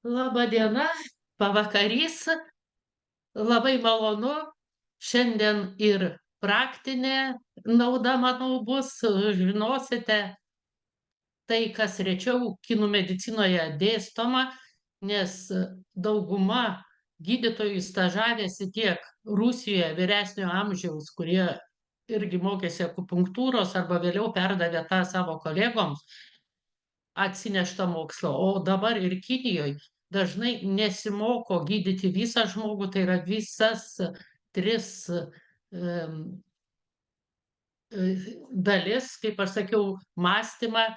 Laba diena, pavakarys, labai malonu. Šiandien ir praktinė nauda, manau, bus. Žinosite tai, kas rečiau kinų medicinoje dėstoma, nes dauguma gydytojų stažavėsi tiek Rusijoje vyresnio amžiaus, kurie irgi mokėsi akupunktūros arba vėliau perdavė tą savo kolegoms atsineštą mokslą, o dabar ir Kinijoj dažnai nesimoko gydyti visą žmogų, tai yra visas tris dalis, kaip aš sakiau, mąstymą,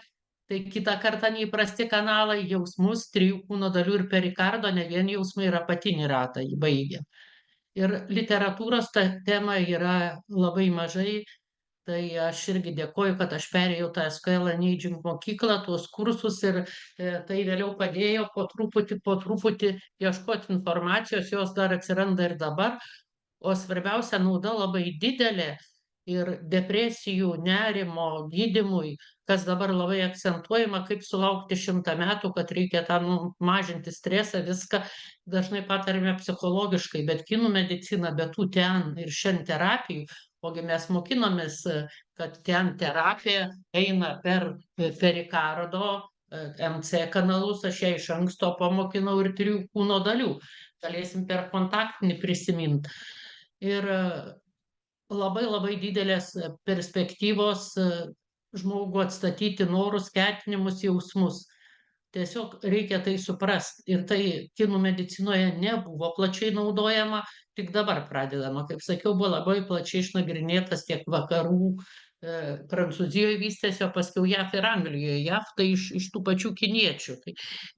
tai kitą kartą neįprasti kanalai, jausmus, trijų kūno dalių ir perikardo, ne vien jausmai ir apatinį ratą įbaigia. Ir literatūros ta tema yra labai mažai. Tai aš irgi dėkoju, kad aš perėjau tą SQL Aging mokyklą, tuos kursus ir tai vėliau padėjo po truputį ieškoti informacijos, jos dar atsiranda ir dabar. O svarbiausia nauda labai didelė ir depresijų, nerimo gydymui, kas dabar labai akcentuojama, kaip sulaukti 100 metų, kad reikia tą mažinti stresą, viską dažnai patarime psichologiškai, bet kinų medicina, be tų ten ir šiandien terapijų, ogi mes mokinomės, kad ten terapija eina per perikardo, MC kanalus, aš ją iš anksto pamokinau ir trijų kūno dalių. Galėsim per kontaktinį prisiminti. Ir labai labai didelės perspektyvos žmogų atstatyti norus, ketinimus, jausmus. Tiesiog reikia tai suprast. Ir tai kinų medicinoje nebuvo plačiai naudojama, tik dabar pradedama. Kaip sakiau, buvo labai plačiai išnagrinėtas tiek vakarų, Prancūzijoje vystėsi, o paskiau JAV ir Anglijoje. JAV tai iš tų pačių kiniečių.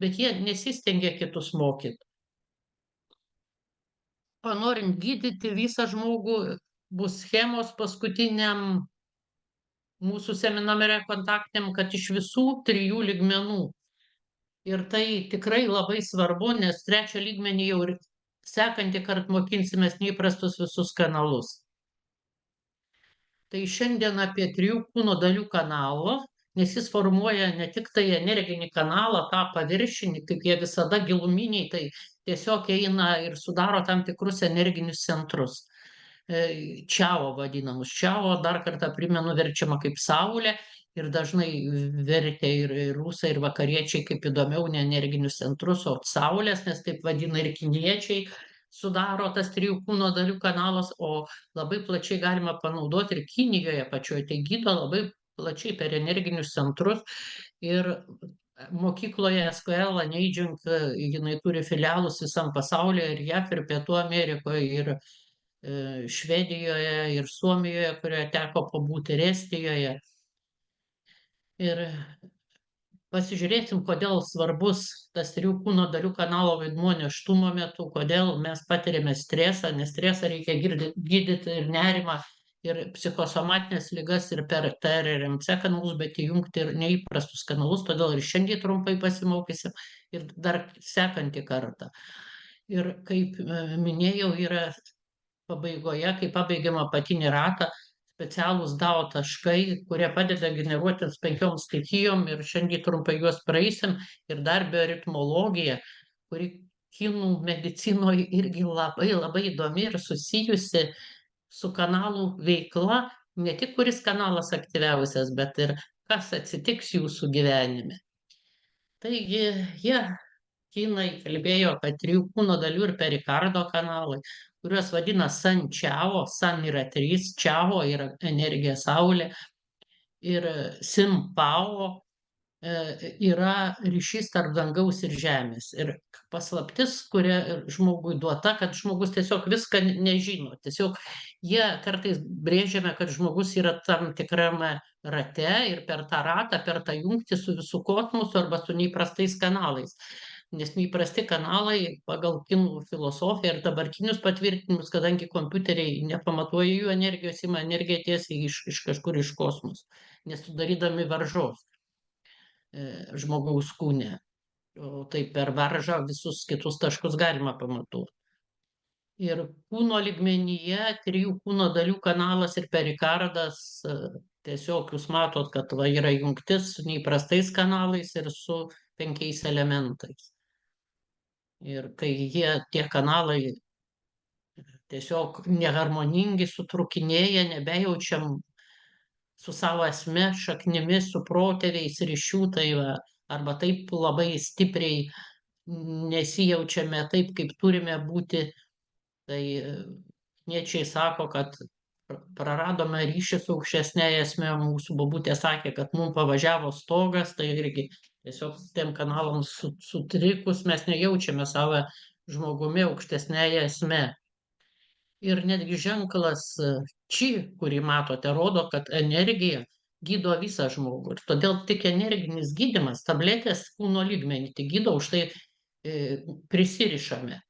Bet jie nesistengė kitus mokyti. O norint gydyti visą žmogų, bus schemos paskutiniam mūsų seminare kontaktiniam, kad iš visų 3 lygmenų. Ir tai tikrai labai svarbu, nes 3 lygmenį jau ir sekantį kartą mokinsimės neįprastus visus kanalus. Tai šiandien apie 3 kūno dalių kanalą, nes jis formuoja ne tik tai energinį kanalą, tą paviršinį, kaip jie visada giluminiai, tai tiesiog eina ir sudaro tam tikrus energinius centrus. Čiao vadinamus. Čiao, dar kartą primenu, verčiama kaip saulė ir dažnai vertė ir rusai, ir vakariečiai kaip įdomiau ne energinius centrus, o saulės, nes taip vadina ir kiniečiai, sudaro tas 3 kūno dalių kanalas, o labai plačiai galima panaudoti ir Kinijoje pačioje, tai gydo labai plačiai per energinius centrus. Ir mokykloje SQL Aging, jinai turi filialus visam pasaulyje, ir JAV, ir Pietų Amerikoje, ir Švedijoje, ir Suomijoje, kurioje teko pabūti, ir Estijoje. Ir pasižiūrėsim, kodėl svarbus tas 3 kūno dalių kanalo vaidmuo nėštumo metu, kodėl mes patiriame stresą, nes stresą reikia gydyti ir nerimą, ir psichosomatinės ligas, ir per TR ir MC kanalus, bet įjungti ir neįprastus kanalus, todėl ir šiandien trumpai pasimokysim ir dar sekantį kartą. Ir kaip minėjau, yra pabaigoje, kai pabaigiama apatinį ratą, specialūs DAO taškai, kurie padeda generuotis 5 stichijom, ir šiandien trumpai juos praeisim. Ir dar bioritmologija, kuri kinų medicinoje irgi labai labai įdomi ir susijusi su kanalų veikla, ne tik kuris kanalas aktyviausias, bet ir kas atsitiks jūsų gyvenime. Taigi, kinai kalbėjo, kad 3 kūno dalių ir perikardo kanalai, kuriuos vadina San Čiao, San yra 3, Čiao yra energija saulė, ir Sim Pao yra ryšys tarp dangaus ir žemės. Ir paslaptis, kuria žmogui duota, kad žmogus tiesiog viską nežino. Tiesiog jie kartais brėžiame, kad žmogus yra tam tikrame rate ir per tą ratą, per tą jungtį su visų kosmosu arba su neįprastais kanalais. Nes neįprasti kanalai pagal kinų filosofiją ir dabartinius patvirtinimus, kadangi kompiuteriai nepamatuoja jų energijos, ima energiją tiesiai iš kažkur iš kosmoso, nesudarydami varžos žmogaus kūne. O tai per varžą visus kitus taškus galima pamatuoti. Ir kūno lygmenyje 3 kūno dalių kanalas ir perikardas, tiesiog jūs matot, kad va yra jungtis su neįprastais kanalais ir su 5 elementais. Ir kai tie kanalai tiesiog neharmoningi, sutrūkinėja, nebejaučiam su savo esme, šaknimis, su protėviais ryšių, tai va, arba taip labai stipriai nesijaučiame taip, kaip turime būti, tai kniečiai sako, kad praradome ryšį su aukštesnėje esme, mūsų bobutė sakė, kad mums pavažiavo stogas, tai irgi tiesiog tiem kanalams sutrikus mes nejaučiame savo žmogumi aukštesnėje esme. Ir netgi ženklas či, kurį matote, rodo, kad energija gydo visą žmogų. Ir todėl tik energinis gydymas, tabletės kūno lygmenį tik gydo, už tai prisirišame.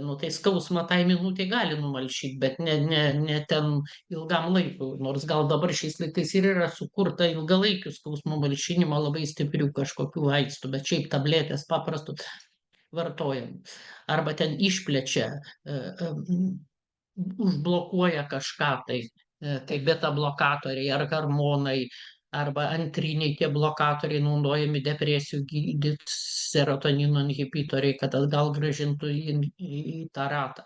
Nu, tai skausmą tai minutė gali numalšyti, bet ne ten ilgam laikui. Nors gal dabar šiais laikais ir yra sukurta ilgalaikių skausmo malšinimo labai stiprių kažkokių vaistų, bet šiaip tabletės paprastų vartojam. Arba ten išplečia užblokuoja kažką tai, kaip beta blokatoriai ar hormonai, arba antriniai tie blokatoriai naudojami depresijų gydyt, serotonino inhibitoriai, kad atgal grąžintų į tą ratą.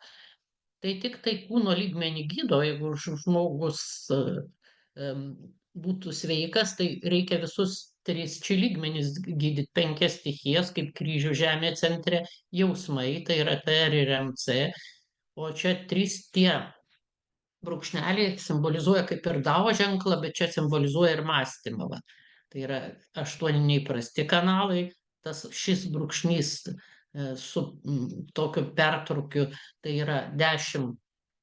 Tai tik tai kūno lygmenį gydo, jeigu žmogus būtų sveikas, tai reikia visus 3 či lygmenis gydyti, 5 stichijas, kaip kryžių žemė centre, jausmai, tai yra TR ir MC, o čia 3 tie brūkšneliai simbolizuoja kaip ir Dao ženklą, bet čia simbolizuoja ir mąstymą. Va. Tai yra 8 neįprasti kanalai, šis brūkšnys su tokiu pertraukiu, tai yra 10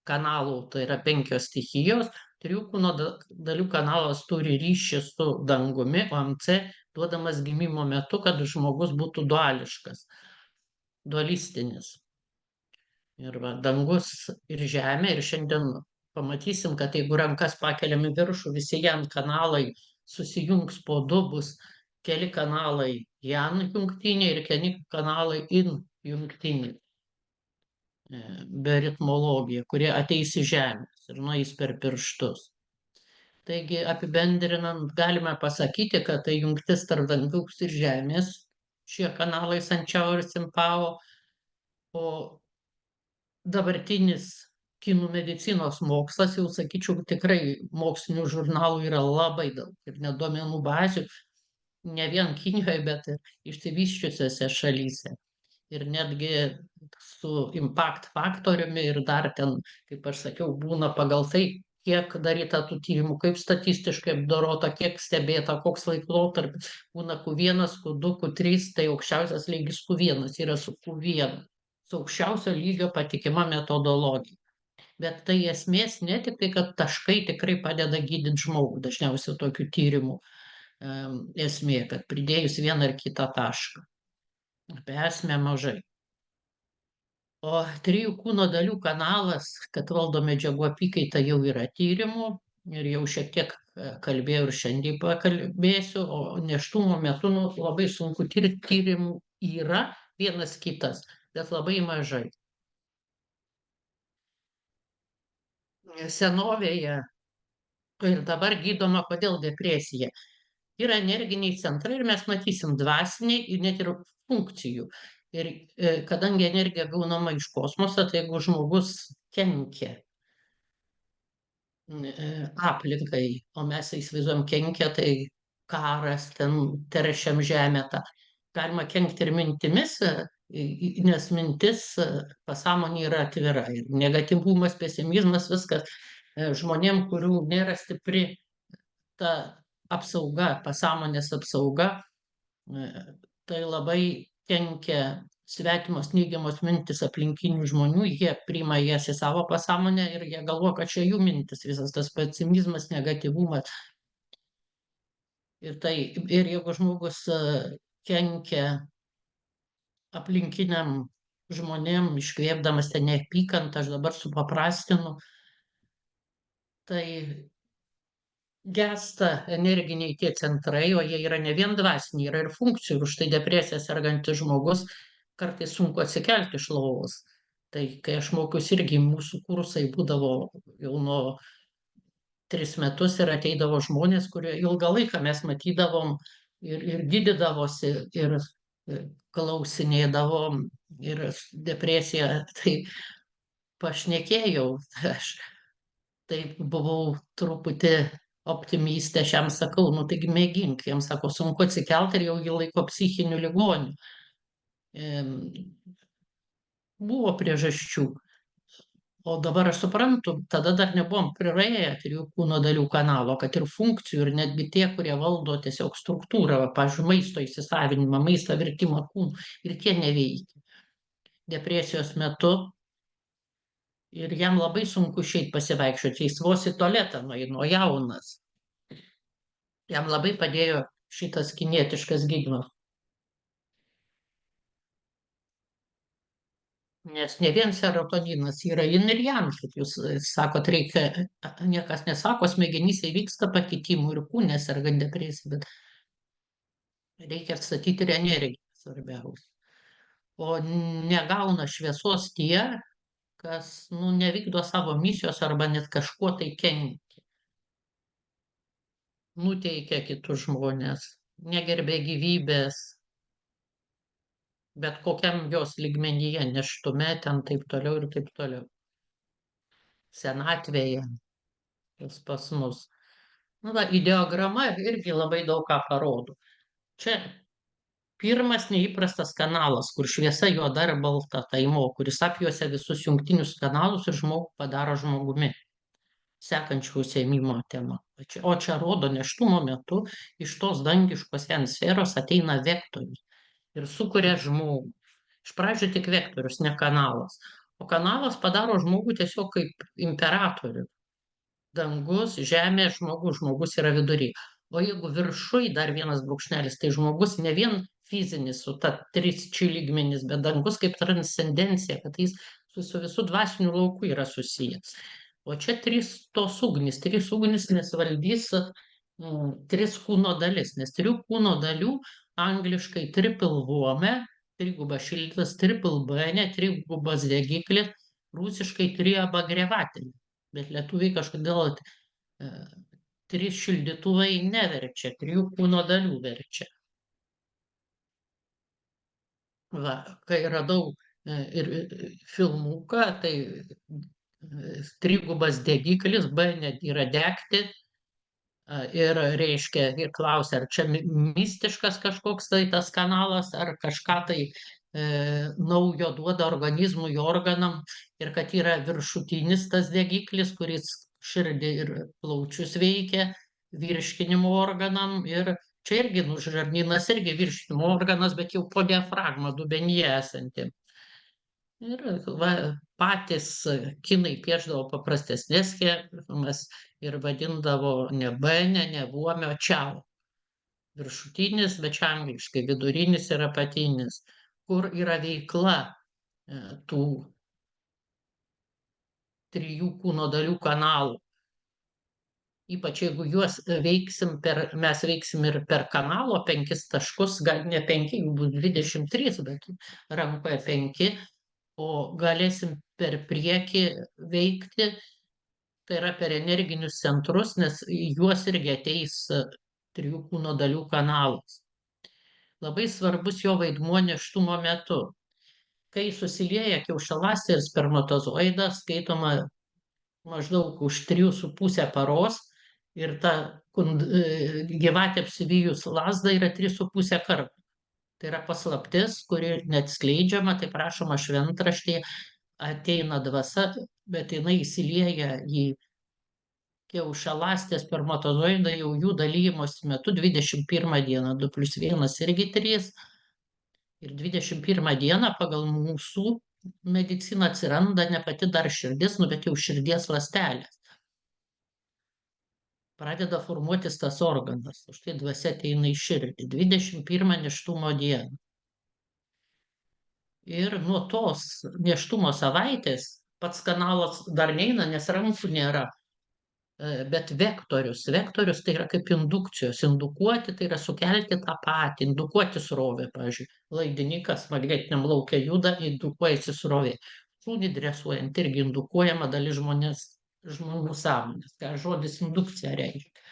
kanalų, tai yra 5 stichijos, 3 kūno dalių kanalas turi ryšį su dangumi, o MC duodamas gimimo metu, kad žmogus būtų duališkas, dualistinis. Ir va, dangus ir žemė, ir šiandien pamatysim, kad jeigu rankas pakeliam į viršų, visi jan kanalai susijungs po 2, bus keli kanalai jan jungtiniai ir keli kanalai in jungtiniai. Be ritmologija, kurie ateis į žemės ir nueis per pirštus. Taigi apibendrinant, galime pasakyti, kad tai jungtis tarp dangaus ir žemės, šie kanalai Sančiao ir Simpao, o dabartinis kinų medicinos mokslas, jau sakyčiau, tikrai mokslinių žurnalų yra labai daug ir net duomenų bazių, ne vien Kinijoje, bet ir išsivysčiusiose šalyse. Ir netgi su impact faktoriumi ir dar ten, kaip aš sakiau, būna pagal tai, kiek daryta tų tyrimų, kaip statistiškai apdorota, kiek stebėta, koks laikotarpis, būna Q1, Q2, Q3, tai aukščiausias lygis Q1 yra su Q1, su aukščiausio lygio patikima metodologija. Bet tai esmės ne tik tai, kad taškai tikrai padeda gydyti žmogų, dažniausiai tokių tyrimų esmė, kad pridėjus vieną ar kitą tašką. Apie esmę mažai. O 3 kūno dalių kanalas, kad valdo medžiagų apykaitą, jau yra tyrimų ir jau šiek tiek kalbėjau ir šiandien pakalbėsiu, o nėštumo metu labai sunku tirti, tyrimų yra vienas kitas, bet labai mažai. Senovėje ir dabar gydoma, kodėl depresija. Yra energiniai centrai ir mes matysim dvasiniai ir net ir funkcijų. Ir kadangi energija gaunama iš kosmoso, tai jeigu žmogus kenkia aplinkai, o mes įsivaizduojam kenkia, tai karas, ten teršiam žemę, tą galima kenkti ir mintimis, nes mintis pasąmonė yra atvira. Ir negatyvumas, pesimizmas, viskas žmonėm, kurių nėra stipri ta apsauga, pasąmonės apsauga, tai labai kenkia svetimos neigiamos mintis aplinkinių žmonių, jie priima jas į savo pasąmonę ir jie galvoja, kad čia jų mintis, visas tas pesimizmas, negatyvumas. Ir jeigu žmogus kenkia aplinkiniam žmonėm, iškvėpdamas ten neapykantą, aš dabar supaprastinu, tai gęsta energiniai tie centrai, o jie yra ne vien dvasiniai, yra ir funkcijų. Ir už tai depresija sergantis žmogus kartais sunku atsikelti iš lovos. Tai kai aš mokiausi, irgi mūsų kursai būdavo jau nuo 3 metus ir ateidavo žmonės, kurie ilgą laiką mes matydavom ir gydydavosi ir klausinėdavom ir depresija, tai pašnekėjau, aš taip buvau truputį optimistė, aš jam sakau, nu taigi mėgink, jam sako, sunku atsikelt ir jau jį laiko psichiniu ligoniu. Em, Buvo priežasčių. O dabar aš suprantu, tada dar nebuvom priraję trijų kūno dalių kanalo, kad ir funkcijų, ir netgi tie, kurie valdo tiesiog struktūrą, va, pavyzdžiui, maisto įsisavinimą, maisto virtimą kūnų, ir tie neveikia. Depresijos metu ir jam labai sunku išeit pasivaikščioti, jis vos į tualetą nueina, jaunas. Jam labai padėjo šitas kinietiškas gydymas. Nes ne vien serotoninas yra yin ir yang, kaip jūs sakot, reikia, niekas nesako, smegenyse vyksta pakitimų ir kūne sergant depresija, bet reikia atstatyti ir energiją, svarbiausia. O negauna šviesos tie, kas nu, nevykdo savo misijos arba net kažkuo tai kenkia, nuteikia kitus žmonės, negerbė gyvybės, bet kokiam jos lygmenyje, neštume, ten taip toliau ir taip toliau. Senatvėje, kas pas mus. Nu, va, ideograma irgi labai daug ką parodo. Čia pirmas neįprastas kanalas, kur šviesa juoda ir balta, taimo, kuris apjuosia visus jungtinius kanalus ir žmogų padaro žmogumi. Sekančių užsiėmimo tema. O čia rodo nėštumo metu iš tos dangiškos ten sferos ateina vektorius ir sukuria žmogų. Iš pradžių tik vektorius, ne kanalas. O kanalas padaro žmogų tiesiog kaip imperatorių. Dangus, žemė, žmogus yra vidury. O jeigu viršui dar vienas brūkšnelis, tai žmogus ne vien fizinis, su ta 3 lygmenis, bet dangus kaip transcendencija, kad jis su visu dvasiniu lauku yra susijęs. O čia 3 tos ugnis, 3 ugnis nesvaldys 3 kūno dalis, nes 3 kūno dalių angliškai triple vome, trigubas šildytas, triple bene, trigubas degiklis, rusiškai triabagrevatinė. Bet lietuviai kažkodėl 3 šildytuvai neverčia, 3 kūno dalių verčia. Va, kai radau ir filmuką, tai trigubas degiklis, B net yra degti, ir reiškia, ir klausia, ar čia mistiškas kažkoks tai tas kanalas, ar kažką tai naujo duoda organizmui, organam, ir kad yra viršutinis tas degiklis, kuris širdį ir plaučius veikia, virškinimo organam, ir čia irgi žarnynas irgi virškinimo organas, bet jau po diafragma dubenyje esanti. Ir va, patys kinai piešdavo paprastesnės schemas ir vadindavo ne bene, ne vuome, o čiau. Viršutinis, bet čia angliškai, vidurinis ir apatinis, kur yra veikla tų 3 kūno dalių kanalų. Ypač jeigu juos mes veiksim ir per kanalo 5 taškus, gal ne 5, jų bus 23, bet rankoje 5, o galėsim per priekį veikti, tai yra per energinius centrus, nes į juos irgi ateis 3 kūno dalių kanalas. Labai svarbus jo vaidmuo nėštumo metu. Kai susilieja kiaušialąstė ir spermatozoidas, skaitoma maždaug už 3,5 paros ir ta gyvatė apsivijus lazda yra 3,5 kartų. Tai yra paslaptis, kuri neatskleidžiama, tai prašoma šventraštėje, ateina dvasia, bet jinai įsilieja į kiaušialąstės spermatozoidą jau jų dalymosi metu 21 dieną, 2 + 1 irgi 3. Ir 21 dieną pagal mūsų mediciną atsiranda ne pati dar širdis, bet jau širdies ląstelės. Pradeda formuotis tas organas, už tai dvasia ateina į širdį. 21 nėštumo dieną. Ir nuo tos nėštumo savaitės pats kanalas dar neina, nes rankų nėra. Bet vektorius tai yra kaip indukcijos. Indukuoti tai yra sukelti tą patį, indukuoti srovę, pavyzdžiui. Laidininkas magnetiniam lauke juda, indukuojasi srovė. Šunį dresuojant irgi indukuojama dalis žmonių sąmonės. Ką žodis indukcija reiškia.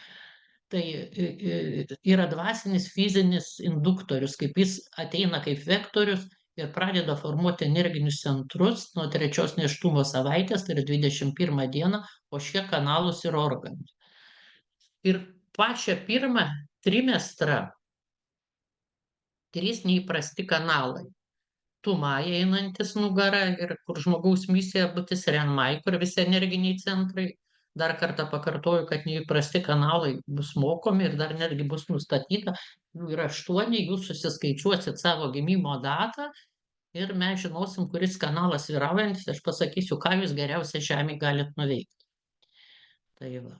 Tai yra dvasinis fizinis induktorius, kaip jis ateina kaip vektorius ir pradeda formuoti energinius centrus nuo 3 nėštumo savaitės, tai yra 21 dieną, po šie kanalus ir organus. Ir pačią pirmą trimestrą 3 neįprasti kanalai. Tumai einantis nugara ir kur žmogaus misija būtis Renmai, kur visi energiniai centrai. Dar kartą pakartoju, kad neįprasti kanalai bus mokomi ir dar netgi bus nustatyta, jų yra 8, jūs susiskaičiuosit savo gimimo datą ir mes žinosim, kuris kanalas vyraujantis, aš pasakysiu, ką jūs geriausia žemėje galit nuveikti. Tai va.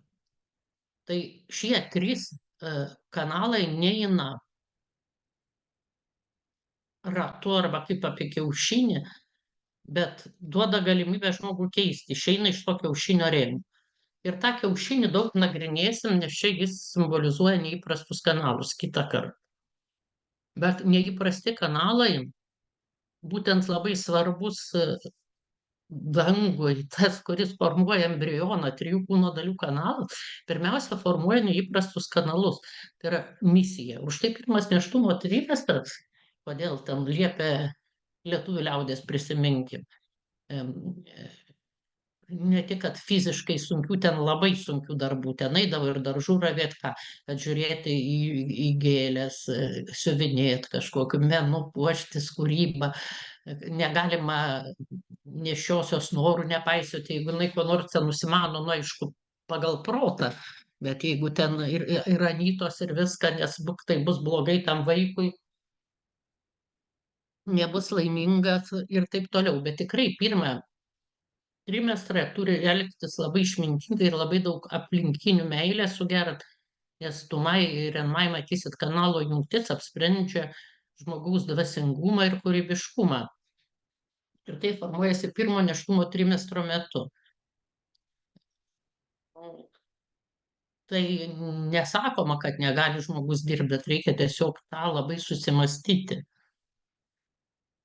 Tai šie 3 kanalai neina ratu arba kaip apie kiaušinį, bet duoda galimybę žmogų keisti, išeina iš to kiaušinio rėmų. Ir tą kiaušinį daug nagrinėsim, nes čia jis simbolizuoja neįprastus kanalus kitą kartą. Bet neįprasti kanalai būtent labai svarbus dangui, tas, kuris formuoja embrioną, 3 kūno dalių kanalus, pirmiausia formuoja neįprastus kanalus. Tai yra misija. Už tai pirmas nėštumo trimestras, kodėl ten liepia lietuvių liaudies prisiminkim. Ne tik, kad fiziškai sunkių, ten labai sunkių darbų. Ten eidavo ir daržų ravėt, kad žiūrėti į gėlės, siuvinėti kažkokiu menu, puoštis, kūrybą. Negalima nešiosios norų nepaisyti, jeigu jinai ko nors ten nusimano, nu aišku, pagal protą. Bet jeigu ten ir anytos ir viską, nes tai bus blogai tam vaikui, nebus laimingas ir taip toliau. Bet tikrai pirmą trimestrą turi elgtis labai išmintingai ir labai daug aplinkinių meilės sugert, nes Tumai ir Renmai, matysit, kanalo jungtis apsprendžia žmogaus dvasingumą ir kūrybiškumą. Ir tai formuojasi pirmo nėštumo trimestro metu. Tai nesakoma, kad negali žmogus dirbti, bet reikia tiesiog tą labai susimastyti.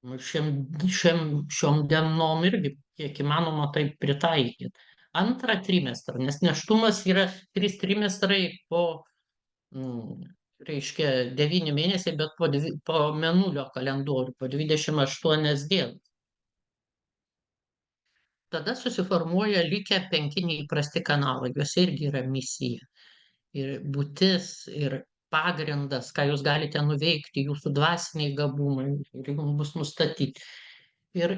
Šiom dienom irgi kiek įmanoma taip pritaikyti. Antrą trimestrą, nes nėštumas yra 3 trimestrai po, reiškia, 9 mėnesiai, bet po mėnulio kalendorių, po 28 dienas. Tada susiformuoja likę 5 neįprasti kanalai, juose irgi yra misija. Ir būtis, ir pagrindas, ką jūs galite nuveikti, jūsų dvasiniai gabumai, ir jums bus nustatyti. Ir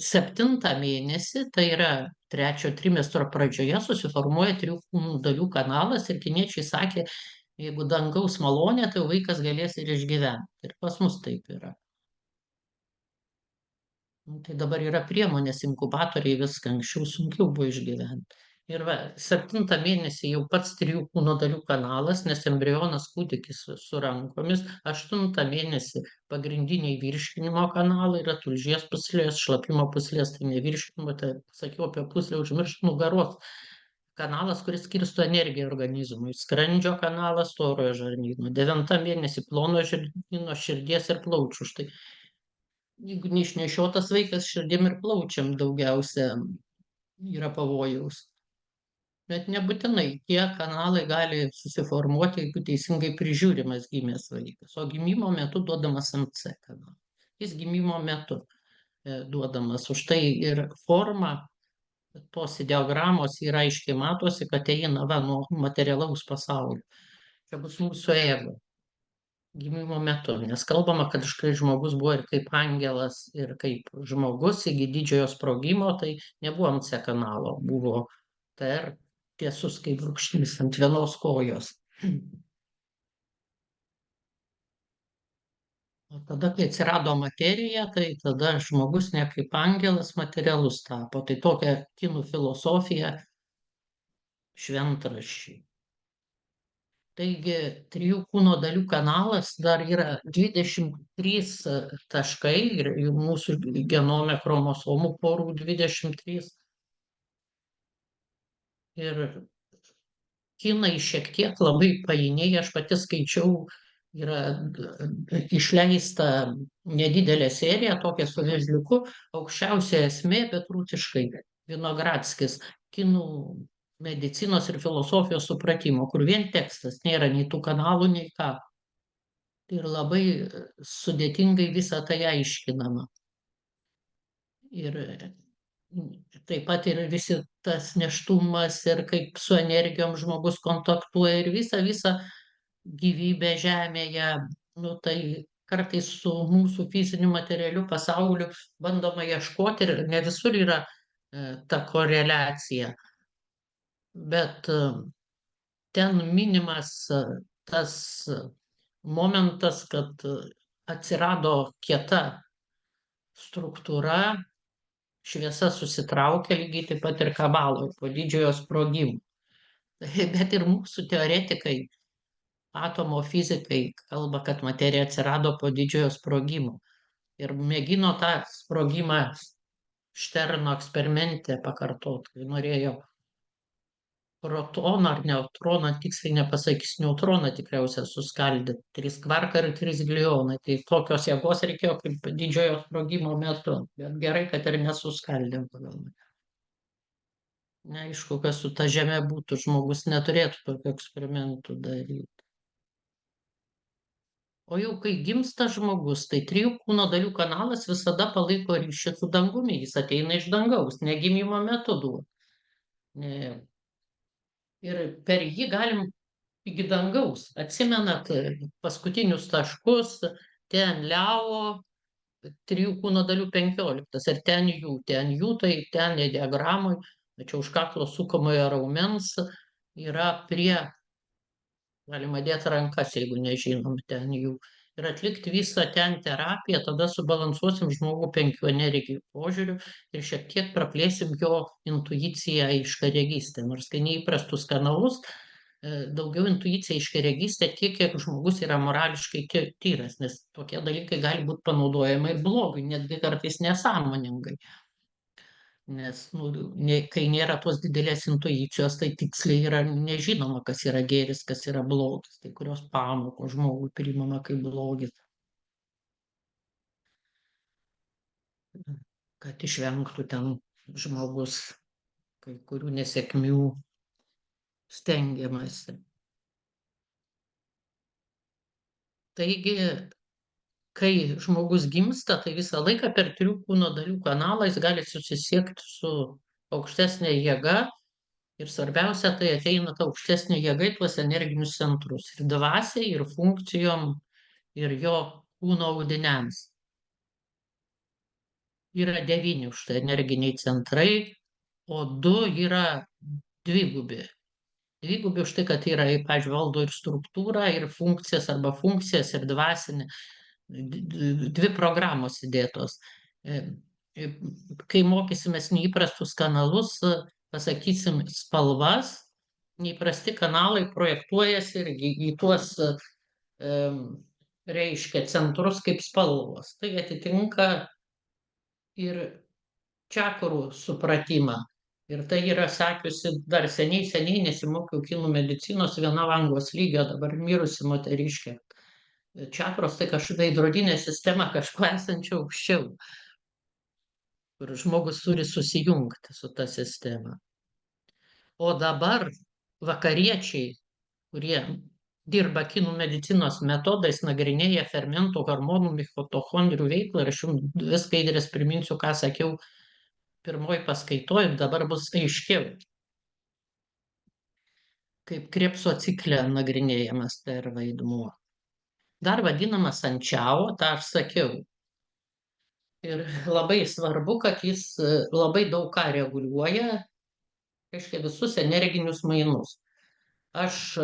7 mėnesį, tai yra 3 trimestro pradžioje, susiformuoja 3 kūnų dalių kanalas ir kiniečiai sakė, jeigu dangaus malonė, tai vaikas galės ir išgyventi. Ir pas mus taip yra. Tai dabar yra priemonės, inkubatoriai, viską anksčiau sunkiau buvo išgyventi. Ir 7 mėnesį jau pats 3 kūno dalių kanalas, nes embrionas kūdikis su rankomis. 8 mėnesį pagrindiniai virškinimo kanalai yra tulžies pūslės, šlapimo pūslės, tai nevirškinimo, tai sakiau apie pūslę, užmiršt nugaros kanalas, kuris skirsto energiją organizmui. Skrandžio kanalas, storojo žarnyno. 9 mėnesį plono žarnyno, širdies ir plaučių. Štai, jeigu neišnešiotas vaikas, širdim ir plaučiam daugiausia yra pavojaus. Bet nebūtinai tie kanalai gali susiformuoti, jeigu teisingai prižiūrimas gimęs vaikas. O gimimo metu duodamas MC kanalas. Jis gimimo metu duodamas. Už tai ir forma tos ideogramos yra aiškiai matosi, kad eina nuo materialaus pasaulio. Čia bus mūsų ego gimimo metu, nes kalbama, kad žmogus buvo ir kaip angelas, ir kaip žmogus iki didžiojo sprogimo, tai nebuvo MC kanalo, buvo TR tiesus kaip rūgštinis ant vienos kojos. O tada, kai atsirado materija, tai tada žmogus ne kaip angelas materialus tapo. Tai tokia kinų filosofija šventraščiai. Taigi 3 kūno dalių kanalas dar yra 23 taškai ir mūsų genome chromosomų porų 23. Ir kinai šiek tiek labai painiai, aš pati skaičiau, yra išleista nedidelė serija, tokia su vėžliuku, aukščiausia esmė, bet rūtiškai, Vinogradskis, kinų medicinos ir filosofijos supratimo, kur vien tekstas, nėra nei tų kanalų, nei ką. ir labai sudėtingai visą tai aiškinama. Ir taip pat ir visi tas nėštumas ir kaip su energijom žmogus kontaktuoja ir visa gyvybė Žemėje. Nu, tai kartais su mūsų fiziniu materialiu pasauliu bandoma ieškoti ir ne visur yra ta koreliacija. Bet ten minimas tas momentas, kad atsirado kieta struktūra, šviesa susitraukia lygiai taip pat ir kabaloje po didžiojo sprogimo. Bet ir mūsų teoretikai, atomo fizikai kalba, kad materija atsirado po didžiojo sprogimo. Ir mėgino tą sprogimą Šterno eksperimente pakartoti, kai norėjo protoną ar neutroną, tiksliai nepasakysiu, neutroną tikriausiai suskaldyti. 3 kvarkai ir 3 glionai. Tai tokios jėgos reikėjo kaip didžiojo sprogimo metu. Bet gerai, kad ir nesuskaldėm pagal mane. Neaišku, kas su ta Žeme būtų, žmogus neturėtų tokių eksperimentų daryti. O jau kai gimsta žmogus, tai 3 kūno dalių kanalas visada palaiko ryšį su dangumi, jis ateina iš dangaus, ne gimimo metu duoda. Ir per jį galim iki dangaus. Atsimenat paskutinius taškus, ten Leo, 3 kūno dalių 15, ir ten jų, tai ten diagramui, tačiau už kaklo sukamojo raumens yra prie, galima dėti rankas, jeigu nežinom ten jų, ir atlikti visą ten terapiją, tada subalansuosim žmogų 5 energijų požiūriu ir šiek tiek praplėsim jo intuiciją aiškaregystę. Nors kai neįprastus kanalus, daugiau intuicija aiškaregystė tiek, kiek žmogus yra morališkai tyras, nes tokie dalykai gali būti panaudojami ir blogai, netgi kartais nesąmoningai. Nes kai nėra tos didelės intuicijos, tai tiksliai yra nežinoma, kas yra gėris, kas yra blogis. Tai kurios pamokos žmogui priimama kaip blogis. Kad išvengtų ten žmogus kai kurių nesėkmių stengiamasi. Taigi, kai žmogus gimsta, tai visą laiką per 3 kūno dalių kanalą jis gali susisiekti su aukštesnė jėga. Ir svarbiausia, tai ateina ta aukštesnė jėga į tuos energinius centrus. Ir dvasiai, ir funkcijom, ir jo kūno audiniams. Yra 9 už tai energiniai centrai, o 2 yra dvigubi. Dvigubi už tai, kad yra, pavyzdžiui, valdo ir struktūrą, ir funkcijas arba funkcijas, ir dvasinę. 2 programos įdėtos. Kai mokysimės neįprastus kanalus, pasakysim spalvas, neįprasti kanalai projektuojasi ir į tuos, reiškia, centrus kaip spalvos. Tai atitinka ir čakrų supratimą. Ir tai yra sakiusi dar seniai nesimokiau kinų medicinos, viena Vangos lygio, dabar mirusi moteriškė. Čakros tai kažkokia veidrodinė sistema, kažko esančio aukščiau, kur žmogus turi susijungti su ta sistema. O dabar vakariečiai, kurie dirba kinų medicinos metodais, nagrinėja fermentų, hormonų, mitochondrių veiklą, ir aš jums 2 skaidrės priminsiu, ką sakiau pirmoji paskaitoje, ir dabar bus aiškiau, kaip Krebso cikle nagrinėjamas tai ir vaidmuo. Dar vadinamas ančiao, tą aš sakiau. Ir labai svarbu, kad jis labai daug ką reguliuoja, reiškia visus energinius mainus. Aš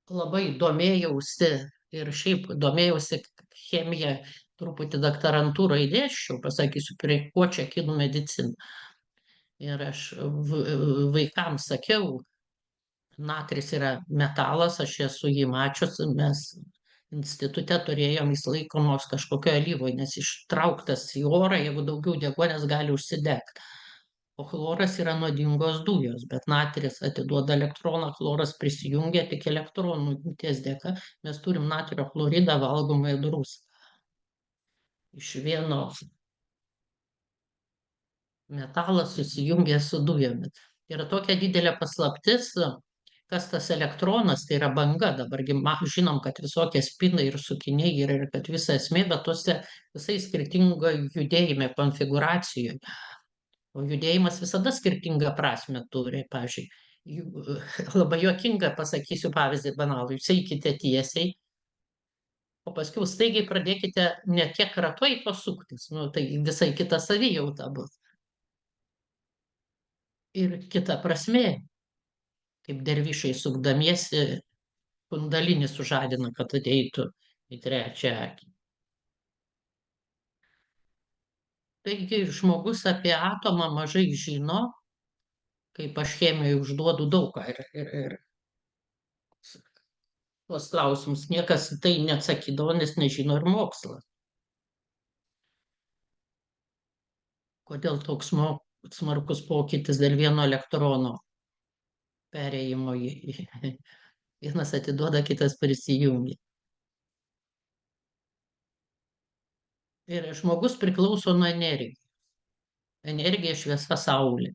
labai domėjausi ir šiaip domėjausi chemiją, truputį doktorantūroje dėsčiau, pasakysiu, prie ko čia kinų medicina. Ir aš vaikams sakiau, natris yra metalas, aš esu jį mačius, mes institute turėjom, jis laikomos kažkokio alyvoje, nes ištrauktas į orą, jeigu daugiau deguonies gali užsidegti. O chloras yra nuodingos dujos, bet natris atiduoda elektroną, chloras prisijungia tik elektronų jungties dėka. Mes turim natrio chloridą, valgomąją druską. Iš vieno metalas susijungia su dujomis. Yra tokia didelė paslaptis, kas tas elektronas, tai yra banga. Dabargi žinom, kad visokie spinai ir sukiniai yra ir kad visa esmė, bet tuose visai skirtingo judėjime, konfiguracijoje. O judėjimas visada skirtingą prasme turi. Pavyzdžiui, labai juokinga, pasakysiu pavyzdį banalų. Jūs eikite tiesiai, o paskui staigiai pradėkite ne kiek ratu eiti, o suktis. Nu, tai visai kita savijauta bus. Ir kita prasmė, kaip dervišai sukdamiesi, kundalinį sužadina, kad ateitų į trečią akį. Taigi žmogus apie atomą mažai žino, kaip aš chemijoje užduodu daug ką ir tuos klausimus niekas į tai neatsakydavo, nes nežino ir mokslas. Kodėl toks smarkus pokytis dėl vieno elektrono perėjimo vienas atiduoda, kitas prisijungia. Ir žmogus priklauso nuo energijos. Energija, šviesa, saulė.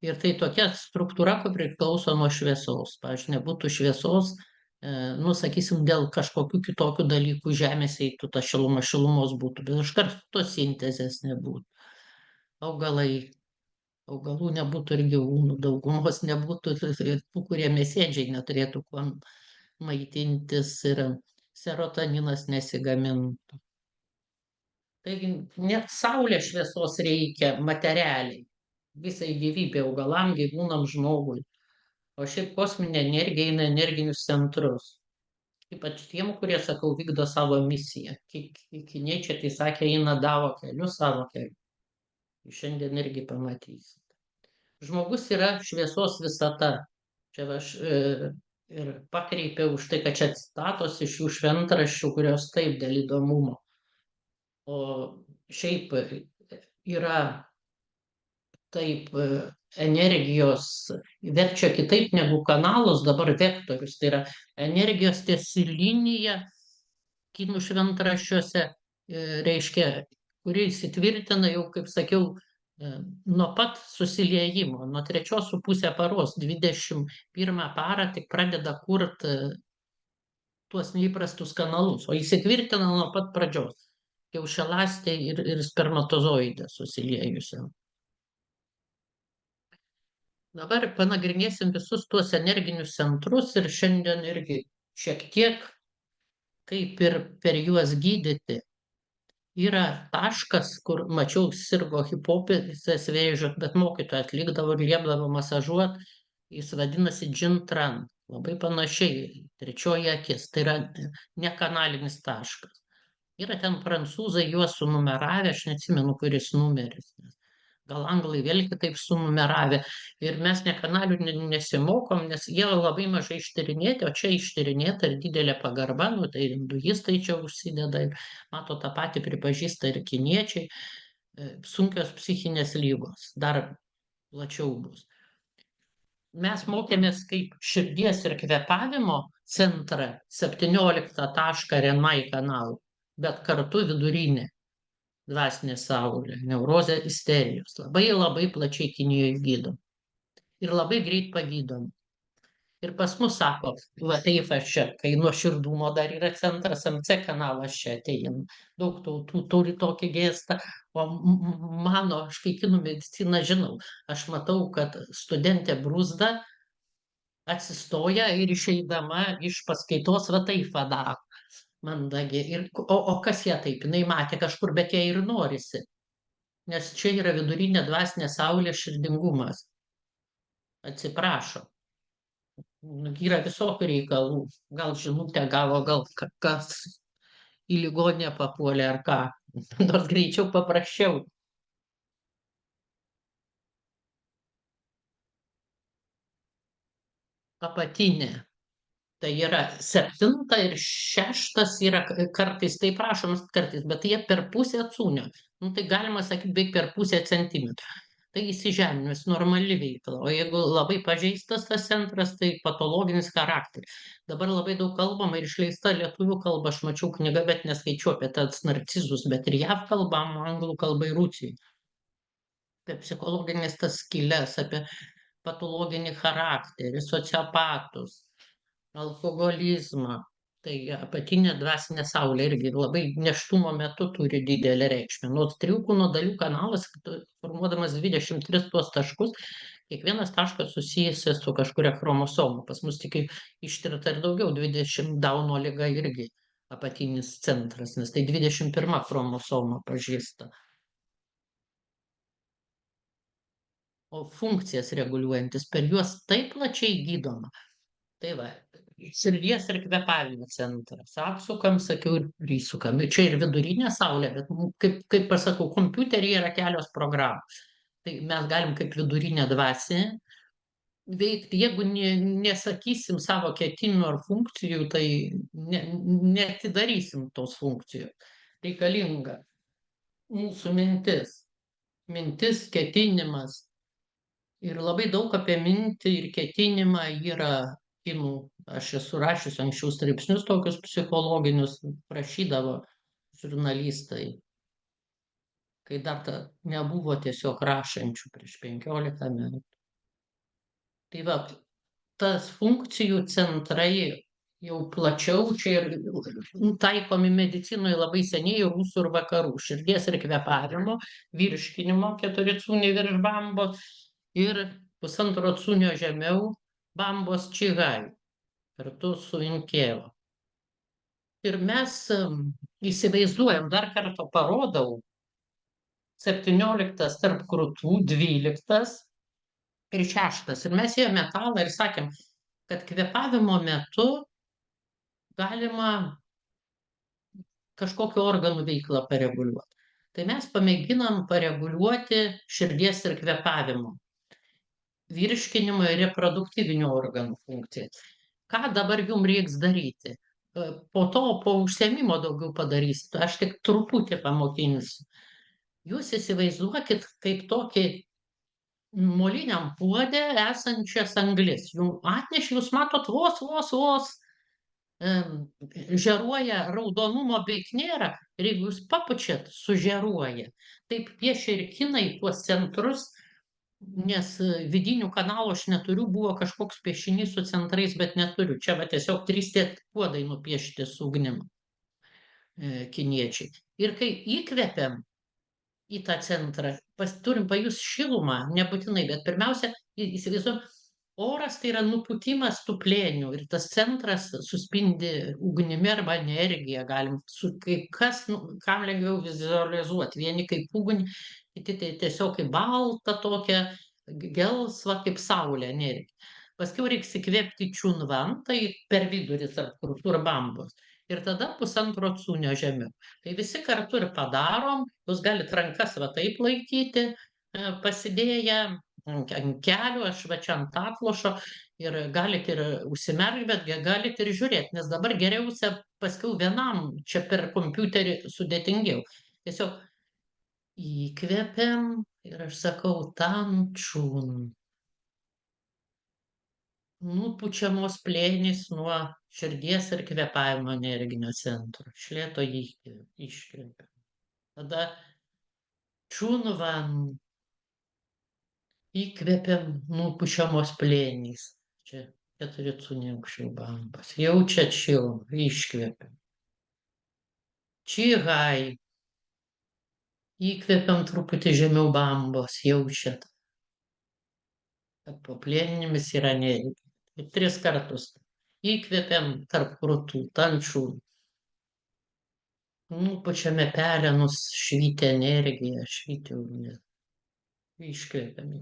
Ir tai tokia struktūra, kur priklauso nuo šviesos. Pavyzdžiui, nebūtų šviesos, nu, sakysim, dėl kažkokių kitokių dalykų žemės eitų ta šiluma, šilumos būtų, bet iš karto tos sintezės nebūtų. Augalų nebūtų ir gyvūnų, daugumos nebūtų, ir tų, kurie mėsėdžiai neturėtų kuo maitintis ir serotoninas nesigamintų. Taigi net saulės šviesos reikia materialiai, visai gyvybė, augalam, gyvūnam, žmogui. O šiaip kosminė energija eina energinius centrus. Ypač tiem, kurie, sakau, vykdo savo misiją. Kiniečiai tai sakė, eina Dao keliu, savo keliu. Šiandien irgi pamatysite. Žmogus yra šviesos visata. Čia aš ir pakreipiau už tai, kad čia citatos iš jų šventraščių, kurios taip dėl įdomumo. O šiaip yra taip energijos verčia kitaip negu kanalus, dabar vektorius. Tai yra energijos tiesi linija kinų šventraščiuose, reiškia, kuri įsitvirtina jau, kaip sakiau, nuo pat susiliejimo, nuo 3,5 paros, 21 parą tik pradeda kurti tuos neįprastus kanalus, o įsitvirtina nuo pat pradžios. Kiaušialąstėje ir spermatozoide susiliejusiam. Dabar panagrinėsim visus tuos energinius centrus ir šiandien irgi šiek tiek, kaip ir per juos gydyti. Yra taškas, kur mačiau sirgo hipofizės vėžiu, bet mokytoja atlikdavo ir liepdavo masažuoti, jis vadinasi Jintran, labai panašiai, trečioji akis, tai yra nekanalinis taškas. Yra ten prancūzai juos sunumeravę, aš neatsimenu, kuris numeris. Gal anglai vėl kitaip sunumeravę. Ir mes nekanalių nesimokom, nes jie labai mažai ištyrinėti, o čia ištyrinėta ir didelė pagarba, nu, tai hinduistai čia užsideda ir mato tą patį pripažįsta ir kiniečiai. Sunkios psichinės lygos, dar plačiau bus. Mes mokėmės kaip širdies ir kvėpavimo centrą 17 tašką Renai kanalų, bet kartu vidurinė dvasinė saulė, neurozė, isterijos. Labai labai plačiai Kinijoje gydom. Ir labai greit pagydom. Ir pas mus sako, va taip aš čia, kai nuo širdumo dar yra centras, MC kanalas čia ateina. Daug tautų turi tokį gestą, o mano, aš kai kinų mediciną žinau, aš matau, kad studentė brūzda atsistoja ir išeidama iš paskaitos va taip padaro. Mandagiai. O kas ją taip? Jinai matė kažkur, bet jai ir norisi. Nes čia yra vidurinė dvasinė saulė širdingumas. Atsiprašo. Yra visokių reikalų. Gal žinutę gavo, gal kas į ligoninę papuolė ar ką. Nors greičiau paprasčiau. Apatinė. Tai yra 7 ir 6 yra kartais taip rašomas, kartais, bet jie per pusę cūnio. Nu, tai galima sakyti, beveik per pusę centimetrų. Tai įsižeminimas, normali veikla. O jeigu labai pažeistas tas centras, tai patologinis charakteris. Dabar labai daug kalbama ir išleista lietuvių kalba, aš mačiau knygą, bet neskaičiu apie tas narcizus, bet ir JAV kalbam, anglų kalba ir Rusijai. Apie psichologinės tas skylės, apie patologinį charakterį, sociopatus, alkoholizmą. Tai apatinė dvasinė saulė irgi labai nėštumo metu turi didelę reikšmę. Nuo trijų kūno dalių kanalas, formuodamas 23 tuos taškus, kiekvienas taškas susijęs su kažkuria chromosoma. Pas mus tik ištirta ir daugiau, 20 Dauno liga irgi apatinis centras, nes tai 21 chromosoma pažįsta. O funkcijas reguliuojantis per juos taip plačiai gydoma. Tai va, širdies ir kvėpavimo centras. Apsukam, sakiau, ir prisukam. Ir čia ir vidurinė saulė, bet kaip pasakau, kompiuteryje yra kelios programos. Tai mes galim kaip vidurinė dvasinė veikti. Jeigu nesakysim savo ketinimų ar funkcijų, tai netidarysim tos funkcijos. Reikalinga mūsų mintis. Mintis, ketinimas. Ir labai daug apie mintį ir ketinimą yra kinų. Aš esu rašiusi anksčiau straipsnius tokius psichologinius, prašydavo žurnalistai, kai dar nebuvo tiesiog rašančių prieš 15 metų. Tai va, tas funkcijų centrai jau plačiau čia ir taikomi medicinoje labai seniai rusų ir vakarų. Širdies ir kvėpavimo, virškinimo 4 cūniai virš bambos ir pusantro cūnio žemiau bambos čigai kartu su inkėlu. Ir mes įsivaizduojam, dar kartą parodau, 17 tarp krūtų, 12 ir 6. Ir mes ėjome metalą ir sakėm, kad kvėpavimo metu galima kažkokiu organų veiklą pareguliuoti. Tai mes pamėginam pareguliuoti širdies ir kvėpavimo, virškinimo ir reproduktyvinių organų funkcijas. Ką dabar jums reiks daryti? Po to, po užsiėmimo daugiau padarysit, aš tik truputį pamokinsiu. Jūs įsivaizduokit kaip tokį moliniam puode esančias anglis. Jums atnešė, jūs matot, vos žeruoja, raudonumo beveik nėra, ir jeigu jūs papučiat, sužeruoja. Taip piešia ir kinai tuos centrus, nes vidinių kanalų aš neturiu, buvo kažkoks piešinys su centrais, bet neturiu. Čia va tiesiog 3 tie puodai nupiešti su ugnim kiniečiai. Ir kai įkvepiam į tą centrą, turim pajust šilumą, nebūtinai, bet pirmiausia, įsivaizduojam, oras tai yra nupūtimas tų plėnių ir tas centras suspindi ugnimi arba energija, galim kai kas, kam lengviau vizualizuoti, vieni kaip ugnį, kiti tai tiesiog kaip balta tokia, gelsva kaip saulė energija. Paskiau reiks įkvėpti čiunvan, tai per vidurį tarp krūtų ir bambos. Ir tada pusantro cūnio žemiau. Tai visi kartu ir padarom, jūs galit rankas va taip laikyti, pasidėję ant kelių, aš va čia ant atlošo, ir galit ir užsimerkt, bet galit ir žiūrėti, nes dabar geriausia paskiau vienam, čia per kompiuterį sudėtingiau. Tiesiog įkvepiam ir aš sakau tančun. Nupučiamos plėnys nuo širdies ir kvėpavimo energinio centro. Iš lėto iškvepiam. Tada čunvan. Įkvepiam, nupučiamos plėnys. Čia 4 cūniai aukščiau bambos. Jaučiat šilumą, iškvepiam. Čihai. Įkvepiam truputį žemiau bambos, jaučiat, kad po plėninėmis yra energija. 3 kartus. Įkvepiam tarp krūtų, tančių. Nupučiame pelenus, švyti energiją, švyti ugnį. Iškvepiam.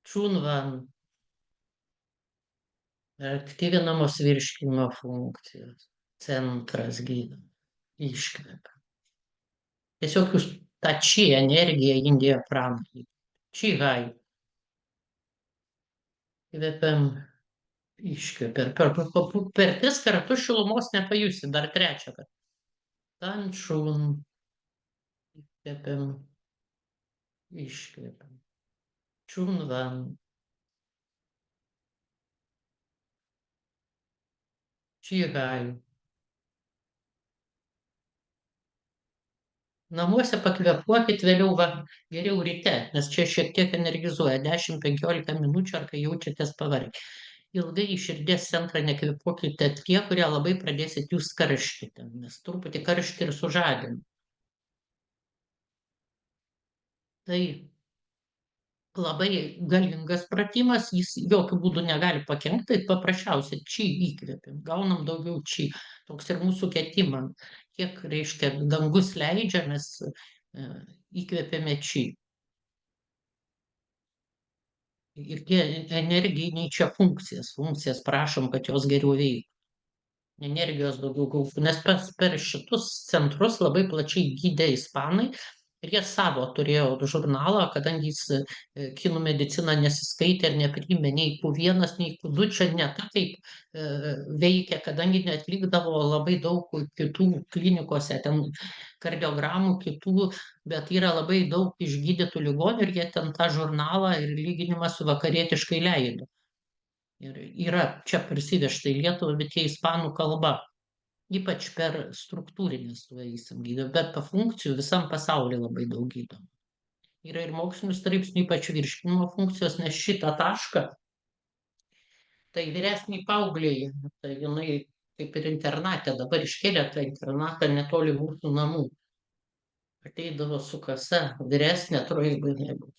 Čunvan. Aktyvinamos virškinimo funkcijos. Centras gydo. Iškvepiam. Tiesiog jūs tą či energiją Indija pranai. Čihai. Kvepiam, iškvepiam. Per 3 kartus šilumos nepajusi, dar 3 kartą. Tančun. Kvepiam, iškvepiam. Čunvan. Čihai. Namuose pakvėpuokit vėliau, va, geriau ryte, nes čia šiek tiek energizuoja 10-15 minučių, ar kai jaučiatės pavargę. Ilgai į širdies centrą nekvėpuokite tie, kurie labai pradėsit jūs karštyti, nes truputį karštį ir sužadina. Tai labai galingas pratimas, jis jokių būdų negali pakenkti, tai paprasčiausiai či įkvėpim, gaunam daugiau či. Toks ir mūsų ketimas. Kiek, reiškia, dangus leidžia, mes įkvėpėme či. Ir tie energiniai čia funkcijas prašom, kad jos geriau veiktų. Energijos daugiau gautų, nes per šitus centrus labai plačiai gydė ispanai ir jie savo turėjo žurnalą, kadangi jis kinų medicina nesiskaitė ir nepriėmė nei Q1, nei Q2, čia ne ta kaip veikia, kadangi neatlikdavo labai daug kitų klinikose, ten kardiogramų kitų, bet yra labai daug išgydytų ligonių ir jie ten tą žurnalą ir lyginimą su vakarietiškai leido. Ir yra čia prisivežta į Lietuvą, bet jie ispanų kalba, ypač per struktūrinės vaistam gydo, bet po funkcijų visam pasaulyje labai daug gydo. Yra ir mokslinių straipsnių, ypač virškinimo funkcijos, nes šitą tašką, tai vyresniai paaugliai, tai jinai kaip ir internatė, dabar iškėlė tą internatą netoli mūsų namų. Ateidavo su kasa, vyresnė, atrodo,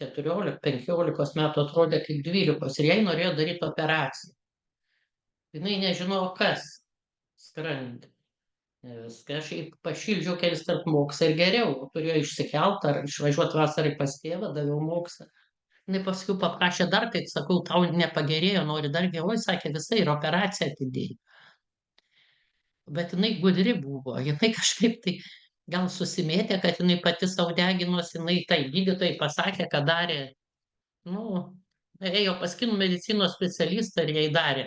14-15 metų atrodė kaip 12 ir jai norėjo daryti operaciją. Jinai nežinojo, kas skrandį. Viską, aš jai pašildžiau kelis tarp moksą ir geriau, turėjo išsikelt ar išvažiuoti vasarai pas tėvą, daviau moksą. Jinai paskui paprašė dar, tai sakau, tau nepagerėjo, nori dar geriau, sakė, visai ir operaciją atidėjai. Bet jinai gudri buvo, jinai kažkaip tai gal susimėtė, kad jinai pati savo deginosi, jinai tai gydytojai pasakė, kad darė, nu, ėjo pas kinų medicinos specialistą ir jai darė.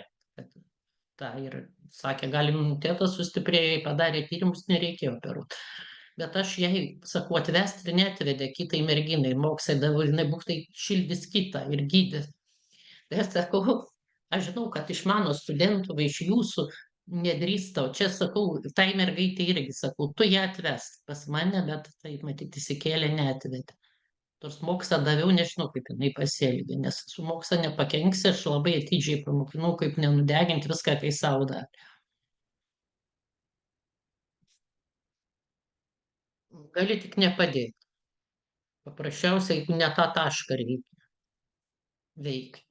Ta ir sakė, gal imunitetas sustiprėjo, jai padarė tyrimus, nereikėjo operuoti. Bet aš jai sakau, atvesti ir netvedė kitai merginai, moksai davau, jinai būtai šildys kitą ir gydys. Tai aš sakau, aš žinau, kad iš mano studentų, iš jūsų nedrįstau. Čia sakau, tai mergaitė irgi sakau, tu ją atvesk pas mane, bet tai matyti įsikėlė netvedė. Nors mokslą daviau, nežinau, kaip jinai pasielgė, nes su moksla nepakenksi, aš labai atidžiai pamokinau, kaip nenudeginti viską, kai savo darė. Gali tik nepadėti. Paprasčiausiai, jeigu ne tą tašką reikia veikti.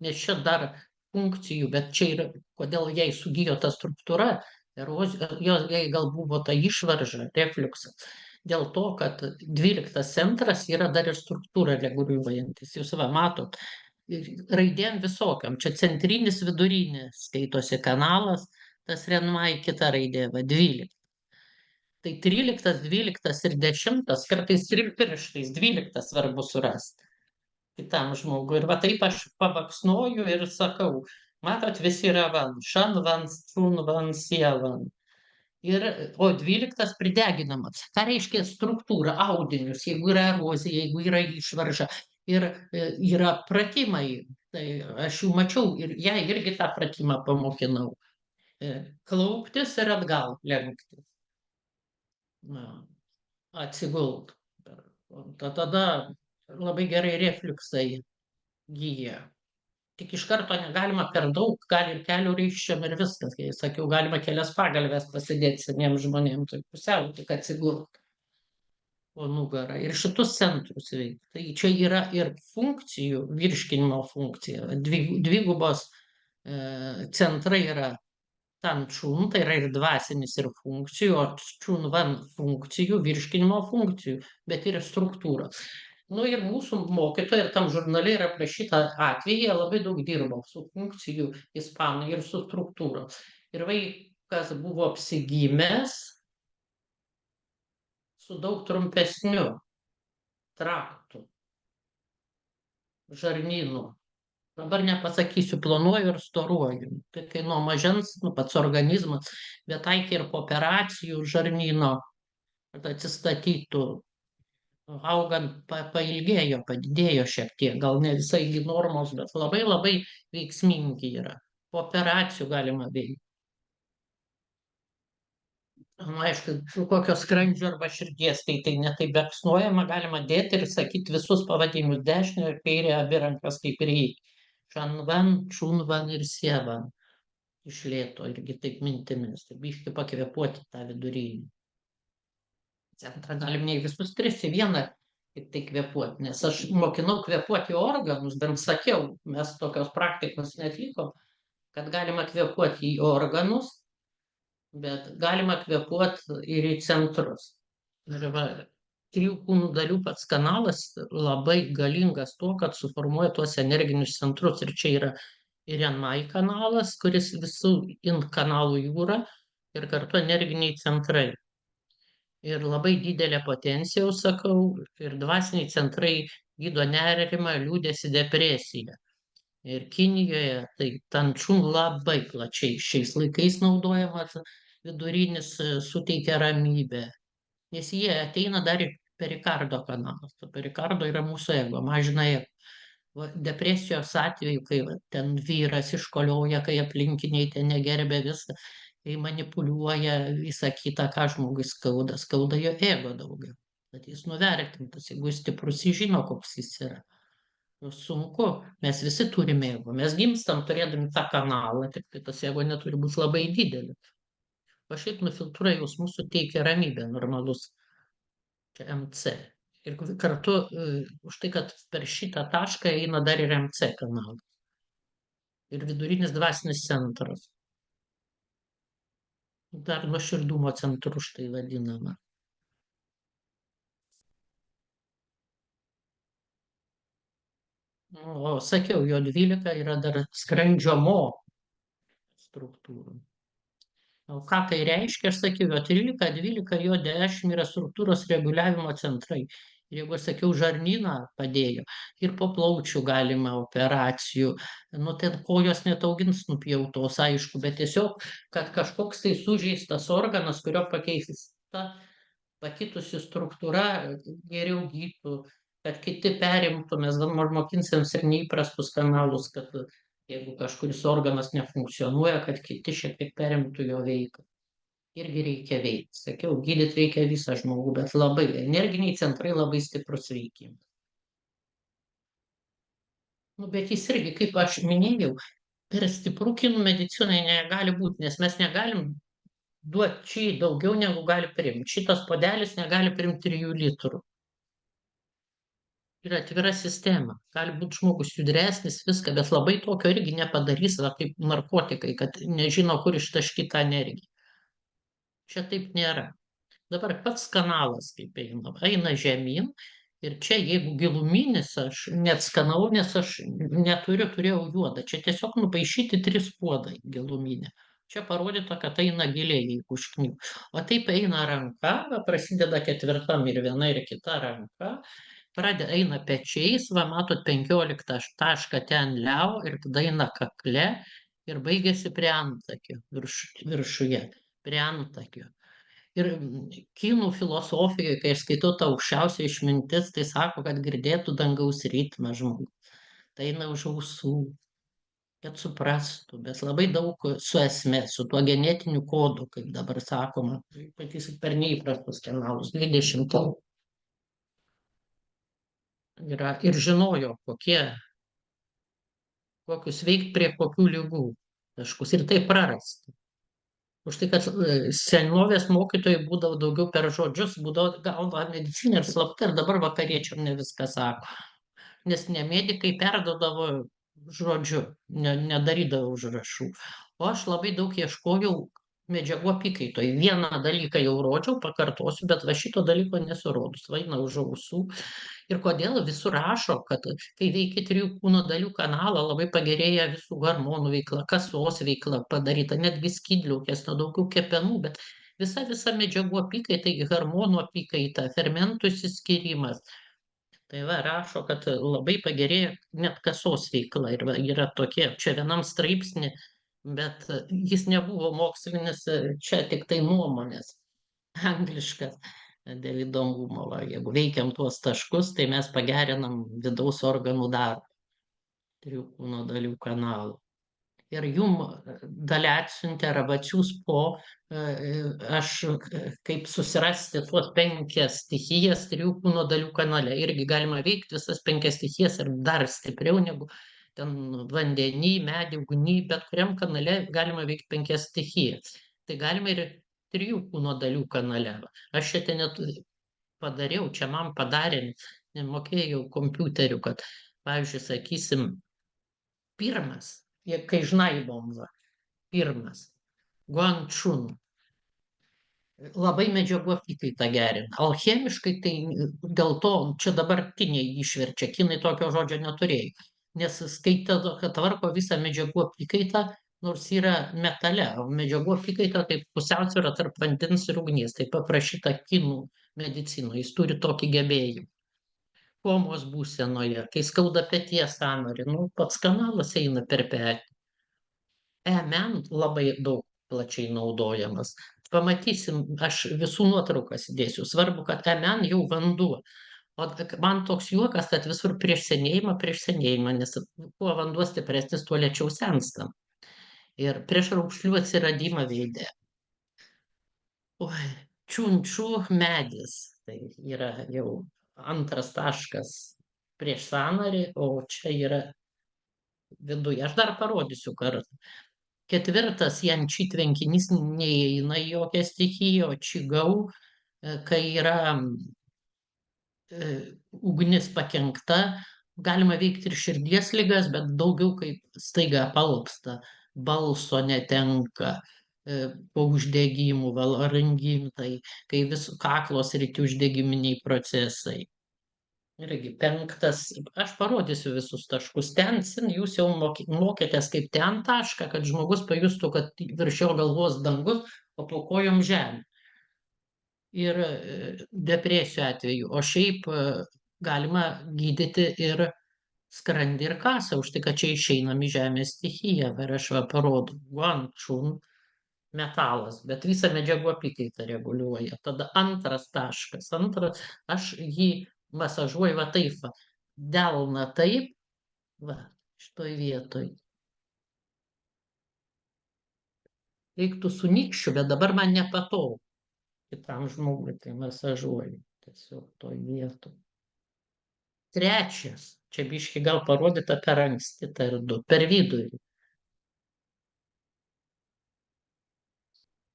Nes čia dar funkcijų, bet čia yra, kodėl jai sugijo ta struktūra, jai gal buvo ta išvarža, refliuksas. Dėl to, kad 12 centras yra dar ir struktūra reguliuojantis. Jūs va matot, raidėm visokiam. Čia centrinis, vidurinis skaitosi kanalas, tas renmai kita raidė, va 12. Tai 13, 12 ir 10, kartais trim pirštais 12 svarbu surasti kitam žmogui. Ir va taip aš pavaksnoju ir sakau, matot, visi yra van, šan van, strun van, sie van. Ir, o 12 prideginamas. Ką reiškia struktūra, audinius, jeigu yra erozija, jeigu yra išvarža. Ir yra pratimai. Tai aš jų mačiau ir ją irgi tą pratimą pamokinau. Klauptis ir atgal lenktis. Atsigult. Tada labai gerai refliuksai gyja. Tik iš karto negalima per daug, gali ir kelių ryščiam ir viskas. Kai sakiau, galima kelias pagalves pasidėti seniem žmonėm, tai pusiau tik atsigult po nugarą ir šitus centrus veikti. Tai čia yra ir funkcijų, virškinimo funkcija. Dvigubos centrai yra tan čun, tai yra ir dvasinis, ir funkcijų, o čun van funkcijų, virškinimo funkcijų, bet ir struktūros. Nu ir mūsų mokytojai ir tam žurnale yra aprašyta atvejai, jie labai daug dirbo su funkcijų ispanai ir su struktūrom. Ir vaikas buvo apsigimęs su daug trumpesniu traktu, žarnynu. Dabar nepasakysiu, planuoju ir storuoju. Tai kai nuo mažens, pats organizmas, bet taikė ir po operacijų žarnyno, kad atsistatytų. Augant pailgėjo, padidėjo šiek tiek, gal ne visai normos, bet labai labai veiksmingi yra. Po operacijų galima veikti. Nu, aišku, kokio skrandžio arba širdies, tai ne taip beksnuojama, galima dėti ir sakyti visus pavadinimus dešinę ir kairę abi rankas kaip reikia. Šanvan, čunvan ir sievan. Iš lėto irgi taip mintimis. Tai biški pakvėpuoti tą vidurinį. Centrą galim ne visus tris į vieną tik tai kvėpuoti, nes aš mokinau kvėpuoti organus, bent sakiau, mes tokios praktikos netlikom, kad galima kvėpuoti į organus, bet galima kvėpuoti ir į centrus. Ir va, trijų kūnų dalių pats kanalas labai galingas tuo, kad suformuoja tuos energinius centrus. Ir čia yra ir Renmai kanalas, kuris visų in kanalų jūra ir kartu energiniai centrai. Ir labai didelė potencija, jau sakau, ir dvasiniai centrai gydo nerimą, liūdėsi, depresiją. Ir Kinijoje tai tančun labai plačiai šiais laikais naudojamas vidurinis suteikia ramybę, nes jie ateina dar ir perikardo kanalas. Perikardo yra mūsų ego, mažina ego. Depresijos atveju, kai ten vyras iškolioja, kai aplinkiniai ten negerbė viską, kai manipuliuoja visą kitą, ką žmogui skauda, skauda jo ego daugiau. Bet jis nuvertintas, jeigu jis stiprus, jis žino, koks jis yra. Nu, sunku, mes visi turime ego, mes gimstam turėdami tą kanalą, tik tai tas ego neturi būti labai didelis. O šiaip nufiltruoja jausmus, suteikia ramybę, normalus, čia MC. Ir kartu už tai, kad per šitą tašką eina dar ir MC kanalas. Ir vidurinis dvasinis centras. Dar nuoširdumo centru štai vadinama. O sakiau, jo 12 yra dar skrandžio mo struktūrų. O ką tai reiškia, aš sakiau, jo 13, 12, jo 10 yra struktūros reguliavimo centrai. Ir jeigu aš sakiau, žarnyną padėjo, ir po plaučių galima operacijų, nu ten kojos netaugins nupjautos, aišku, bet tiesiog, kad kažkoks tai sužeistas organas, kurio pakeisis ta pakitusi struktūra, geriau gytų, kad kiti perimtų, mes dabar mokinsim ir neįprastus kanalus, kad jeigu kažkuris organas nefunkcionuoja, kad kiti šiek tiek perimtų jo veiklą. Irgi reikia veikti. Sakiau, gydyti reikia visą žmogų, bet labai energiniai centrai labai stiprus veikimas. Nu, bet jis irgi, kaip aš minėjau, per stiprų kinų medicinai negali būti, nes mes negalim duoti čia daugiau negu gali priimti. Šitas puodelis negali priimti 3 litrų. Yra atvira sistema. Gali būti žmogus judresnis, viską, bet labai tokio irgi nepadarys, va, kaip narkotikai, kad nežino, kur ištaškyti tą energiją. Čia taip nėra. Dabar pats kanalas kaip eina žemyn ir čia jeigu giluminis aš net skanau, nes aš turėjau juodą. Čia tiesiog nupaišyti 3 puodai giluminė. Čia parodyta, kad eina giliai, jeigu užkniu. O taip eina ranka, prasideda ketvirtam ir viena ir kita ranka. Eina pečiais, va matot 15 tašką ten liau ir tada eina kakle ir baigėsi prie antakio viršuje, prie antakio. Ir kinų filosofijoje, kai aš skaitau tą aukščiausią išmintis, tai sako, kad girdėtų dangaus ritmą žmogus. Tai eina už ausų, kad suprastų, bet labai daug su esme, su tuo genetiniu kodu, kaip dabar sakoma, patys per neįprastus kanalus, 20 yra ir žinojo, kokius veikti prie kokių ligų taškus ir tai prarasta. Už tai, kad senovės mokytojai būdavo daugiau per žodžius, būdavo galva medicinė ir slapta, ir dabar vakariečiam ne viską sako. Nes ne medikai perdodavo žodžiu, nedarydavo užrašų. O aš labai daug ieškojau medžiagų apykaitoj. Vieną dalyką jau rodžiau, pakartosiu, bet va šito dalyko nesurodus. Vaina už ausų. Ir kodėl visur rašo, kad kai veikia 3 kūno dalių kanalą, labai pagerėja visų hormonų veikla, kasos veikla padaryta, netgi skydliaukės, daugiau kepenų, bet visa medžiagų apykaita, hormonų apykaita, fermentų išsiskyrimas. Tai va, rašo, kad labai pagerėja net kasos veikla. Ir va, yra tokie, čia vienam straipsnį, bet jis nebuvo mokslinis, čia tik tai nuomonės, angliškas, dėl įdomumo. Va, jeigu veikiam tuos taškus, tai mes pagerinam vidaus organų darbą, 3 kūno dalių kanalų. ir jum dalia atsiuntė arba atsiųs po, aš kaip susirasti tuos 5 stichijas 3 kūno dalių kanale. Irgi galima veikti visas 5 stichijas ir dar stipriau negu ten vandenį, medį, ugnį, bet kuriam kanale galima veikti 5 stichijas. Tai galima ir 3 kūno dalių kanale. Aš šitą net padariau, čia man padarė, nemokėjau kompiuteriu, kad, pavyzdžiui, sakysim, pirmas, kai žnaibom, va, pirmas, guančun, labai medžiagų apykaitą gerina. Alchemiškai tai dėl to, čia dabar kinai išverčia, kinai tokio žodžio neturėjo, nes skaitė, kad tvarko visą medžiagų apykaitą, nors yra metale, o medžiagų apykaita tai pusiausvyrą tarp vandens ir ugnies, tai paprašyta kinų medicinoje, jis turi tokį gebėjimą. Komos būsenoje, kai skauda peties sąnarį, nu, pats kanalas eina per petį. E-men labai daug plačiai naudojamas. Pamatysim, aš visų nuotraukas įdėsiu. Svarbu, kad E-men jau vanduo. O man toks juokas, kad visur prieš senėjimą, nes kuo vanduo stipresnis, tuo lėčiau senstam. Ir prieš raukšlių atsiradimą veide. Oi, čiunčių medis. Tai yra jau antras taškas prieš sąnarį, o čia yra viduje. Aš dar parodysiu kartą. Ketvirtas Janči tvenkinys neįeina į jokią stichiją, o Čigau, kai yra ugnis pakenkta, galima veikti ir širdies ligas, bet daugiau kaip staiga palpsta, balso netenka, po uždegimų, laringimai, kai vis kaklos ryti uždegiminiai procesai. Irgi 5, aš parodysiu visus taškus. Ten jūs jau mokėtės kaip ten tašką, kad žmogus pajustų, kad virš jo galvos dangus, o po kojom žemė. Ir depresijų atveju. O šiaip galima gydyti ir skrandį ir kasą, už tai, kad čia išeinam į žemės stichiją. Ir aš va parodu. Guančun metalas, bet visą medžiagų apykaitą reguliuoja. Tada antras taškas. Aš jį masažuoju va taip, va. Delną taip, va, šitoj vietoj. Reiktų su nykščiu, bet dabar man nepatogu. Kitam žmogui tai masažuoju. Tiesiog toj vietoj. Trečias. Čia biški gal parodyta per anksti, tai ir 2. Per vidurį.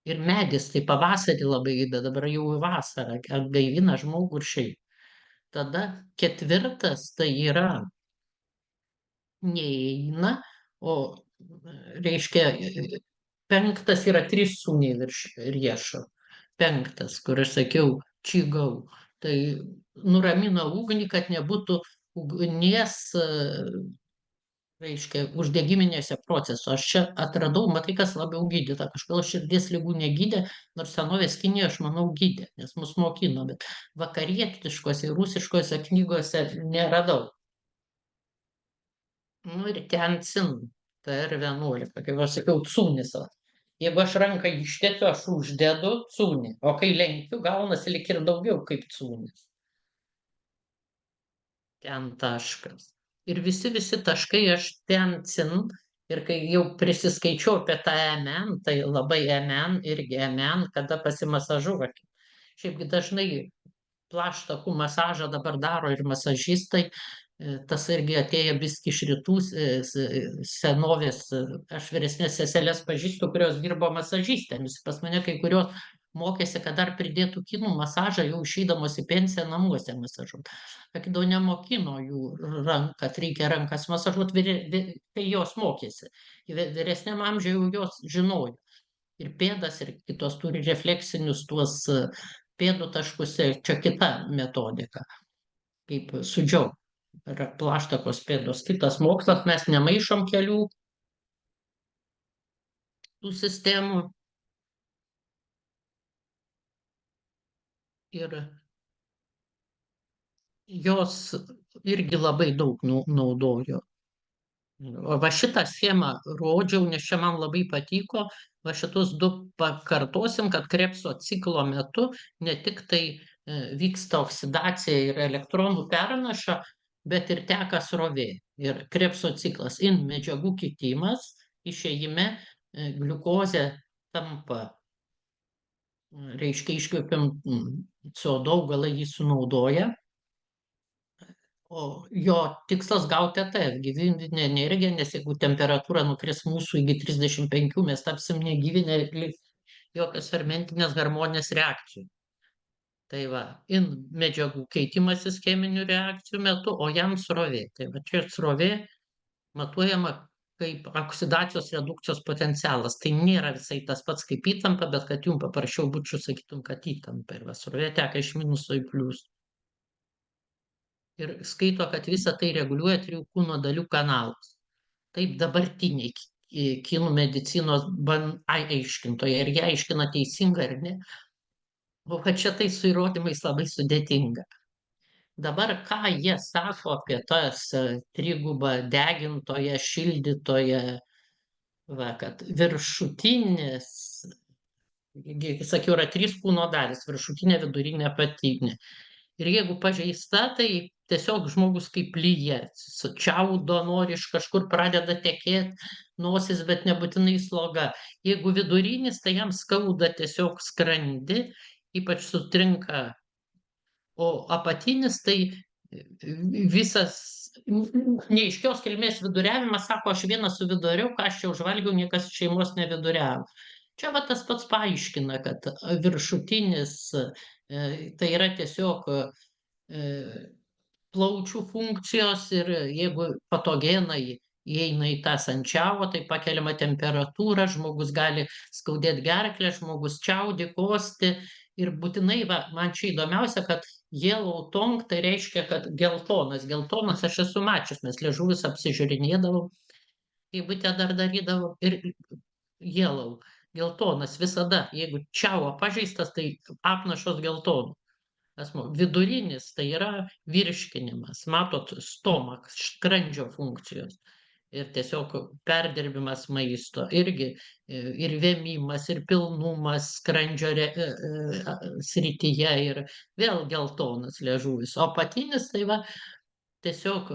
Ir medis, tai pavasarį labai, bet dabar jau vasarą atgaivina žmogų ir šiaip. Tada 4 tai yra neįeina, o reiškia 5 yra 3 sūniai virš riešo. 5, kur aš sakiau, Čigau. Tai nuramina ugnį, kad nebūtų ugnies, reiškia, uždegiminėse procesuose. Aš čia atradau, matai, kas labiau gydyta. Kažkodėl širdies ligų negydė, nors senovės Kinijoje, aš manau, gydė, nes mus mokino, bet vakarietiškose ir rusiškose knygose neradau. Nu ir Tenzin, TR11, kaip aš sakiau, cūnis. Jeigu aš ranką ištiesiu, aš uždedu cūnį, o kai lenkiu, gaunasi lik ir daugiau kaip cūnis. Ten taškas. Ir visi taškai aš Tenzin, ir kai jau prisiskaičiau apie tą E-men, tai labai E-men, irgi E-men, kada pasimasažuokit. Šiaipgi dažnai plaštakų masažą dabar daro ir masažistai, tas irgi atėjo biski iš rytų senovės. Aš vyresnės seselės pažįstu, kurios dirbo masažistėmis. Pas mane kai kurios mokėsi, kad dar pridėtų kinų masažą, jau išeidamos į pensiją namuose masažuot. Sakydavo, nemokino jų kad reikia rankas masažuot, kai jos mokėsi. Vyresniam amžiui jau jos žinojo. Ir pėdas, ir kitos turi refleksinius tuos pėdų taškus, čia kita metodika, kaip sudžiau. Yra plaštakos pėdos. Kitas mokslas, mes nemaišom kelių tų sistemų. Ir jos irgi labai daug naudojo. O va šitą schemą rodžiau, nes čia man labai patiko. Va šitus 2 pakartosim, kad Krebso ciklo metu ne tik tai vyksta oksidacija ir elektronų pernaša, bet ir teka srovė. Ir Krebso ciklas medžiagų kitimas, išėjime gliukozė tampa, reiškia, iškvepiam CO2, augalai jį sunaudoja, o jo tikslas gauti ATF, gyvybinę energiją, nes jeigu temperatūra nukris mūsų iki 35, mes tapsim negyvi, jokios fermentinės harmoninės reakcijų. Tai va, medžiagų keitimasis cheminių reakcijų metu, o jam srovė. Tai va čia srovė matuojama kaip oksidacijos redukcijos potencialas. Tai nėra visai tas pats kaip įtampa, bet kad jums paprasčiau būtų, sakytum, kad įtampa. Ir va, srovė teka iš minuso į plius. Ir skaito, kad visą tai reguliuoja 3 kūno dalių kanalas. Taip dabartiniai kinų medicinos aiškintojai, ir jie aiškina teisingai ar ne. O kad čia tai su įrodymais labai sudėtinga. Dabar ką jie sako apie tas trigubą degintoją, šildytoją, va, kad viršutinės, sakiau, yra 3 kūno dalys: viršutinė, vidurinė, apatinė. Ir jeigu pažeista, tai tiesiog žmogus kaip lyja, čiaudo, nori iš kažkur, pradeda tekėti nosis, bet nebūtinai sloga. Jeigu vidurinis, tai jam skauda tiesiog skrandį, ypač sutrinka. O apatinis tai visas neaiškios kilmės viduriavimas, sako, aš vienas suviduriau, ką aš čia užvalgiau, niekas šeimos neviduriavo. Čia va tas pats paaiškina, kad viršutinis tai yra tiesiog plaučių funkcijos, ir jeigu patogenai įeina į tą sančiavą, tai pakeliama temperatūra, žmogus gali skaudėti gerklę, žmogus čiaudi, kosti. Ir būtinai, va, man čia įdomiausia, kad yellow tongue tai reiškia, kad geltonas. Geltonas aš esu mačius, mes liežuvis apsižiūrinėdavom, kai bitę dar darydavom, ir yellow, geltonas visada. Jeigu čiavo pažeistas, tai apnašos geltonų. Vidurinis tai yra virškinimas, matot, stomak, skrandžio funkcijos. Ir tiesiog perdirbimas maisto irgi, ir vėmimas, ir pilnumas skrandžio srityje, ir vėl geltonas liežuvis. O apatinis tai va, tiesiog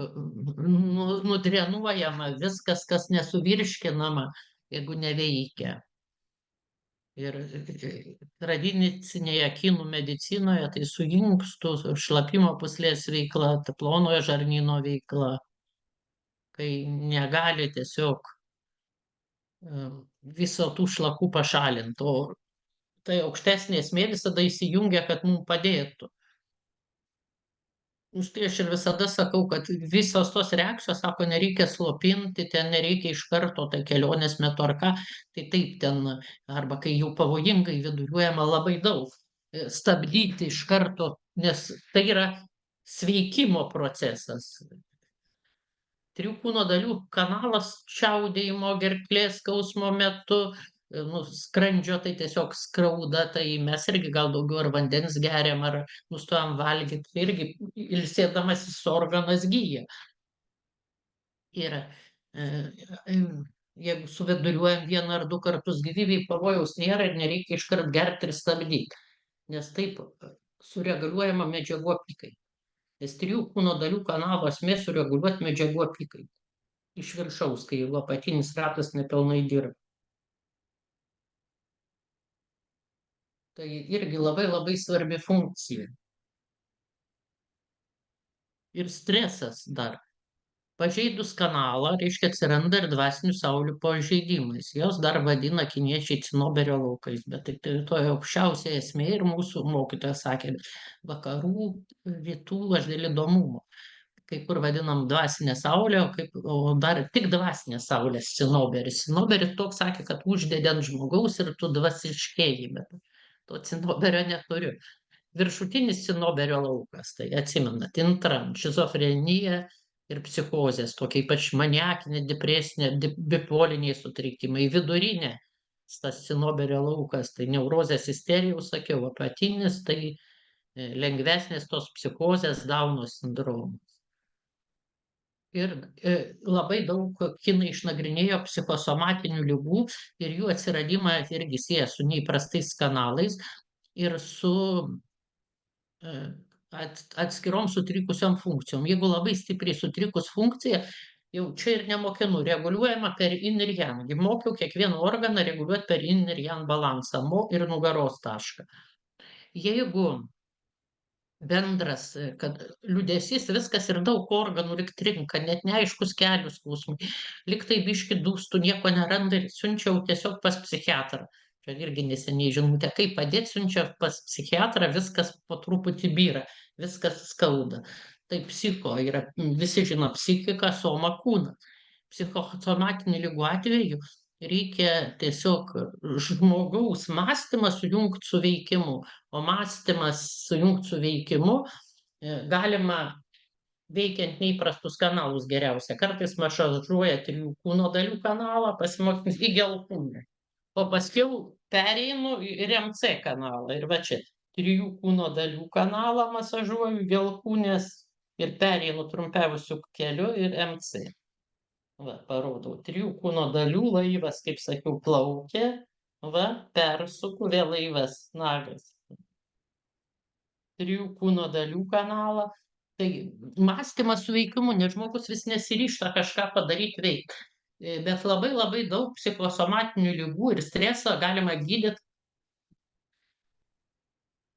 nudrenuojama viskas, kas nesuvirškinama, jeigu neveikia. Ir tradicinėje kinų medicinoje tai su inkstų, šlapimo pūslės veikla, plonojo žarnyno veikla, kai negali tiesiog viso tų šlakų pašalinti, o tai aukštesnė esmė visada įsijungia, kad mums padėtų. Tai aš ir visada sakau, kad visos tos reakcijos, sako, nereikia slopinti, ten nereikia iš karto, tai kelionės metu ar ką, tai taip ten, arba kai jau pavojingai viduriuojama, labai daug stabdyti iš karto, nes tai yra sveikimo procesas. 3 kūno dalių kanalas čiaudėjimo, gerklės skausmo metu, skrandžio tai tiesiog skauda, tai mes irgi gal daugiau ar vandens geriam, ar nustojam valgyti, tai irgi ilsėdamasis organas gyja. Ir jeigu suviduriuojam 1 ar 2 kartus, gyvybei pavojaus nėra ir nereikia iškart gerti ir stabdyti, nes taip sureguliuojama medžiagų apykaita. Nes 3 kūno dalių kanalo esmė sureguliuoti medžiagų apykaitą. Iš viršaus, kai jau apatinis ratas nepilnai dirba. Tai irgi labai labai svarbi funkcija. Ir stresas dar. Pažeidus kanalą, reiškia, atsiranda ir dvasinių saulių pažeidimais. Jos dar vadina kiniečiai cinoberio laukais, bet tai toje aukščiausia esmė, ir mūsų mokytojas sakė, vakarų, rytų, aš dėl įdomumo. Kai kur vadinam dvasinė saulė, o dar tik dvasinė saulė cinoberis. Cinoberis toks sakė, kad uždedi ant žmogaus ir tu dvasiškėji, bet to cinoberio neturiu. Viršutinis cinoberio laukas, tai atsimenat, intram, šizofrenija ir psichozės, tokia ypač maniakinė, depresinė, bipoliniai sutrikimai. Vidurinė, tas cinoberio laukas, tai neurozės, isterija, sakiau, apatinis, tai lengvesnės tos psichozės, Dauno sindromas. Ir labai daug kinai išnagrinėjo psichosomatinių ligų ir jų atsiradimą irgi sieja su neįprastais kanalais ir su atskirom sutrikusiom funkcijom. Jeigu labai stipriai sutrikus funkcija, jau čia ir nemokinu, reguliuojama per in ir yang. Gi mokiau kiekvieną organą reguliuoti per in ir yang balansą, mo ir nugaros tašką. Jeigu bendras, kad liūdesys viskas ir daug organų lyg trinka, net neaiškus kelių skausmai, lyg tai biški dūstų, nieko neranda ir siunčiau tiesiog pas psichiatrą. Čia irgi neseniai žinutė, kaip padėti, siunčia pas psichiatrą, viskas po truputį byra, viskas skauda. Tai psicho yra, visi žino psichiką, soma kūnas. Psichosomatinių ligų atveju reikia tiesiog žmogaus mąstymą sujungti su veikimu, o mąstymas sujungti su veikimu galima veikiant neįprastus kanalus geriausia. Kartais masažuoja 3 kūno dalių kanalą, pasimokyti į gelkūnę. O paskiau pereinu į RMC kanalą. Ir va čia 3 kūno dalių kanalą masažuoju, gelkūnės ir pereinu trumpiausiu keliu ir MC. Va, parodau. 3 kūno dalių laivas, kaip sakiau, plaukia. Va, persuku, vėl laivas, nagas. 3 kūno dalių kanalą. Tai mąstymas su veikimu, nes žmogus vis nesiryžta kažką padaryti veikti. Bet labai labai daug psichosomatinių ligų ir streso galima gydyti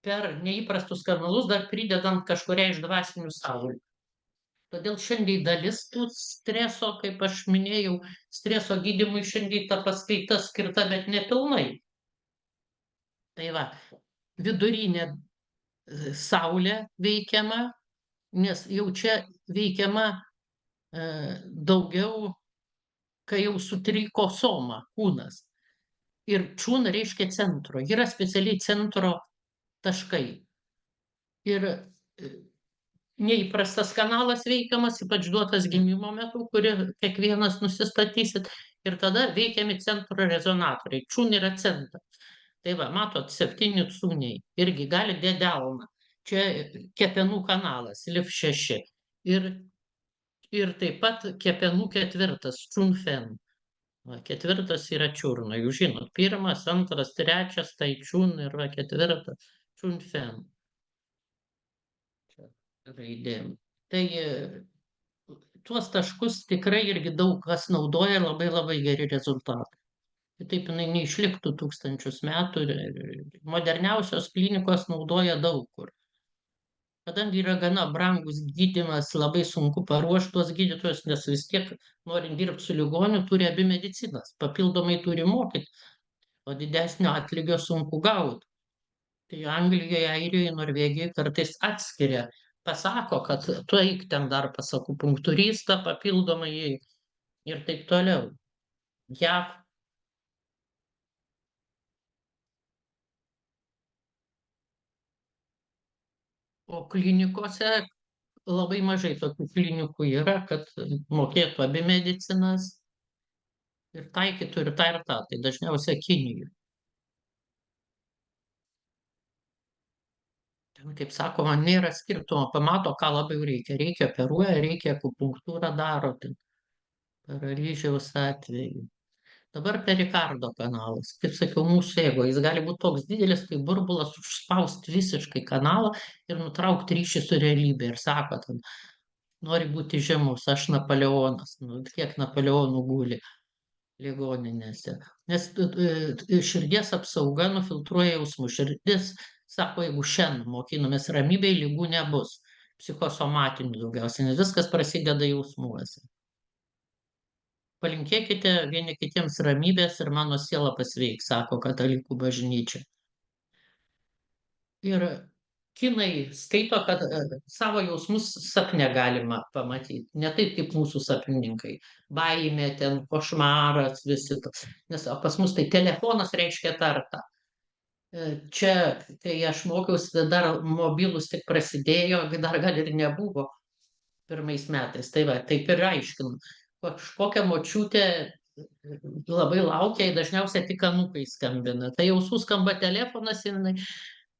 per neįprastus kanalus, dar pridedant kažkuria iš dvasinių sąvokų. Todėl šiandien dalis tų streso, kaip aš minėjau, streso gydymui šiandien ta paskaita skirta, bet nepilnai. Tai va, vidurinė saulė veikiama, nes jau čia veikiama daugiau, kai jau sutriko soma, kūnas. Ir čūn reiškia centro. Yra specialiai centro taškai. Ir neįprastas kanalas veikiamas, ypač duotas gimimo metu, kurį kiekvienas nusistatysit. Ir tada veikiami centro rezonatoriai. Čūn yra centras. Tai va, matot, 7 cūniai. Irgi gali dėdelna. Čia kepenų kanalas, LIF6. Ir taip pat kepenų 4, čūnfen. 4 yra čiurna. Jūs žinot, 1, 2, 3, tai čūn ir 4, čūnfen. Raidėm. Tai tuos taškus tikrai irgi daug kas naudoja, labai labai geri rezultatai. Taip jinai neišliktų tūkstančius metų ir moderniausios klinikos naudoja daug kur. Kadangi yra gana brangus gydymas, labai sunku paruošti tuos gydytojus, nes vis tiek, norint dirbti su ligoniu, turi abi medicinas, papildomai turi mokyti, o didesnio atlygio sunku gauti. Tai Anglijoje, Airijoje, Norvegijoje kartais atskiria, pasako, kad tu eik ten dar pas akupunkturistą papildomai ir taip toliau. JAV o klinikose labai mažai tokių klinikų yra, kad mokėtų abi medicinas ir taikytų ir tą, tai dažniausiai Kinijoje. Ten, kaip sakoma, nėra skirtumo, pamato, ką labiau reikia. Reikia operuoja, reikia akupunktūrą daro, ten paralyžiaus atveju. Dabar perikardo kanalas. Kaip sakiau, mūsų ego, jis gali būti toks didelis, kaip burbulas, užspausti visiškai kanalą ir nutraukti ryšį su realybė. Ir sako, ten, nori būti žemus, aš Napoleonas. Nu, kiek Napoleonų guli ligoninėse. Nes širdies apsauga nufiltruoja jausmus. Širdis sako, jeigu šiandien mokinomės ramybėj, ligų nebus. Psichosomatinių daugiausiai, nes viskas prasideda jausmuose. Palinkėkite vieni kitiems ramybės ir mano siela pasveiks, sako katalikų bažnyčia. Ir kinai skaito, kad savo jausmus sapne galima pamatyti. Ne taip kaip mūsų sapnininkai. Baimė, ten košmaras, visi tas. Nes pas mus tai telefonas reiškia tartą. Čia, kai aš mokiausi, dar mobilus tik prasidėjo, dar gal ir nebuvo pirmais metais. Tai va, taip ir aiškinu. Kažkokia močiutė labai laukia, dažniausiai tik anūkai skambina. Tai jau suskamba telefonas, jinai,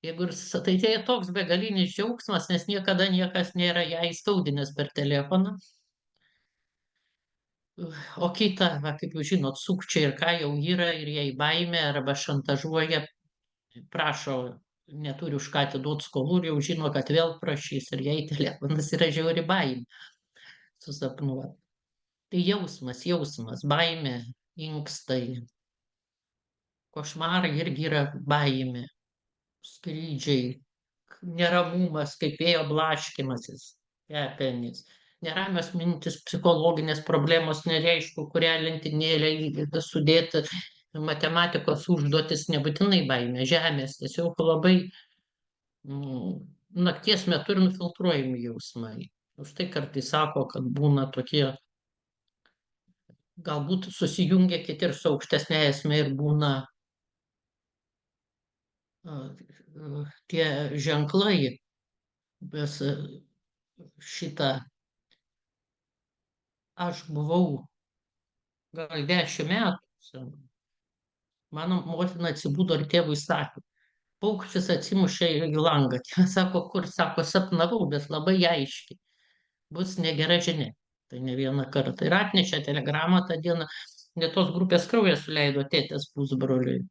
jeigu ir tai toks begalinis džiaugsmas, nes niekada niekas nėra ją įskaudinęs per telefoną. O kita, va, kaip jūs žinot, sukčiai ir ką jau yra, ir jai baimė arba šantažuoja, prašo, neturi už ką atiduoti skolų ir jau žino, kad vėl prašys ir jai telefonas yra žiauri baimė susapnuoti. Tai jausmas, baimė, inkstai, košmarai irgi yra baimė, skrydžiai, neramumas, kaip vėjo blaškymasis, kepenys. Neramios mintis, psichologinės problemos, nereišku, kurią lentynėlę sudėti, matematikos užduotis, nebūtinai baimė, žemės, tiesiog labai nakties metu ir nufiltruojami jausmai. Už tai kartais sako, kad būna tokie, galbūt susijungia kiti ir su aukštesnė esmė ir būna tie ženklai, vis šitą aš buvau gal 10 metų. Mano motina atsibudo ir tėvui sakė, paukštis atsimušė į langą. Sako, kur, sako, sapnavau, bet labai aiškiai. Bus negera žinia. Tai ne vieną kartą. Ir atnešė telegramą tą dieną, ne tos grupės kraują suleido tėtės pusbroliui.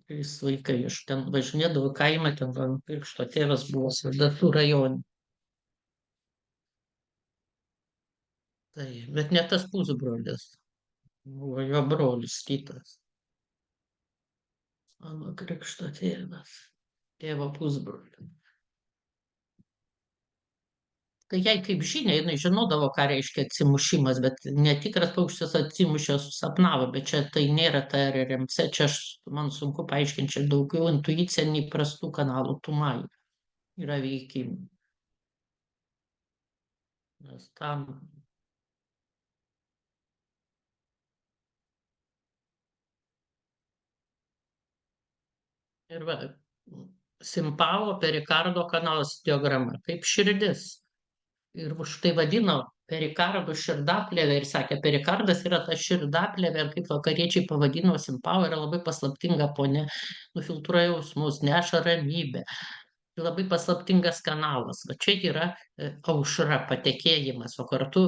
Trys vaikai, aš ten važinėdavau kaimą, ten man krikšto tėvas buvo Sardatų rajone. Tai, bet ne tas pusbrolis, buvo jo brolis kitas. Mano krikšto tėvas, tėvo pusbrolis. Tai jai kaip žinia, jinai žinodavo, ką reiškia atsimušimas, bet netikras paukštis atsimušė, susapnavo, bet čia tai nėra ta RRMC, čia man sunku paaiškinti, čia daugiau intuicija nei prastų kanalų tumai yra veikimai. Nes tam ir va, simpavo perikardo kanalas diagrama, kaip širdis. Ir už tai vadino perikardo širdaplėvė ir sakė, perikardas yra ta širdaplėvė, ir kaip vakariečiai pavadino simpavo, yra labai paslaptinga ponė, nufiltruoja jausmus, neša ramybę. Labai paslaptingas kanalas. Va čia yra aušra, patekėjimas, o kartu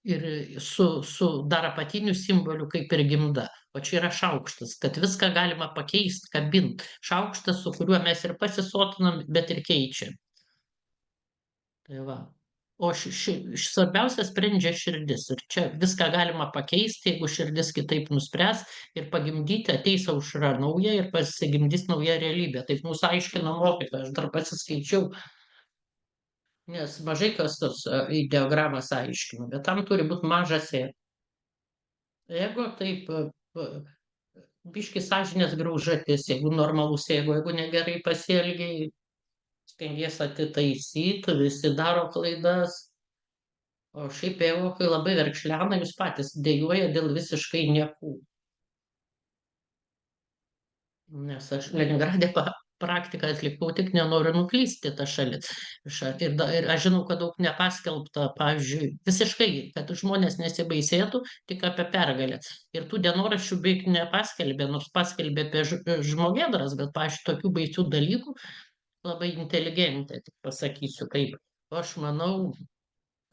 ir su dar apatiniu simboliu kaip ir gimda. O čia yra šaukštas, kad viską galima pakeisti, kabint. Šaukštas, su kuriuo mes ir pasisotinam, bet ir keičiam. Tai va. O svarbiausia sprendžia širdis. Ir čia viską galima pakeisti, jeigu širdis kitaip nuspręs ir pagimdyti, ateis aušra nauja ir pasigimdys nauja realybė. Taip mūsų aiškina mokytoja, aš dar pasiskaičiau, nes mažai kas tos ideogramas aiškina, bet tam turi būti mažas e. Jeigu taip, biški sąžinės graužatis, jeigu normalus, jeigu negerai pasielgiai, stengies atitaisyti, visi daro klaidas. O šiaip jeigu kai labai verkšlena, jūs patys dejuoja dėl visiškai niekų. Nes aš Leningrade praktiką atlikau, tik nenoriu nuklysti tą šalis. Ir aš žinau, kad daug nepaskelbta, pavyzdžiui, visiškai, kad žmonės nesibaisėtų tik apie pergalę. Ir tų dienoraščių beveik nepaskelbė, nors paskelbė apie žmogėdras, bet, pavyzdžiui, tokių baisių dalykų labai inteligentė, tik pasakysiu kaip. O aš manau,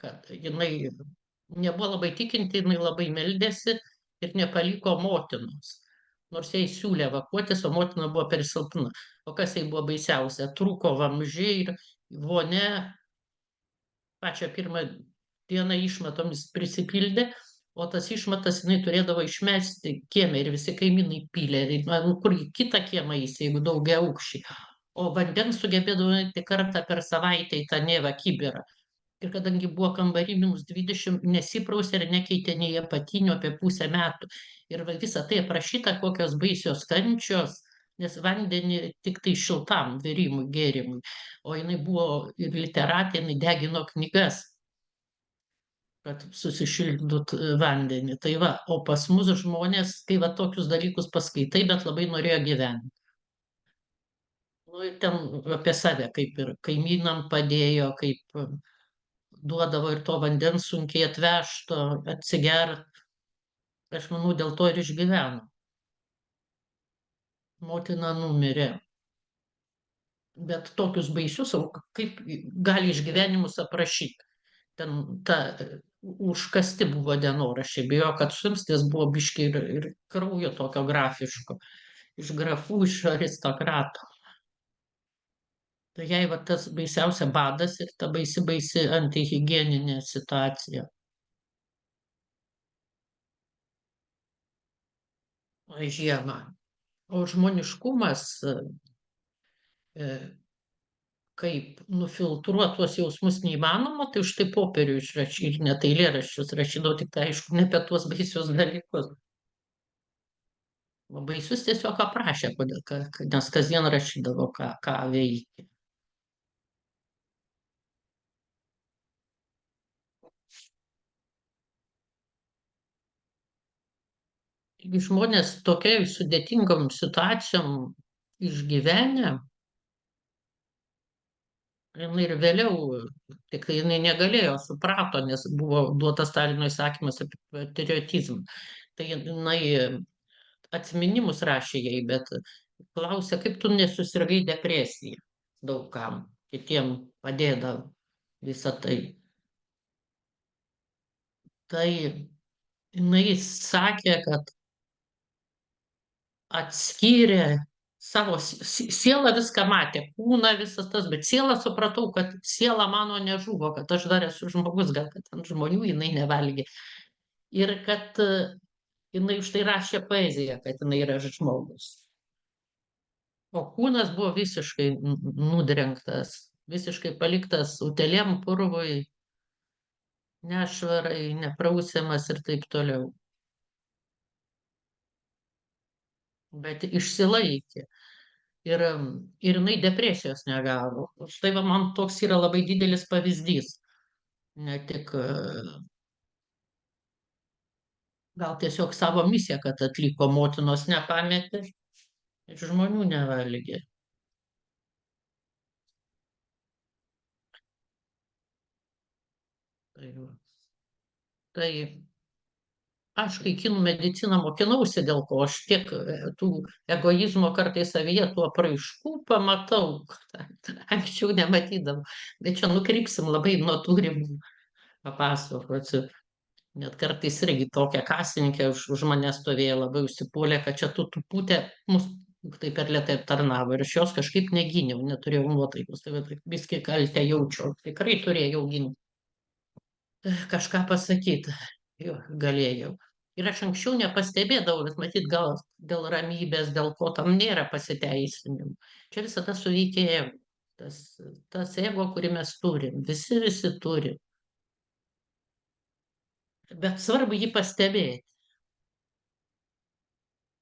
kad jinai nebuvo labai tikinti, jinai labai meldėsi ir nepaliko motinos. Nors jai siūlė evakuotis, o motina buvo per silpna. O kas jai buvo baisiausia? Trūko vamzdžiai ir vonia pačią pirmą dieną išmatomis prisipildė, o tas išmatas jinai turėdavo išmesti kieme ir visi kaimynai pylė. Ir kur į kitą kiemą eis, jeigu daugia aukščiai. O vandens sugebėdavo tik kartą per savaitę į tą nevą kibirą. Ir kadangi buvo kambary -20, nesiprausė ir nekeitė nei apatinių apie pusę metų. Ir visą tai aprašyta, kokios baisios kančios, nes vandenį tik tai šiltam virimui, gėrimui. O jinai buvo ir literatė, jinai degino knygas, kad susišildut vandenį. Tai va, o pas mus žmonės, kai va tokius dalykus paskaitai, bet labai norėjo gyventi. Nu ir ten apie save, kaip ir kaimynam padėjo, kaip duodavo ir to vandens sunkiai atvežto, atsigert. Aš manau, dėl to ir išgyveno. Motina numirė. Bet tokius baisius, kaip gali išgyvenimus aprašyti. Ten užkasti buvo dienoraščiai, bijo, kad suimstis buvo biški ir kraujo tokio grafiško. Iš grafų, iš aristokratų. Tai jai va tas baisiausia badas ir ta baisi antihigieninė situacija. Žiemą. O žmoniškumas, e, kaip nufiltruot tuos jausmus neįmanoma, tai štai popierių išrašyt, net eilėraščius rašydavau, tik tai aišku, ne apie tuos baisius dalykus. O baisius tiesiog aprašė, kodėl, nes kasdien rašydavo, ką veikė. Taigi žmonės tokiai sudėtingom situacijom išgyvenę, jinai ir vėliau, tik tai jinai negalėjo, suprato, nes buvo duotas Stalino įsakymas apie patriotizmą. Tai jinai atsiminimus rašė jai, bet klausė, kaip tu nesusirgai depresija. Daugam, kitiem padėdavo visą tai. Tai jinai sakė, kad atskyrė savo siela viską matė, kūną visas tas, bet sielą supratau, kad siela mano nežuvo, kad aš dar esu žmogus, gal kad ant žmonių jinai nevalgė. Ir kad jinai už tai rašė poeziją, kad jinai yra žmogus. O kūnas buvo visiškai nudrengtas, visiškai paliktas utėlėm, purvui, nešvarai, neprausiamas ir taip toliau. Bet išsilaikė. Ir jinai depresijos negavo. Štai va, man toks yra labai didelis pavyzdys. Ne tik gal tiesiog savo misiją, kad atliko, motinos nepametė, ir žmonių nevalgė. Tai, va. Tai aš, kai kinų mediciną mokinausi, dėl ko aš tiek tų egoizmo kartais savyje tų apraiškų pamatau, anksčiau nematydavau. Bet čia nukrypsim labai nuo tų ribų, papasakosiu. Net kartais irgi tokia kasininkė už mane stovėjo, labai užsipuolė, kad čia tu putė mus taip per lėtai aptarnavo ir aš jos kažkaip negyniau, neturėjau nuotaikos, tai viskai kaltę jaučiau, tikrai turėjau ginti. Kažką pasakyti, jo, galėjau. Ir aš anksčiau nepastebėdavau, bet matyt, gal dėl ramybės, dėl ko tam nėra pasiteisinimų. Čia visada suveikia ego. Tas ego, kurį mes turim, visi turi. Bet svarbu jį pastebėti.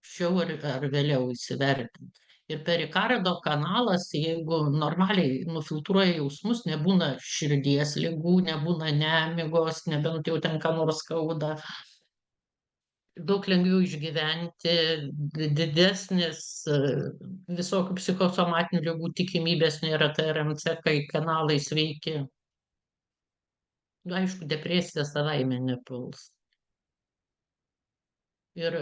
Anksčiau ar vėliau įsivertinti. Ir perikardo kanalas, jeigu normaliai nufiltruoja jausmus, nebūna širdies ligų, nebūna nemigos, nebent jau ten ką nors skauda. Daug lengviau išgyventi, didesnis visokių psichosomatinių ligų tikimybės nėra TRMC, kai kanalai sveiki. Aišku, depresija savaime nepuls. Ir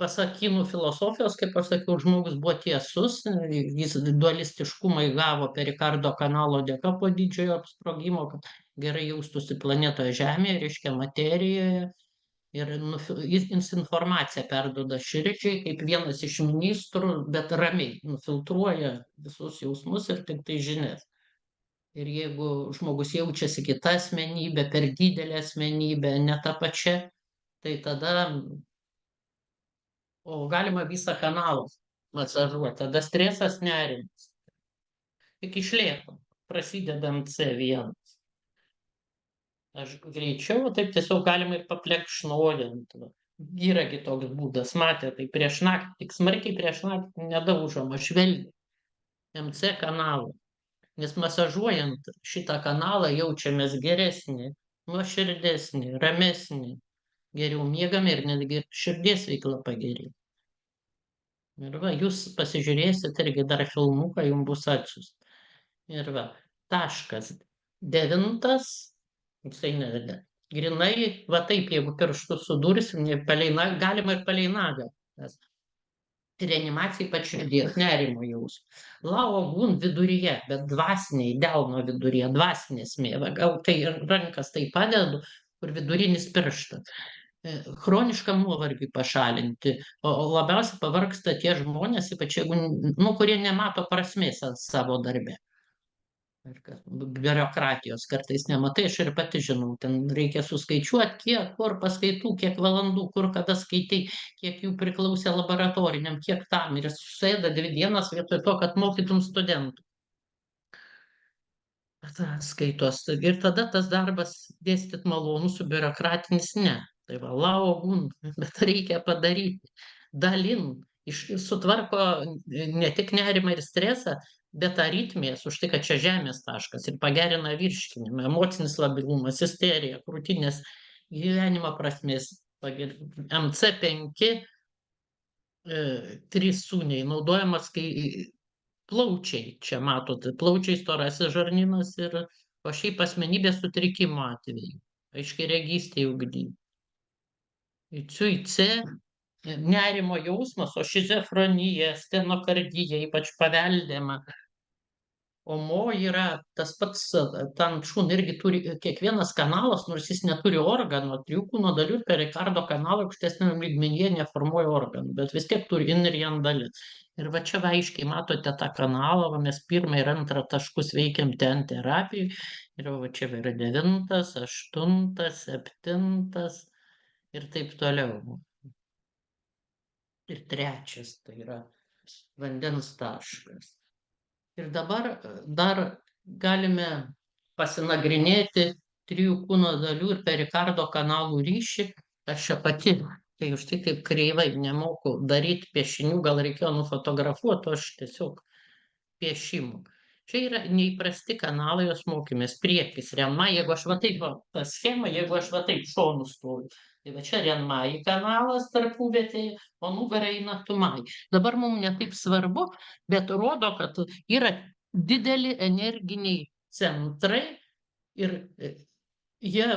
pasak kinų filosofijos, kaip aš sakiau, žmogus buvo tiesus, jis dualistiškumą įgavo perikardo kanalo dėka po didžiojo sprogimo, kad gerai jaustųsi planetoje Žemėje, reiškia materijoje. Ir jis informaciją perduoda širdžiai, kaip vienas iš ministrų, bet ramiai nufiltruoja visus jausmus ir tik tai žinias. Ir jeigu žmogus jaučiasi kita asmenybė, per didelė asmenybė, ne ta pačia, tai tada galima visą kanalą masažuoti. Tada stresas, nerimas. Tik iš lėto. Prasideda C1. Aš greičiau, taip tiesiog galima ir paplekšnojant. Yragi toks būdas, matė, tai prieš naktį, tik smarkiai prieš naktį nedaužoma, švelniai. MC kanalą. Nes masažuojant šitą kanalą jaučiamės geresnį, nuoširdesnį, ramesnį. Geriau miegame ir netgi širdies veikla pagerėja. Ir va, jūs pasižiūrėsit irgi dar filmuką, jums bus atsiųst. Ir va, taškas 9, jisai nededa. Grinai, va taip, jeigu pirštus sudursim, galima ir palei nagą. Reanimacija ypač širdies, nerimo jausmas. Lao gun viduryje, bet dvasiniai, delno viduryje, dvasinė smėva. Gal tai rankas tai padedu, kur vidurinis pirštas. Chroniškam nuovargiui pašalinti. O labiausiai pavargsta tie žmonės, ypač jeigu, kurie nemato prasmės savo darbe. Ir biurokratijos kartais nematai, aš ir pati žinau, ten reikia suskaičiuoti, kiek, kur paskaitų, kiek valandų, kur kada skaitai, kiek jų priklausė laboratoriniam, kiek tam. Ir suėda 2 dienas vietoj to, kad mokytum studentų. Skaitos. Ir tada tas darbas dėstyt malonu, su biurokratinis ne. Tai va, laugun, bet reikia padaryti. Dalin, sutvarko ne tik nerimą ir stresą, bet aritmijas už tai, kad čia žemės taškas ir pagerina virškinimą, emocinis labilumas, isterija, krūtinės gyvenimo prasmės. MC5 trys sūniai naudojamas, kai plaučiai, čia matot, plaučiai storasis žarnynas ir o šiaip asmenybės sutrikimo atveju, aiškiaregystė ugdyme. CUIC, nerimo jausmas, o šizofrenija, stenokardija, ypač paveldima. O mo yra tas pats, ten šūn irgi turi kiekvienas kanalas, nors jis neturi organų, 3 kūno dalių ir perikardo kanalą aukštesniam lygmenyje neformuoja organų, bet vis tiek turi in ir jan dalis. Ir va čia aiškiai matote tą kanalą, va mes 1 ir 2 taškus veikiam ten terapijai. Ir va čia yra 9, 8, 7 ir taip toliau. Ir 3 tai yra vandens taškas. Ir dabar dar galime pasinagrinėti 3 kūno dalių ir perikardo kanalų ryšį. Aš čia pati, tai už tai kaip kreivai nemoku daryti piešinių, gal reikėjo nufotografuoti, o aš tiesiog piešimų. Čia yra neįprasti kanalai, jos mokymės. Priekis, renma, jeigu aš va taip, ta schema, jeigu aš va taip šonu stoviu. Tai va čia renmai kanalas tarpuvietėje, o nugara eina tumai. Dabar mums netaip svarbu, bet rodo, kad yra dideli energiniai centrai ir jie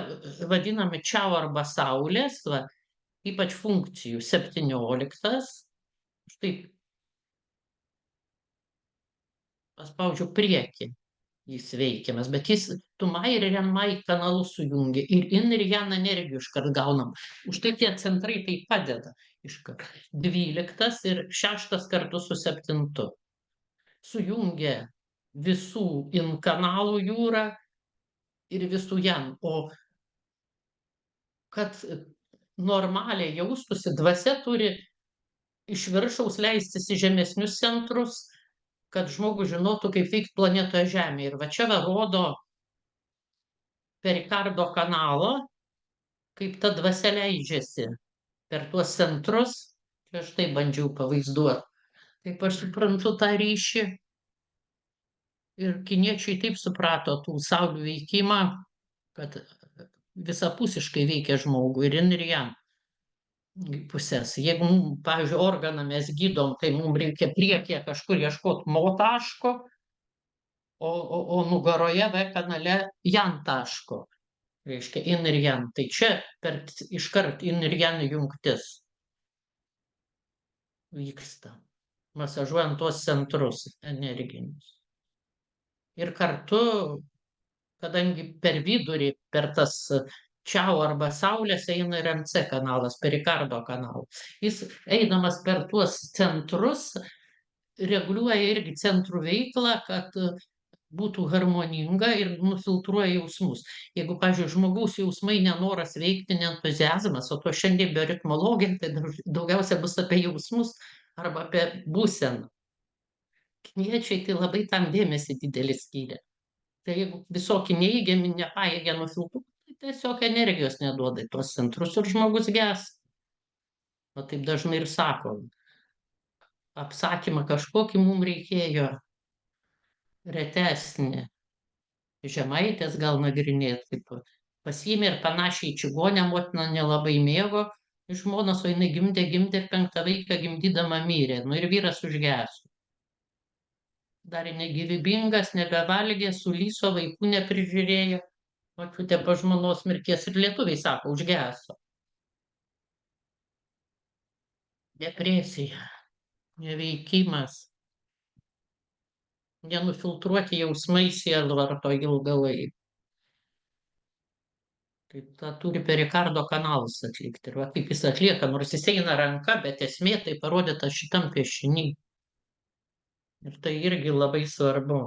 vadinami čiau arba saulės, va, ypač funkcijų 17. Štai paspaudžiu priekį, jis veikiamas, bet jis tumai ir renmai kanalus sujungia ir in ir jan energijų iškart gaunam. Už tai tie centrai tai padeda iškart. 12 ir 6 kartu su 7. Sujungia visų in kanalų jūrą ir visų jan. O kad normaliai jaustųsi, dvasia turi iš viršaus leistis į žemesnius centrus, kad žmogus žinotų, kaip veikti planetoje Žemė. Ir va čia va rodo perikardo kanalą, kaip ta dvasia leidžiasi per tuos centrus. Čia aš tai bandžiau pavaizduoti. Taip aš suprantu tą ryšį. Ir kiniečiai taip suprato tų saulių veikimą, kad visapusiškai veikia žmogų ir in ir jan pusės. Jeigu, pavyzdžiui, organą mes gydom, tai mums reikia priekyje kažkur ieškoti mo taško, o nugaroje V kanale jan taško. Reiškia in ir jan. Tai čia iškart in ir jan jungtis vyksta, masažuojant tuos centrus energinius. Ir kartu, kadangi per vidurį, per tas čiau arba saulės eina ir MC kanalas, perikardo kanalas. Jis eidamas per tuos centrus reguliuoja irgi centrų veiklą, kad būtų harmoninga ir nufiltruoja jausmus. Jeigu, pavyzdžiui, žmogaus jausmai nenoras veikti, neentuziazmas, o to šiandien bioritmologija, tai daugiausia bus apie jausmus arba apie būseną. Kiniečiai tai labai tam dėmesį didelį skyrė. Tai jeigu visokie neįgiami nepajėgia nufiltruoti, tai tiesiog energijos neduoda į tuos centrus ir žmogus ges. O taip dažnai ir sako. Apsakymą kažkokį mums reikėjo retesnį. Žemaitės gal nagrinėti. Pasiėmė ir panašiai čigonę motina nelabai mėgo. Žmonos, o jinai gimdė ir 5 vaiką gimdydama mirė. Nu ir vyras užgeso. Dar negyvybingas, nebevalgė, sulyso, vaikų neprižiūrėjo. Močiutė po žmonos mirties ir lietuviai sako, užgeso. Depresija, neveikimas, nenufiltruoti jausmai sielvarto ilgą laiką. Tai tą turi perikardo kanalas atlikti. Ir va, kaip jis atlieka, nors jis eina ranka, bet esmė tai parodyta šitam piešiny. Ir tai irgi labai svarbu.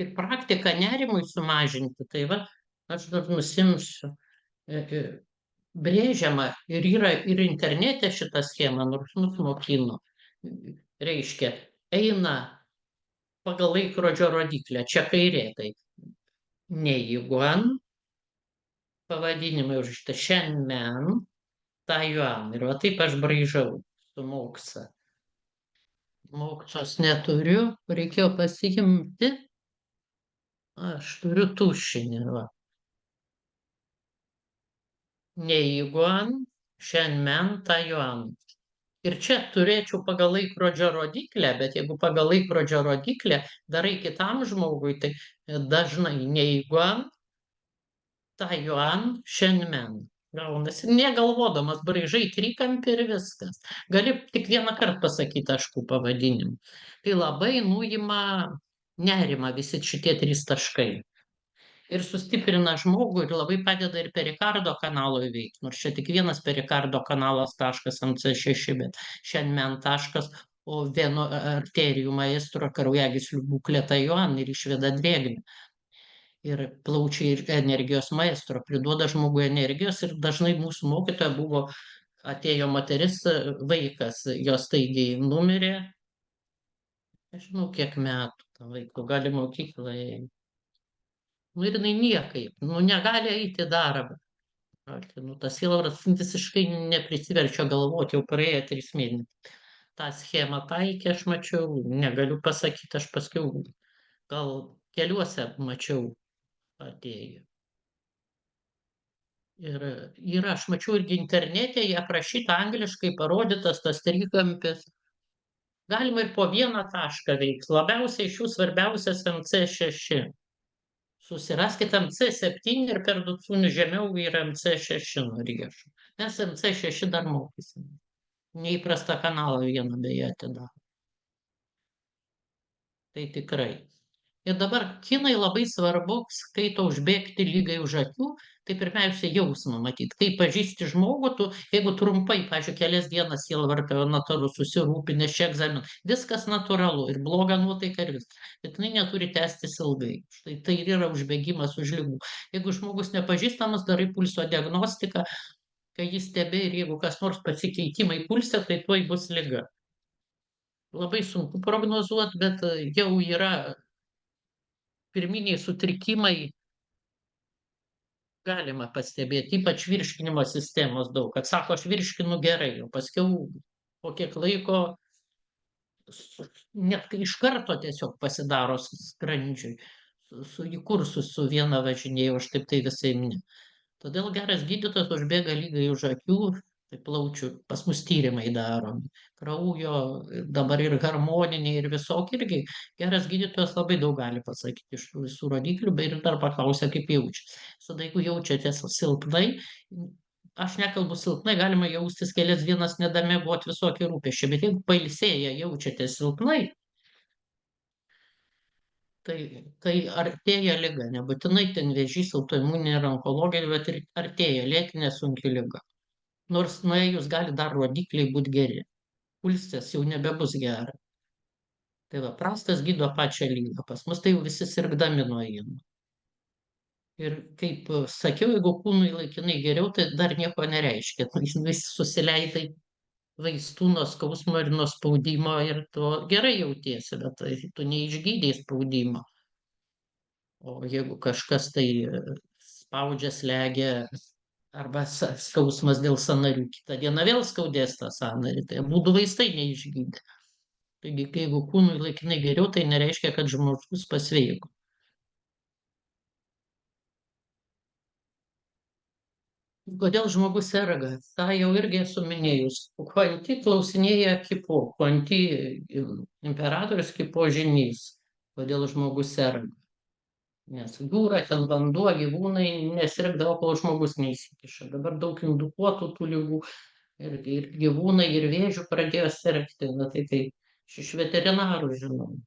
ir praktika nerimui sumažinti. Tai va, aš dar nusimsiu. Brėžiama ir yra ir internete šita schema, nors mus mokino. Reiškia, eina pagal laikrodžio rodiklę, čia kairė, tai neiguan, pavadinimai užrašyta šiandien, Taiwan. Ir va taip aš braižau su moksa. Moksos neturiu, reikėjo pasiimti. Aš turiu tušinį, va. Neiguan, šiandien, Taiwan. Ir čia turėčiau pagal laikrodžio rodiklę, bet jeigu pagal laikrodžio rodiklę darai kitam žmogui, tai dažnai neiguan, Taiwan, šiandien. Gaunasi, negalvodamas braižai trikampį ir viskas. Gali tik vieną kartą pasakyti taškų pavadinimą. Tai labai nuima nerimą visi šitie 3 taškai. Ir sustiprina žmogų ir labai padeda ir perikardo kanalui veikti. Nors čia tik vienas perikardo kanalas taškas MC6, bet šiandien taškas, o vieno arterijų maestro kraujagyslių būklė Taiwan ir išveda drėgmę. Ir plaučiai ir energijos maestro priduoda žmogui energijos ir dažnai mūsų mokytoja buvo, atėjo moteris, vaikas, jos staigiai numirė, nežinau kiek metų tam vaikui, gali mokyklai. Nu ir jinai niekaip, nu negali eiti į darbą. Nu, tas sielvartas visiškai neprisiverčia galvoti, jau praėjo 3 mėnesiai. tą schemą taikė, aš mačiau, negaliu pasakyti, aš paskiau gal keliuose mačiau atėjo. Ir yra, aš mačiau irgi internete, jie aprašyta angliškai, parodytas tas trikampis. Galima ir po vieną tašką veiks. Labiausiai iš jų svarbiausias MC6. Susiraskite MC7 ir per 2 cūnius žemiau yra MC6 nuriešų. Mes MC6 dar mokysim. Neįprastą kanalą vieną beje atidaro. Tai tikrai. Ir dabar kinai labai svarbu, kai to užbėgti lygai už akių, tai pirmiausia jausmą matyti. Kai pažįsti žmogų, tu, jeigu trumpai, pažiūrėjau, kelias dienas sielvartą natūrų susirūpinęs čia egzaminų, viskas natūralu ir bloga nuotaika ir viskas. Bet jinai neturi tęstis ilgai. Štai tai ir yra užbėgimas už lygų. Jeigu žmogus nepažįstamas, darai pulso diagnostiką, kai jis stebi ir jeigu kas nors pasikeitimai pulse, tai tuoj bus liga. Labai sunku prognozuoti, bet jau yra pirminiai sutrikimai galima pastebėti, ypač virškinimo sistemos daug, kad sako, aš virškinu gerai, o paskiau po kiek laiko net iš karto tiesiog pasidaro skrandžiui. Su į kursus su viena važinėjau, aš taip tai visai ne. Todėl geras gydytojas užbėga lygai už akių, tai plaučių, pas mus tyrimai daromi, kraujo, dabar ir harmoniniai ir visokie irgi. Geras gydytojas labai daug gali pasakyti iš tų visų rodiklių, bet ir dar paklausia, kaip jaučiasi. Tada, jeigu jaučiatės silpnai, aš nekalbu silpnai, galima jaustis kelias dienas nedamiegot visokie rūpesčiai, bet jeigu pailsėję jaučiatės silpnai, tai artėja liga, nebūtinai ten vėžys, autoimuninė ir onkologija, bet ir artėja lėtinė sunki liga. Nors nuėjus gali dar rodikliai būti geri. Pulsas jau nebebus gera. Tai va, prastas gydo pačią lygą. Pas mus tai jau visi sirgdami nueina. Ir kaip sakiau, jeigu kūnui laikinai geriau, tai dar nieko nereiškia. Jis susileidai vaistų nuo skausmo ir nuo spaudimo ir tu gerai jautiesi, bet tu neišgydai spaudimo. O jeigu kažkas tai spaudžia, slegia, arba skausmas dėl sąnarių, kitą dieną vėl skaudės tą sąnarį, tai būdų vaistai neišgydė. Taigi, jeigu kūnui laikinai geriau, tai nereiškia, kad žmogus pasveiko. Kodėl žmogus serga? Ta jau irgi esu minėjus. Kvanti klausinėja Kipo, Kvanti imperatorius Kipo žynys. Kodėl žmogus serga? Nes jūra, ten vanduo, gyvūnai nesirgdavo, kol žmogus neįsikiša. Dabar daug indukuotų tų ligų ir gyvūnai, ir vėžių pradėjo sirgti. Na, tai iš veterinarų žinom.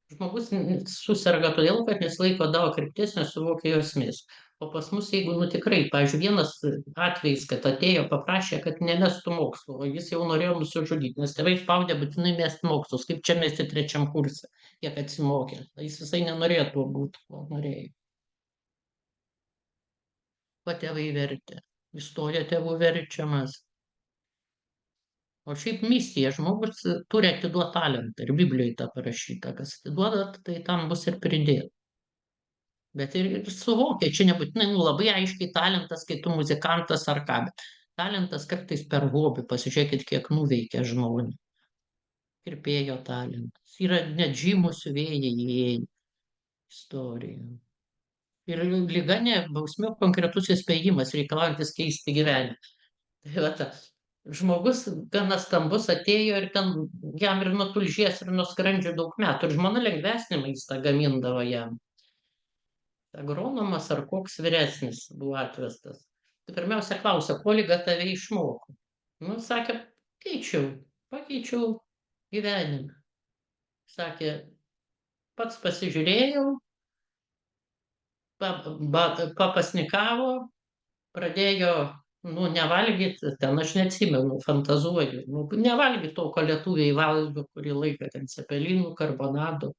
Žmogus suserga todėl, kad nesilaiko Dao krypties, nesuvokia jo esmės. O pas mus, jeigu nu tikrai, pavyzdžiui, vienas atvejis, kad atėjo, paprašė, kad nemestų mokslo, o jis jau norėjo nusižudyti, nes tėvai spaudė būtinai mesti mokslus, kaip čia mesti trečiam kurse, kiek atsimokė. Jis visai nenorėjo tuo būti, o norėjo. Ko tėvai vertė? Įstojo tėvų verčiamas. O šiaip misija, žmogus turi atiduoti talentą ir Biblijoje tą parašyta, kas atiduoda, tai tam bus ir pridėta. Bet ir suvokia, čia nebūtinai nu, labai aiškiai talentas, kai tu muzikantas ar ką, bet talentas kartais per hobį, pasižiūrėkit, kiek nuveikia žmonių. Kirpėjo talentas. Yra net žymus siuvėjai įėję istoriją. Ir lyga ne bausmė, o konkretus įspėjimas, reikalaujantis keisti gyvenimą. Tai va tas žmogus gana stambus atėjo ir ten jam ir nuo tulžies, ir nuo skrandžio daug metų. Ir žmona lengvesnį maistą gamindavo jam. Agronomas ar koks vyresnis buvo atvestas. Tai pirmiausia klausė, ko lyga tave išmoko. Nu, sakė, pakeičiau gyvenimą. Sakė, pats pasižiūrėjau, papasnikavo, pradėjo, nu, nevalgyti, ten aš neatsimenu, fantazuoju, nu, nevalgyti to, ko lietuviai valgo kurį laiką, ten cepelinų, karbonadų,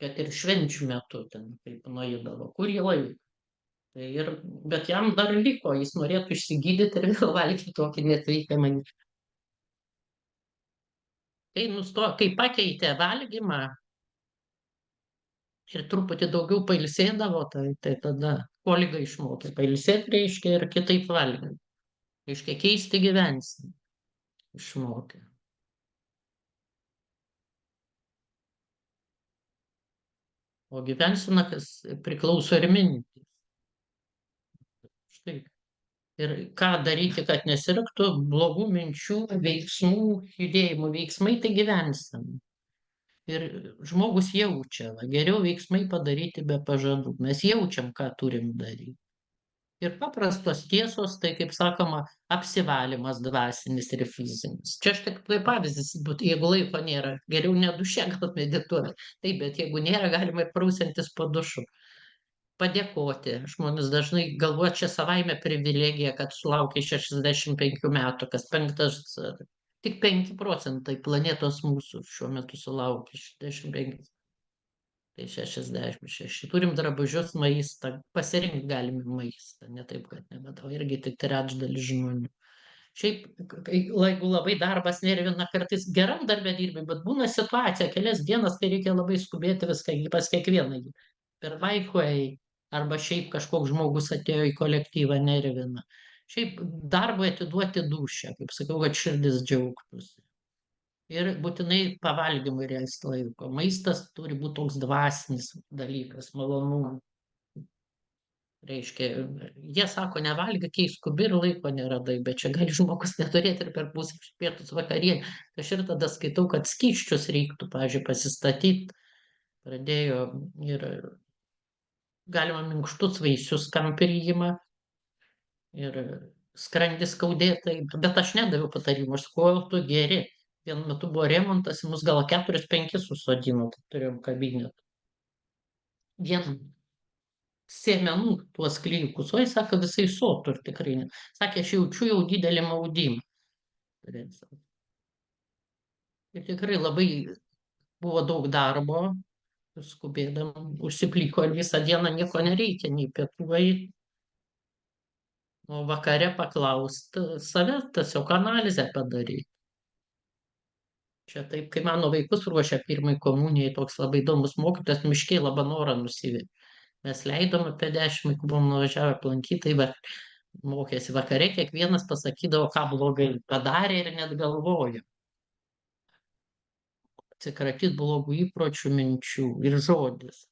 kad ir švenčių metu ten kaip nueidavo, kurį laiką. Tai ir, bet jam dar liko, jis norėtų išsigydyti ir vėl valgyti tokį nesveiką maistą. Kai pakeitė valgymą ir truputį daugiau pailsėdavo, tai tada kolega išmokė. Pailsėti reiškia ir kitaip valgyti. Reiškia keisti gyvenseną. Išmokė. O gyvensena, kas priklauso ir mintys. Štai. Ir ką daryti, kad nesirgtų blogų minčių, veiksmų, judėjimų. Veiksmai tai gyvensena. Ir žmogus jaučia, va, geriau veiksmai padaryti be pažadų. Mes jaučiam, ką turim daryti. Ir paprastos tiesos, tai kaip sakoma, apsivalymas dvasinis ir fizinis. Čia aš tik kaip pavyzdys, jeigu laiko nėra, geriau ne duše gal medituoti. Taip, bet jeigu nėra, galima ir prausiantis po dušu. Padėkoti. Žmonės dažnai galvoja, čia savaime privilegija, kad sulaukia 65 metų, kas penktas, tik 5% planetos mūsų šiuo metu sulaukia 65. Tai 66. Turim drabužius, maistą, pasirinkti galime maistą, ne taip, kad nebedau, irgi tik trečdalis žmonių. Šiaip, jeigu labai darbas nervina, kartais geram darbę dirbi, bet būna situacija, kelias dienas, kai reikia labai skubėti viską pas kiekvieną. Per vaikui arba šiaip kažkoks žmogus atėjo į kolektyvą nervina. Šiaip darbui atiduoti dušę, kaip sakau, kad širdis džiaugtųsi. Ir būtinai pavalgymui reikia laiko. Maistas turi būti toks dvasinis dalykas, malonumas. Reiškia, jie sako, nevalgyk, kai skubi ir laiko neradai, bet čia gali žmogus neturėti ir per pusę pietus vakarienę. Aš ir tada skaitau, kad skysčius reiktų, pavyzdžiui, pasistatyti. Pradėjo ir galima minkštus vaisius, kam priima. Ir skrandis skaudėtai, bet aš nedaviau patarimų, aš sakau, tu geri. Vienu metu buvo remontas, mus gal 4-5 susodino, tai turėjom kabinetą. Vien sėmenų tuos klykus, o jis sako, visai sotų ir tikrai ne. Sakė, aš jaučiu jau didelį maudimą. Ir tikrai labai buvo daug darbo, skubėdam, užsipliko ir visą dieną nieko nereikia, nei pietų eit. O vakare paklausti save, tiesiog analizę padaryti. Čia taip, kai mano vaikus ruošia pirmai komunijai, toks labai įdomus mokytas, miškiai Labanorą nusivedė. Mes leidom apie 10, kai buvom nuvažiavę aplankyti, tai va, mokėsi vakare, kiekvienas pasakydavo, ką blogai padarė ir net galvojo. Atsikratyti blogų įpročių, minčių ir žodis.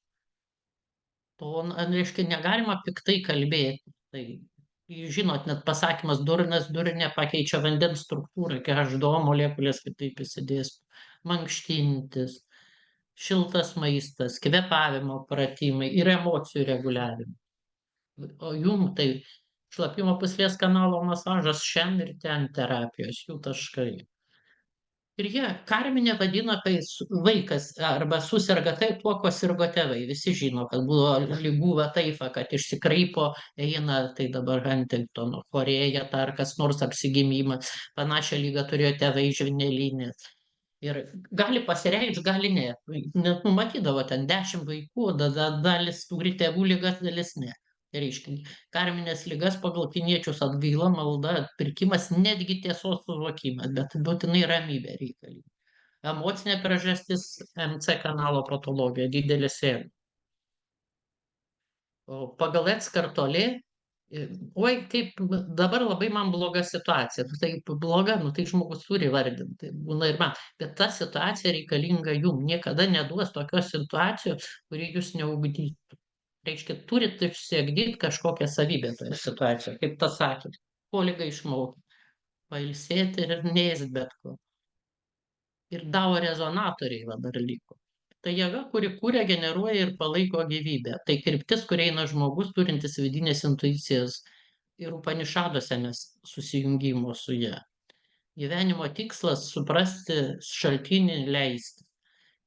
To, reiškia, negalima piktai kalbėti. Tai, žinot, net pasakymas durnas durinė pakeičia vandens struktūrą, kai H2O molekulės kitaip įsidės. Mankštintis, šiltas maistas, kvėpavimo pratimai ir emocijų reguliavimai. O jum tai šlapimo pūslės kanalo masažas šiam ir ten terapijos, jų taškai. Ir jie karmine vadina, kai vaikas arba suserga tai tuo, kuo sirgo tėvai. Visi žino, kad buvo lygų va taifa, kad išsikraipo, eina, tai dabar Huntingtono chorėja, ar kas nors apsigimimas. Panašią lygą turėjo tėvai žvynelinės. Ir gali pasireikšti, gali ne. Net numatydavo ten 10 vaikų, dalis turi tėvų lygas, dalis ne. Tai reiškia, karmines lygas pagal kiniečius atgaila, malda, atpirkimas, netgi tiesos suvokimas, bet būtinai ramybė reikalinga. Emocinė priežastis MC kanalo patologija, didelis ego. O pagal Eckartolė, oi, kaip dabar labai man bloga situacija. Nu, taip bloga, nu tai žmogus turi vardinti, būna ir man. Bet ta situacija reikalinga jum. Niekada neduos tokios situacijos, kuri jūs neugdytų. Reiškia, turit išsiugdyti kažkokią savybę toje situacijoje, kaip tas sakė, polygą išmokti, pailsėti ir neėst bet ko. Ir dao rezonatoriai va dar liko. Tai jėga, kuri kūrė, generuoja ir palaiko gyvybę. Tai kryptis, kur eina žmogus, turintis vidinės intuicijas. Ir Upanišaduose mes susijungimo su ją. Gyvenimo tikslas - suprasti šaltinį, leisti.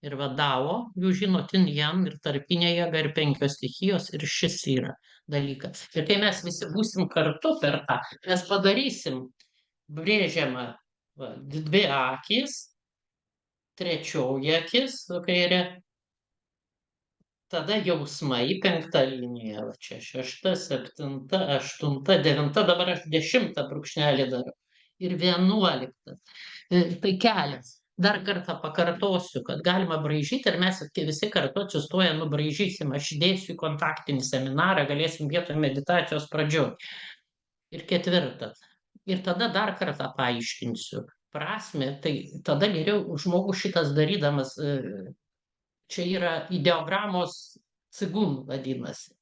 Ir va Dao, jūs žinot, Yin Yang ir tarpinė jėga ir 5 stichijos ir šis yra dalykas. Ir kai mes visi būsim kartu per tą, mes padarysim brėžiamą va, 2 akys, 3 akis, kairė, tada jausmai, 5 linija, va čia 6, 7, 8, 9, dabar aš 10 brūkšnelį darau ir 11. Tai kelias. Dar kartą pakartosiu, kad galima braižyti ir mes visi kartu atsistoję nubraižysim. Aš dėsiu į kontaktinį seminarą, galėsim vietoj meditacijos pradžioj. Ir 4. Ir tada dar kartą paaiškinsiu prasme, tai tada geriau žmogus šitas darydamas, čia yra ideogramos cigun vadinasi.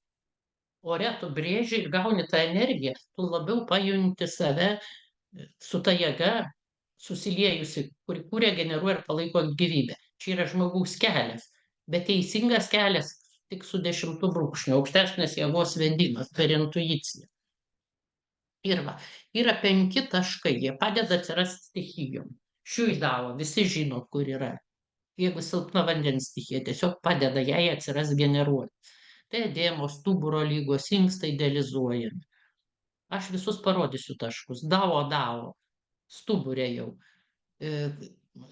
Ore tu brėži ir gauni tą energiją, tu labiau pajunti save su ta jėga, susiliejusi, kuri kūrė, generuoja ir palaiko gyvybę. Čia yra žmogaus kelias, bet teisingas kelias tik su 10 brūkšniu, aukštesnės jėgos vedimas per intuiciją. Ir va, yra 5 taškai, jie padeda atsirasti stichijom. Šiuidavo, visi žino, kur yra. Jeigu silpna vandens stichija, tiesiog padeda jai atsiras generuoti. Tai edemos, stuburo lygos, inkstai idealizuojami. Aš visus parodysiu taškus. Dao. Stuburė jau.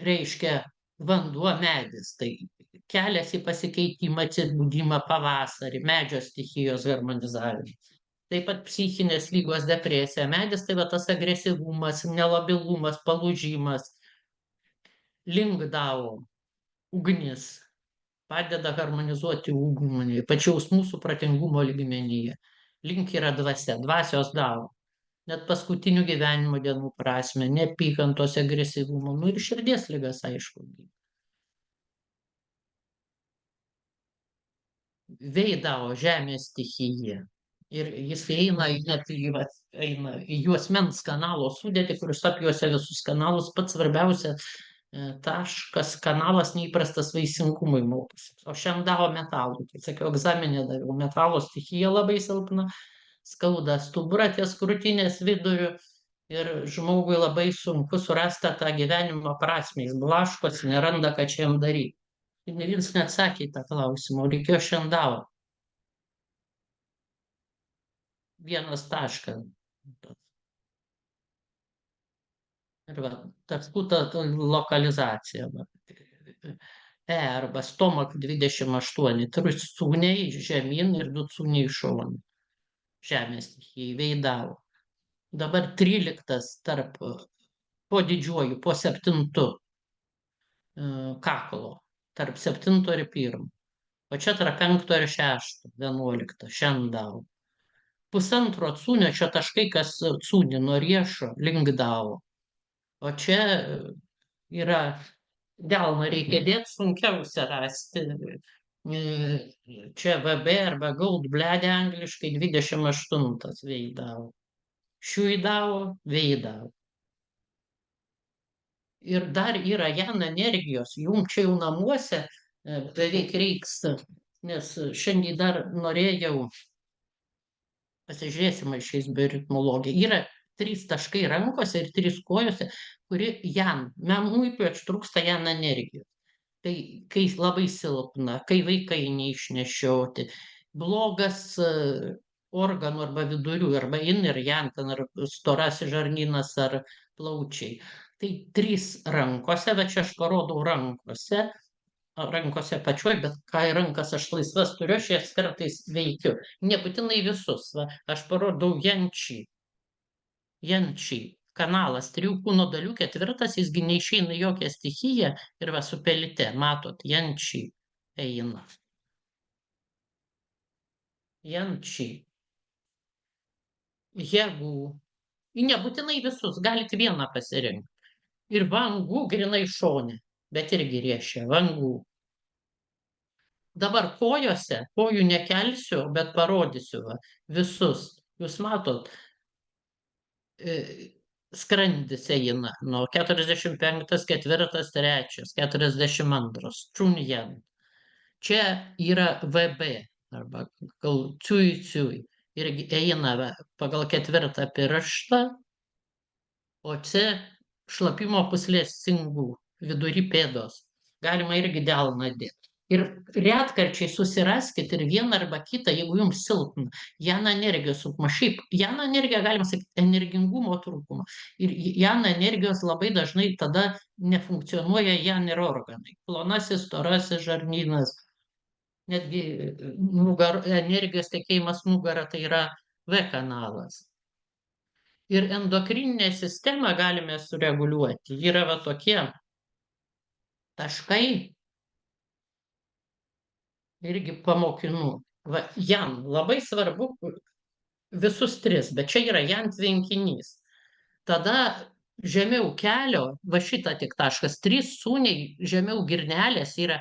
Reiškia vanduo, medis. Tai kelias į pasikeitimą, atsibūdimą pavasarį, medžio stichijos harmonizavimas. Taip pat psichinės lygos, depresija. Medis tai va tas agresyvumas, nelabilumas, palūžimas. Link Dao, ugnis. Padeda harmonizuoti ugnį, pačiaus mūsų pratingumo lygmenyje. Link yra dvasia, dvasios Dao. Net paskutinių gyvenimo dienų prasme, neapykantos, agresyvumo, nu ir širdies ligas, aišku. Veidao, žemės stichija. Ir jis eina į juosmens kanalo sudėtį, kuris apjuosia visus kanalus. Pats svarbiausia taškas, kanalas neįprastas vaisingumui mokosi. O šiandien davo metalų. Tai sakiau, egzaminė daviau. Metalo stichija labai silpna. Skauda stuburą ties krūtinės viduriu ir žmogui labai sunku surasti tą gyvenimo prasmę. Jis blaškosi, neranda, ką čia jam daryti. Ir ne vienas neatsakė į tą klausimą, o reikėjo šiandien. Vienas taškas. Ir va, taškų ta lokalizacija. Va. Arba stomak 28, 3 cūniai žemyn ir 2 cūniai šon. Žemės stichijai, Veidao. Dabar 13 tarp, po didžiuoju, po 7 kaklo, tarp 7 ir 1. O čia tarp 5 ir 6, 11, šiandien Dao. Pusantro cūnio, čia taškai, kas cūnį nuo riešo link Dao. O čia yra delną reikia dėti, sunkiausia rasti. Čia VB arba Goldbladė angliškai 28 Veidao. Šiuidao, Veidao. Ir dar yra Jan energijos, jum čia jau namuose beveik reiks, nes šiandien dar norėjau, pasižiūrėsim, išeis bioritmologija. Yra trys taškai rankose ir trys kojose, kuri jam, mum ypač trūksta jam energijos. Tai kai labai silpna, kai vaikai neišnešioti, blogas organų arba vidurių, arba in ir jan, ten ar storasis žarnynas ar plaučiai. Tai trys rankose, bet čia aš parodau rankose, rankose pačioj, bet ką į rankas aš laisvas turiu, aš jas kartais veikiu. Nebūtinai visus, va, aš parodau jančį. Jančį. Kanalas, trijų kūno dalių, ketvirtas, jisgi neišeina į jokią stichiją ir va su pelyte, matot, jančį eina. Jančį. Jėgų. Nebūtinai visus, galite vieną pasirinkti. Ir vangų grinai šone, bet irgi riešia, vangų. Dabar kojose, kojų nekelsiu, bet parodysiu va, visus. Jūs matot, skrandis eina nuo 45, 4, 3, 42, čunjan. Čia yra VB arba ciui ciui. Irgi eina pagal ketvirtą pirštą, o čia šlapimo pūslės cingų, vidury pėdos. Galima irgi delną dėti. Ir retkarčiai susiraskit ir vieną arba kitą, jeigu jums silpna, jana energijos trūkumą. Šiaip jana energija, galima sakyti, energingumo trūkumą. Ir jana energijos labai dažnai tada nefunkcionuoja jan ir organai. Plonasis, storasis žarnynas, netgi energijos tekėjimas nugara, tai yra V kanalas. Ir endokrininę sistemą galime sureguliuoti. Yra va tokie taškai, irgi pamokinu. Va, jam labai svarbu visus tris, bet čia yra jam tvenkinys. Tada žemiau kelio, va šitą tik taškas, trys sūniai žemiau girnelės yra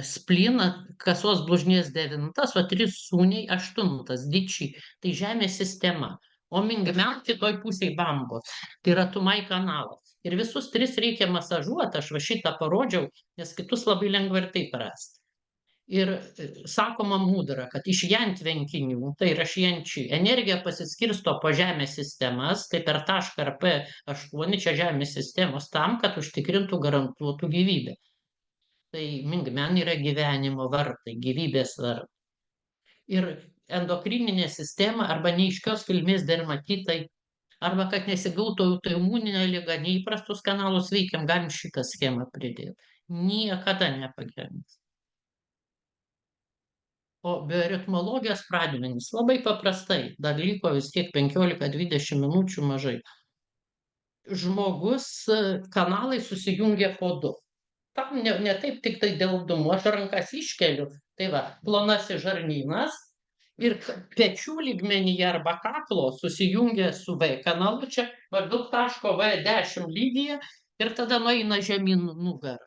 splina, kasos blužnies 9, o trys sūniai 8, dičiai. Tai žemės sistema. O mingmiam kitoj pusėje bambos. Tai yra tumai kanalas. Ir visus tris reikia masažuoti, aš va šitą parodžiau, nes kitus labai lengva ir taip rasti. Ir sakoma mudra, kad iš jan tvenkinių, tai yra iš jančių, energija pasiskirsto po žemės sistemas, tai per tašką ar P8 čia žemės sistemos tam, kad užtikrintų garantuotų gyvybę. Tai mingmen yra gyvenimo vartai, gyvybės vartai. Ir endokrininė sistema arba neiškios kilmės dermatitai, arba kad nesigautų autoimuninė liga, neįprastus kanalus veikiam, galim šitą schemą pridėti. Niekada nepagerins. O bioritmologijos pradmenis labai paprastai, dar liko vis tiek 15-20 minučių mažai. Žmogus kanalai susijungia po du. Tam ne taip tik tai dėl dūmų, aš rankas iškeliu, tai va, plonasis žarnynas ir pečių lygmenyje arba kaklo susijungia su V kanalu, čia maždaug taško V10 lygyje ir tada nueina žemyn nugarą.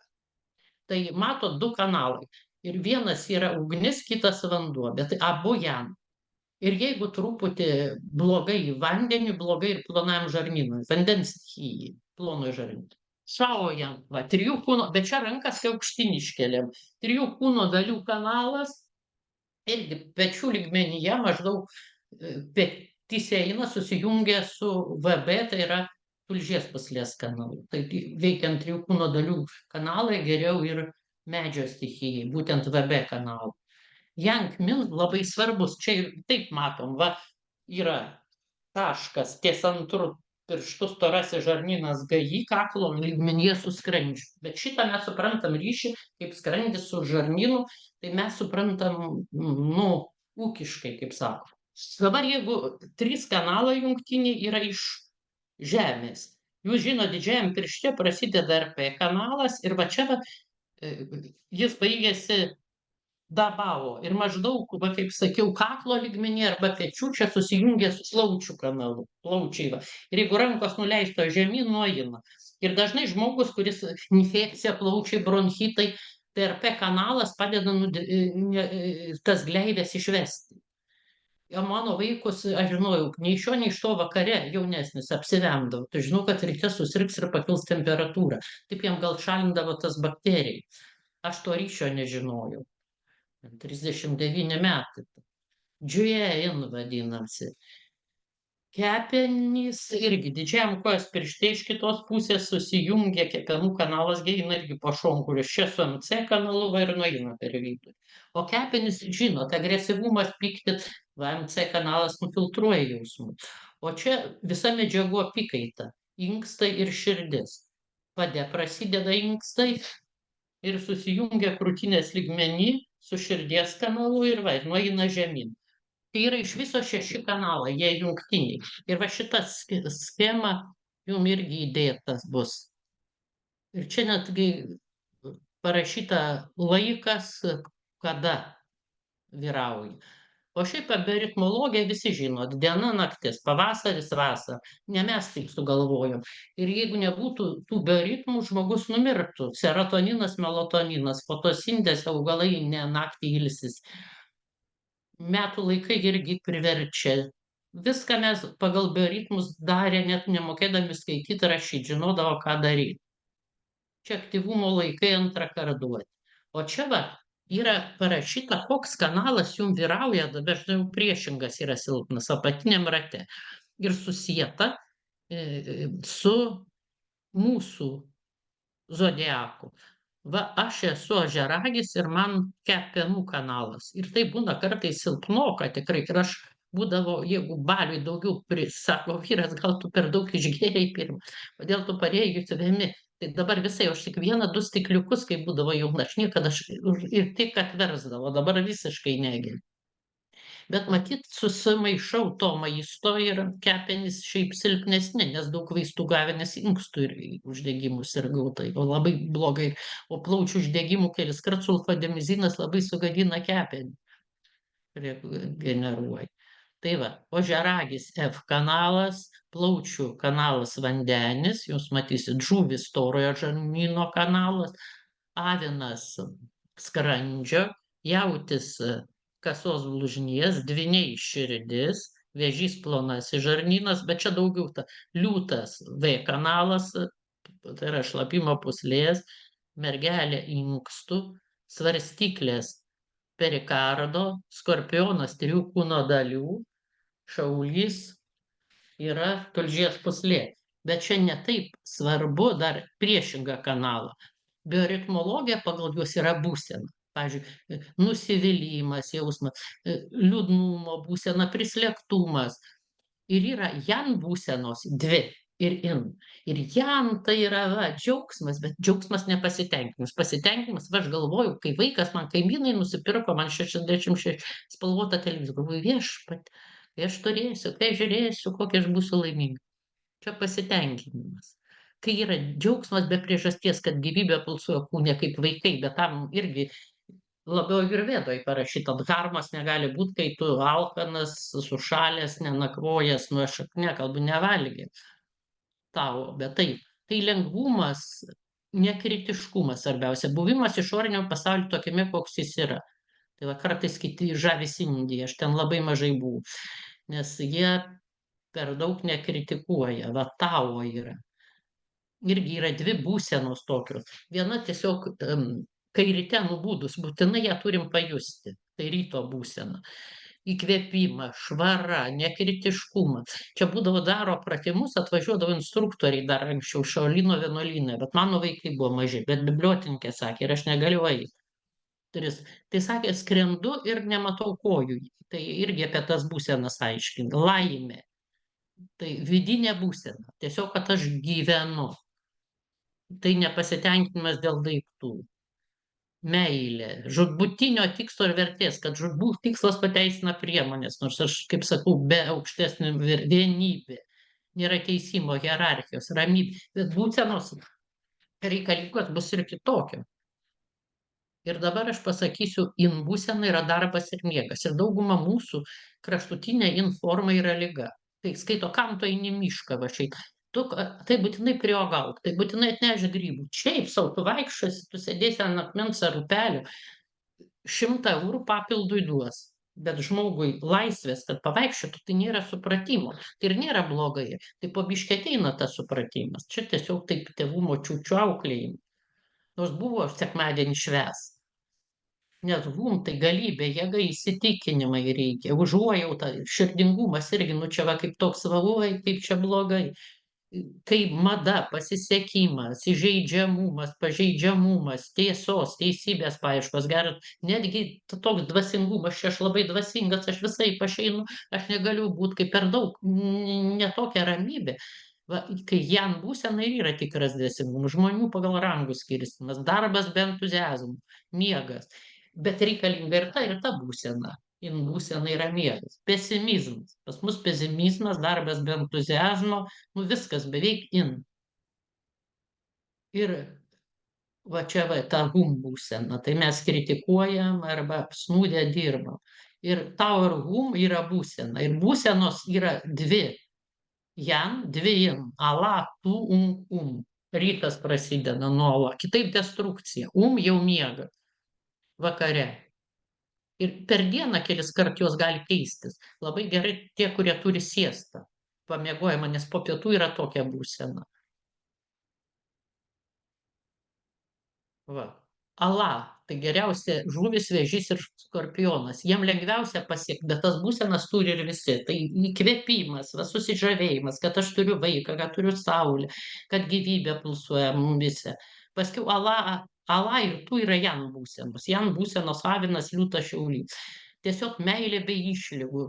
Tai matot du kanalai. Ir vienas yra ugnis, kitas vanduo, bet abu jam. Ir jeigu truputį blogai vandeniu, blogai ir plonam žarnynui, vandens stichijai, plonui žarnynui. Šaujam, va, trijų kūno, bet čia rankas kai aukštyn iškeliam. Trijų kūno dalių kanalas, irgi pečių lygmenyje maždaug petys eina, susijungia su VB, tai yra tulžies pūslės kanalu. Tai veikiant trijų kūno dalių kanalai geriau ir medžio stichijai, būtent VB kanalų. Jank min labai svarbus, čia ir taip matom, va, yra taškas ties antru pirštu storasis žarnynas GI kaklo lygmenyje su skrandžiu. Bet šitą mes suprantam ryšį, kaip skrandis su žarnynu, tai mes suprantam, nu, ūkiškai, kaip sako. Dabar jeigu trys kanalai jungtiniai yra iš žemės, jūs žino, didžiajam piršte prasideda RP kanalas ir va čia va, jis baigėsi Dabavo ir maždaug, va, kaip sakiau, kaklo lygmenyje arba pečių čia susijungia su plaučių kanalu. Plaučiai va. Ir jeigu rankos nuleisto žemyn, nueina. Ir dažnai žmogus, kuris infekcija, plaučiai, bronchitai, TRP kanalas padeda tas gleivės išvesti. O mano vaikus, aš žinojau, nei iš šio, nei iš to vakare jaunesnis apsivemdavo. Tai žinau, kad ryte susirgs ir pakils temperatūrą. Taip jam gal šalindavo tas bakterijai. Aš to ryšio nežinojau. 39 metai. Džiujein vadinasi. Kepenys irgi didžiajam kojos piršte iš kitos pusės susijungia kepenų kanalas gi eina irgi po šonkaulius. Čia su MC kanalu va ir nueina per vidurį. O kepenys, žinot, agresyvumas, pyktis, va MC kanalas nufiltruoja jausmus. O čia visa medžiagų apykaita, inkstai ir širdis. Pade prasideda inkstai ir susijungia krūtinės lygmeny su širdies kanalu ir va, nueina žemyn. Tai yra iš viso 6 kanalai, jie jungtiniai. Ir va šita schema jum irgi įdėtas bus. Ir čia netgi parašyta laikas, kada vyrauja. O šiaip apie ritmologiją visi žinot, diena, naktis, pavasaris, vasara. Ne mes taip sugalvojom. Ir jeigu nebūtų tų bioritmų, žmogus numirtų. Serotoninas, melatoninas, fotosintezė, augalai ne naktį ilsis. Metų laikai irgi priverčia. Viską mes pagal bioritmus darė, net nemokėdami skaityti, rašyti, žinodavo, ką daryti. Čia aktyvumo laikai antrą kartą duoti. O čia va, yra parašyta, koks kanalas jums vyrauja, dažnai priešingas yra silpnas, apatiniam rate. Ir susieta su mūsų zodiaku. Va, aš esu ožiaragis ir man kepenų kanalas. Ir tai būna kartais silpnoka tikrai. Ir aš būdavo, jeigu baliui daugiau prisako vyras, gal tu per daug išgėrei pirmą, kodėl tu parėjai savimi. Tai dabar visai, aš tik 1-2 stikliukus, kai būdavo jauna, aš niekada ir tik atversdavo, dabar visiškai negeriu. Bet matyt, susimaišau to maisto ir kepenys šiaip silpnesni, nes daug vaistų gavę, nes inkstų ir uždegimų sirgau, tai o labai blogai. O plaučių uždegimų keliskart sulfademizinas labai sugadina kepenį, generuoja. Tai va, ožiaragis F kanalas, plaučių kanalas vandenis, jūs matysit žuvis storojo žarnyno kanalas, avinas skrandžio, jautis kasos blužnies, dvyniai širdis, vėžys plonasis žarnynas, bet čia daugiau liūtas V kanalas, tai yra šlapimo pūslės, mergelė inkstų, svarstyklės perikardo, skorpionas 3 kūno dalių, šaulys yra tulžies pūslė. Bet čia ne taip svarbu dar priešingą kanalą. Bioritmologija pagal juos yra būsena. Pavyzdžiui, nusivylimas jausmas, liūdnumo būsena, prislėgtumas. Ir yra jan būsenos 2 ir in. Ir jan tai yra va, džiaugsmas, bet džiaugsmas nepasitenkinimas. Pasitenkinimas, va, aš galvoju, kai vaikas man kaimynai nusipirko man 66 spalvotą televizorių, galvoju, viešpat, kai aš turėsiu, kai žiūrėsiu, kokia aš būsiu laiminga. Čia pasitenkinimas. Kai yra džiaugsmas be priežasties, kad gyvybė pulsuoja kūne kaip vaikai, bet tam irgi labiau ajurvedoj parašyta, dharmos negali būti, kai tu alkanas, sušalęs, nenakvojęs, nu aš nekalbu, nevalgi tau, bet tai lengvumas, nekritiškumas svarbiausia, buvimas išoriniam pasauliu tokiame, koks jis yra. Tai va kartais kiti žavisi Indija, aš ten labai mažai buvau, nes jie per daug nekritikuoja, va tavo yra. Irgi yra 2 būsenos tokios. Viena tiesiog, kai ryte nubudus, būtinai ją turim pajusti. Tai ryto būsena. Įkvėpimas, švara, nekritiškumas. Čia būdavo daro pratimus, atvažiuodavo instruktoriai dar anksčiau Šaolino vienuolyne, bet mano vaikai buvo maži, bet bibliotininkė sakė, ir aš negaliu eiti. Tai sakė, skrendu ir nematau kojų. Tai irgi apie tas būsenas aiškint. Laimė. Tai vidinė būsena. Tiesiog, kad aš gyvenu. Tai nepasitenkinimas dėl daiktų. Meilė, žūtbūtinio tikslo ir vertės, kad žūtbūt tikslas pateisina priemonės, nors aš, kaip sakau, be aukštesnio vienybė, nėra teisimo, hierarchijos, ramybė, bet būsenos reikalingos bus ir kitokio. Ir dabar aš pasakysiu, in būsena yra darbas ir miegas. Ir dauguma mūsų kraštutinė in forma yra liga. Tai skaito, kam tu eini mišką va šiaip. Tai būtinai priogauk, tai būtinai atneši grybų. Šiaip sau, tu vaikščiosi, tu sėdėsi ant akmens ar upelio, 100 eurų papildui duos. Bet žmogui laisvės, kad pavaikščiotų, tai nėra supratimo. Tai ir nėra blogai. Tai po biškį ateina tas supratimas. Čia tiesiog taip tėvų močiučių auklėjimai. Nors buvo sekmadienį švęs. Nes hum tai galybė, jėga, įsitikinimai reikia, užuojauta, širdingumas irgi, nu čia va kaip toks va, oi, kaip čia blogai. Kaip mada, pasisekimas, įžeidžiamumas, pažeidžiamumas, tiesos, teisybės paieškos, geras, netgi toks dvasingumas, čia aš labai dvasingas, aš visaip aš einu, aš negaliu būt, kaip per daug, ne tokia ramybė. Va, kai jan būsena ir yra tikras dvasingumas, žmonių pagal rangų skirstymas, darbas be entuziazmo, miegas, bet reikalinga ir ta būsena. In būsena yra miegas. Pesimizmas. Pas mus pesimizmas, darbas be entuziazmo, nu viskas beveik in. Ir va čia va ta hum būsena, tai mes kritikuojam arba apsnūdę dirbam. Ir tau ir hum yra būsena. Ir būsenos yra dvi. Jan, dvi in. Ala, tu, Rytas prasideda nuo ala. Kitaip destrukcija. Jau miega vakare. Ir per dieną kelis kart jos gali keistis. Labai gerai tie, kurie turi siestą, pamiegojimą, nes po pietų yra tokia būsena. Va. Ala, tai geriausia žuvis, vėžys ir skorpionas. Jiem lengviausia pasiekti, bet tas būsenas turi ir visi. Tai įkvėpimas, va, susižavėjimas, kad aš turiu vaiką, kad turiu saulę, kad gyvybė pulsuoja mumise. Paskiau ala ir tu yra jan būsenos. Jan būsenos avinas, liūtas, šiaulys. Tiesiog meilė be išlygų,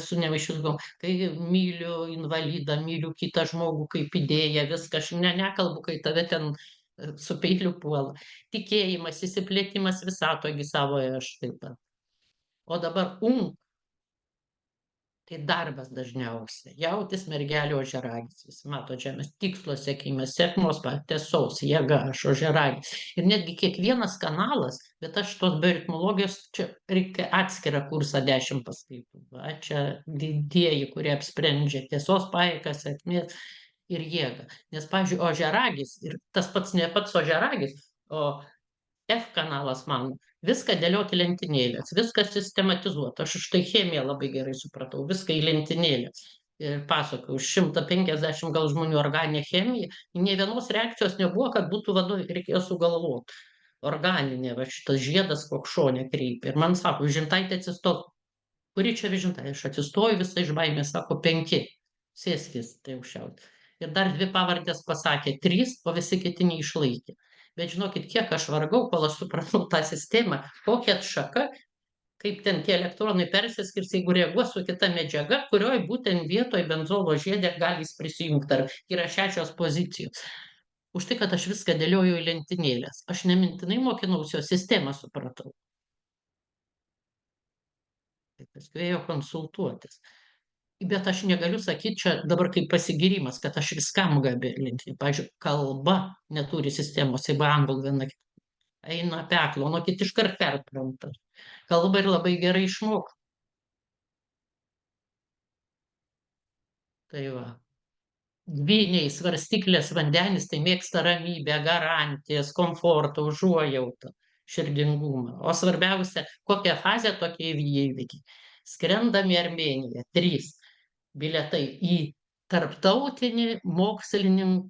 su nevaišingom. Kai myliu invalidą, myliu kitą žmogų kaip idėją, viską, aš nekalbu, kai tave ten su peiliu puola. Tikėjimas, įsiplėtimas visatoje gi savoje aš taip pat. O dabar tai darbas dažniausiai. Jautis, mergelė, ožiaragis. Visi mato žemės tikslo siekimas, sėkmos, tiesos, jėga, aš ožiaragis. Ir netgi kiekvienas kanalas, bet aš tos bioritmologijos, čia reikia atskirą kursą 10 paskaitų. Va, čia didieji, kurie apsprendžia tiesos paėkas, sėkmės ir jėgą. Nes, pavyzdžiui, ožiaragis, ir tas pats ne pats ožiaragis, o F kanalas man viską dėlioti lentynėlės, viską sistematizuoti. Aš už tai chemiją labai gerai supratau, viską į lentynėlės. Ir pasakau, už 150 gal žmonių organinė chemija, nė vienos reakcijos nebuvo, kad būtų vadovai, reikėjo sugalvoti. Organinė, va šitas žiedas koks šonė kreipia. Ir man sako, Žintaitė atsistok. Kuri čia Žintaitė? Aš atsistoju visai iš baimės, sako, 5. Sėskis, tai aukščiausiai. Ir dar 2 pavardės pasakė, 3, o visi kiti neišlaikė. Bet žinokit, kiek aš vargau, kol aš supratau tą sistemą, kokia atšaka, kaip ten tie elektronai persiskirs, jeigu reaguos su kita medžiaga, kurioj būtent vietoj benzolo žiedė gali jis prisijungti, ar yra 6 pozicijos. Už tai, kad aš viską dėliojau į lentynėlės. Aš nemintinai mokinausi, o sistemą supratau. Tai paskui ėjo konsultuotis. Bet aš negaliu sakyti čia dabar kaip pasigyrimas, kad aš viskam gabi lentynė. Pavyzdžiui, kalba neturi sistemos, jeigu anglų viena eina peklo, nuo kiti iškart perpranta. Kalba ir labai gerai išmok. Tai va. Dvyniai, svarstyklės, vandenis, tai mėgsta ramybę, garantijas, komfortą, užuojautą, širdingumą. O svarbiausia, kokią fazę tokie įvykiai. Skrendam į Armėniją, 3 bilietai į tarptautinį mokslininkų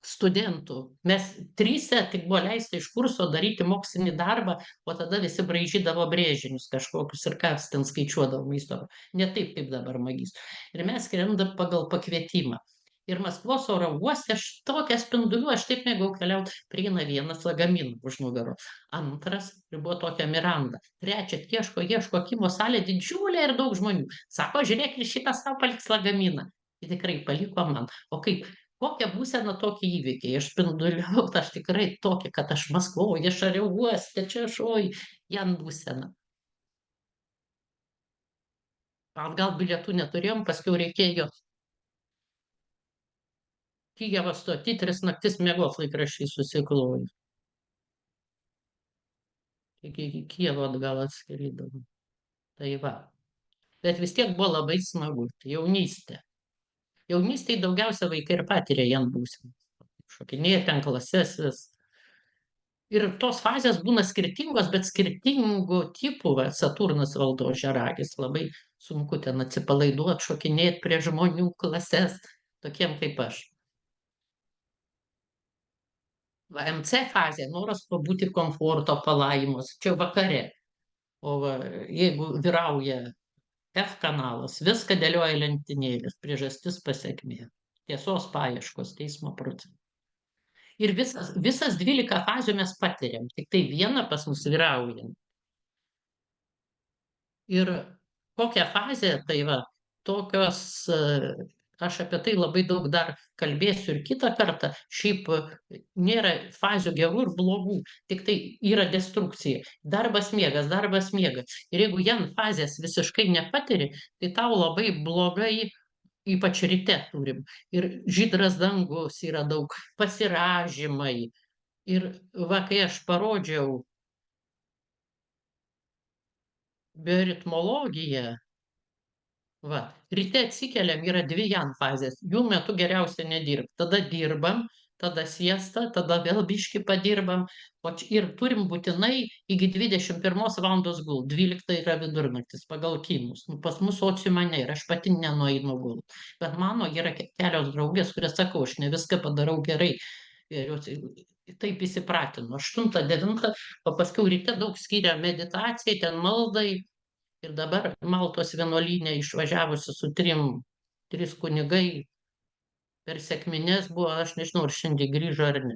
studentų. Mes 3 tik buvo leista iš kurso daryti mokslinį darbą, o tada visi braižydavo brėžinius kažkokius ir kas ten skaičiuodavo maisto. Ne taip, kaip dabar magistro. Ir mes skrendam pagal pakvietimą. Ir Maskvos oro uoste aš tokią spinduliu, aš taip mėgau keliauti, prieina vienas lagaminą už nugaros. Antras, ir buvo tokia Miranda. 3, ieško, kimo salė didžiulė ir daug žmonių. Sako, žiūrėk, ir šitą savo paliks lagaminą. Ir tikrai paliko man. O kaip, kokia būsena tokie įvykiai? Aš spinduliu, aš tikrai tokia, kad aš Maskvoje, šalia uoste, čia šoj, jam būsena. Gal bilietų neturėjom, paskui reikėjo Kijevą stoti, 3 naktis miegos laikraščiai susiklojo. Iki Kijevo atgal atskridom. Tai va. Bet vis tiek buvo labai smagu. Tai jaunystė. Jaunystėje daugiausia vaikai ir patiria jam būseną. Šokinėja ten klases vis. Ir tos fazės būna skirtingos, bet skirtingų tipų. Va, Saturnas valdo ožiaragis. Labai sunku ten atsipalaiduoti, šokinėti prie žmonių klases, tokiem kaip aš. Va, MC fazė, noras pabūti komforto, palaimos, čia vakare. O va, jeigu vyrauja F kanalas, viską dėlioja į lentynėles, priežastis pasekmė, tiesos paieškos, teismo procesas. Ir visas 12 fazių mes patiriam, tiktai viena pas mus vyrauja. Ir kokia fazė, tai va, tokios, aš apie tai labai daug dar kalbėsiu ir kitą kartą, šiaip nėra fazių gerų ir blogų, tik tai yra destrukcija. Darbas miegas, darbas miegas. Ir jeigu jam fazės visiškai nepatiri, tai tau labai blogai, ypač ryte turim. Ir žydras dangus yra daug, pasiražymai. Ir va, kai aš parodžiau bioritmologiją, va, ryte atsikeliam, yra 2 jan fazės, jų metu geriausia nedirbt. Tada dirbam, tada siesta, tada vėl biškį padirbam. Ir turim būtinai iki 21 valandos gult. 12 yra vidurnaktis pagal kinus. Nu, pas mus sociume ne ir aš pati nenueinu gult. Bet mano yra kelios draugės, kurias sakau, aš ne viską padarau gerai. Ir jos taip įsipratino. 8, 9, o paskui ryte daug skiria meditacijai, ten maldai. Ir dabar Maltos vienuolyne išvažiavusi su 3 kunigai per sekmines buvo, aš nežinau, ar šiandien grįžo ar ne.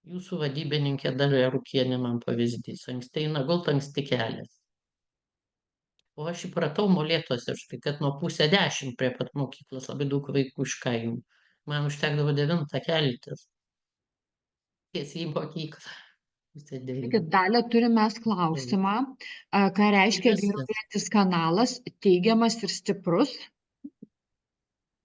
Jūsų vadybininkė Dalia Rūkienė man pavyzdys. Anksti eina gult, anksti kelias. O aš įpratau molėtuose, štai kad nuo 9:30 prie pat mokyklos labai daug vaikų iš kaimų. Man užtekdavo 9 keltis. Tiesiai į mokyklą. Sakykit, Dalia, turim mes klausimą, ką reiškia Viskas. vyraujantis kanalas, teigiamas ir stiprus?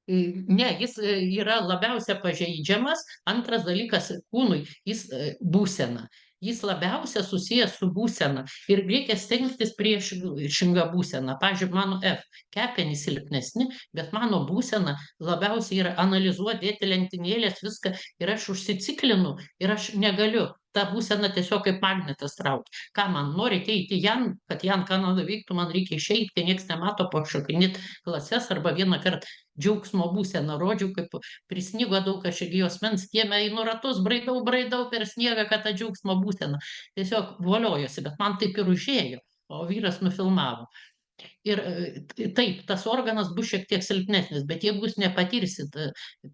Ne, jis yra labiausia pažeidžiamas. Antras dalykas kūnui, jis būsena. Jis labiausia susijęs su būsena ir reikia stengtis priešingą būseną. Pavyzdžiui, mano F kepenys silpnesni, bet mano būsena labiausiai yra analizuoti, dėti lentynėlės, viską ir aš užsiciklinu ir aš negaliu. Ta būsena tiesiog kaip magnetas traukia. Ką man nori eiti Jan, kad Jan ką nuveiktų, man reikia išeiti, tai nieks nemato, pašokinėt klases arba vieną kartą džiaugsmo būseną rodžiau, kaip prisnigo daug, aš irgi juosmens kieme einu ratus, braidau per sniegą, kad tą džiaugsmo būseną. Tiesiog voliojosi, bet man taip ir užėjo, o vyras nufilmavo. Ir taip, tas organas bus šiek tiek silpnesnis, bet jeigu jūs nepatirsit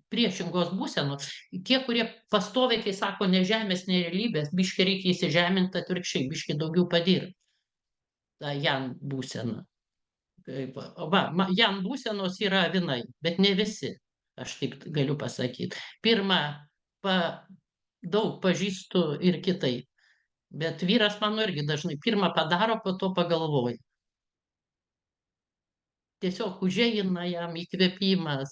priešingos būsenos, tie, kurie pastoviai, kai sako, ne žemės, ne realybės, biški reikia įsižeminti, atvirkščiai, biški daugiau padirbt tą Jan būseną. Va, Jan būsenos yra avinai, bet ne visi, aš taip galiu pasakyti. Pirma, daug pažįstu ir kitaip, bet vyras mano irgi dažnai pirmą padaro, po to pagalvoja. Tiesiog užeina jam įkvėpimas,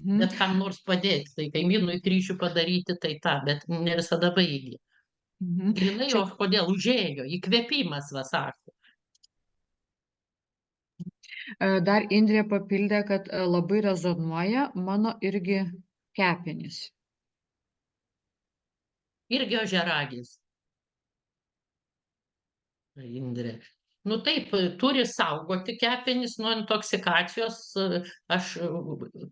bet kam nors padėti, tai kaimynui kryžių padaryti, tai tą, bet ne visada baigi. Grinai, o kodėl užėjo, įkvėpimas, va sako. Dar Indrė papildė, kad labai rezonuoja mano irgi kepenys. Irgi ožiaragis. Indrė. Nu taip, turi saugoti kepenys nuo intoksikacijos. Aš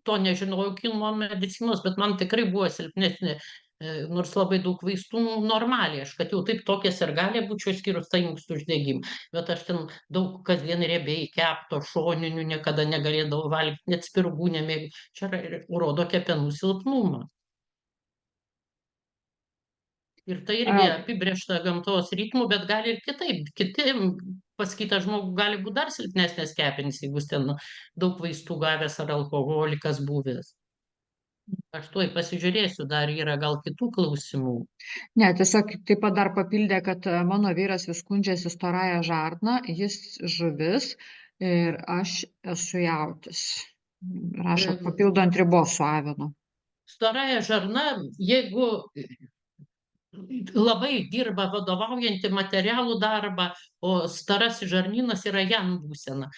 to nežinojau kinų medicinos, bet man tikrai buvo silpnesnė, nors labai daug vaistų normaliai. Aš kad jau taip tokia sirgalė būčiau skyrus tą inkstų uždegimą. Bet aš ten daug kasdien riebiai kepto, šoninių niekada negalėdavau valgyti, net spirgų nemėgau. Čia rodo kepenų silpnumą. Ir tai irgi apibrėžta gamtos ritmu, bet gali ir kitaip. Pas kitą žmogų gali būti dar silpnesnės kepenys, jeigu jis ten daug vaistų gavęs ar alkoholikas buvęs. Aš tuoj pasižiūrėsiu, dar yra gal kitų klausimų. Ne, tiesiog taip pat dar papildė, kad mano vyras vis skundžiasi storąją žarną, jis žuvis ir aš esu jautis. Rašo, papildant ribos su avinu. Storąja žarna, jeigu labai dirba vadovaujantį materialų darbą, o starasis žarnynas yra Jan būsena.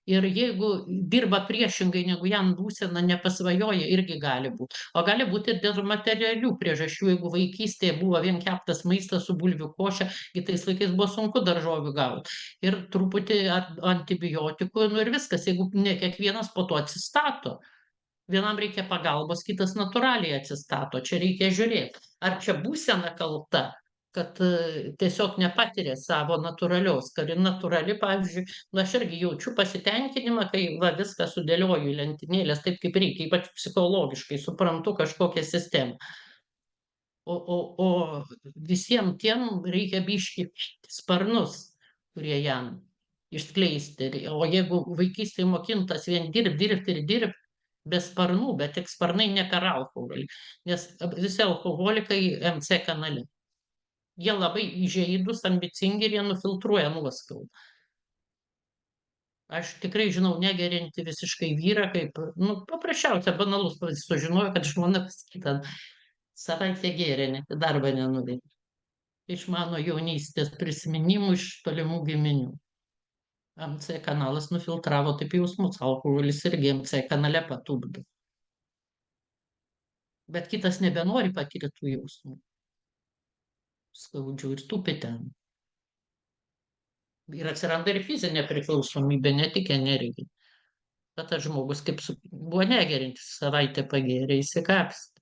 Ir jeigu dirba priešingai negu Jan būsena, nepasvajoja, irgi gali būti. O gali būti ir dėl materialių priežasčių, jeigu vaikystėje buvo vien keptas maistas su bulvių koše, kitais laikais buvo sunku daržovių gauti. Ir truputį antibiotikų, nu ir viskas, jeigu ne kiekvienas po to atsistato. Vienam reikia pagalbos, kitas natūraliai atsistato. Čia reikia žiūrėti, ar čia būsena kalta, kad tiesiog nepatiria savo natūralios, kad ji natūrali, pavyzdžiui, nu, aš irgi jaučiu pasitenkinimą, kai va, viską sudėlioju į lentynėlės taip, kaip reikia, ypač psichologiškai suprantu kažkokią sistemą. O visiem tiem reikia biškį sparnus, kurie jam išskleisti. O jeigu vaikystėje mokintas vien dirbt, be sparnų, bet tik sparnai ne per alkoholį, nes visi alkoholikai MC kanale. Jie labai įžeidūs, ambicingi ir jie nufiltruoja nuoskaudą. Aš tikrai žinau negeriantį visiškai vyrą, kaip, nu, paprasčiausia, banalus pavyzdys, sužinojo, kad žmona pasakyta, savaitę gėrė, net į darbą nenuveikė. Iš mano jaunystės prisiminimų iš tolimų giminių. MC kanalas nufiltravo taip jausmus, alkoholis irgi MC kanale patupdo. Bet kitas nebenori patirti tų jausmų. Skaudžių ir tupi ten. Ir atsiranda ir fizinė priklausomybė, ne tik energinė. Bet tas žmogus kaip buvo negerintis, savaitę pagėrė, įsikapstė.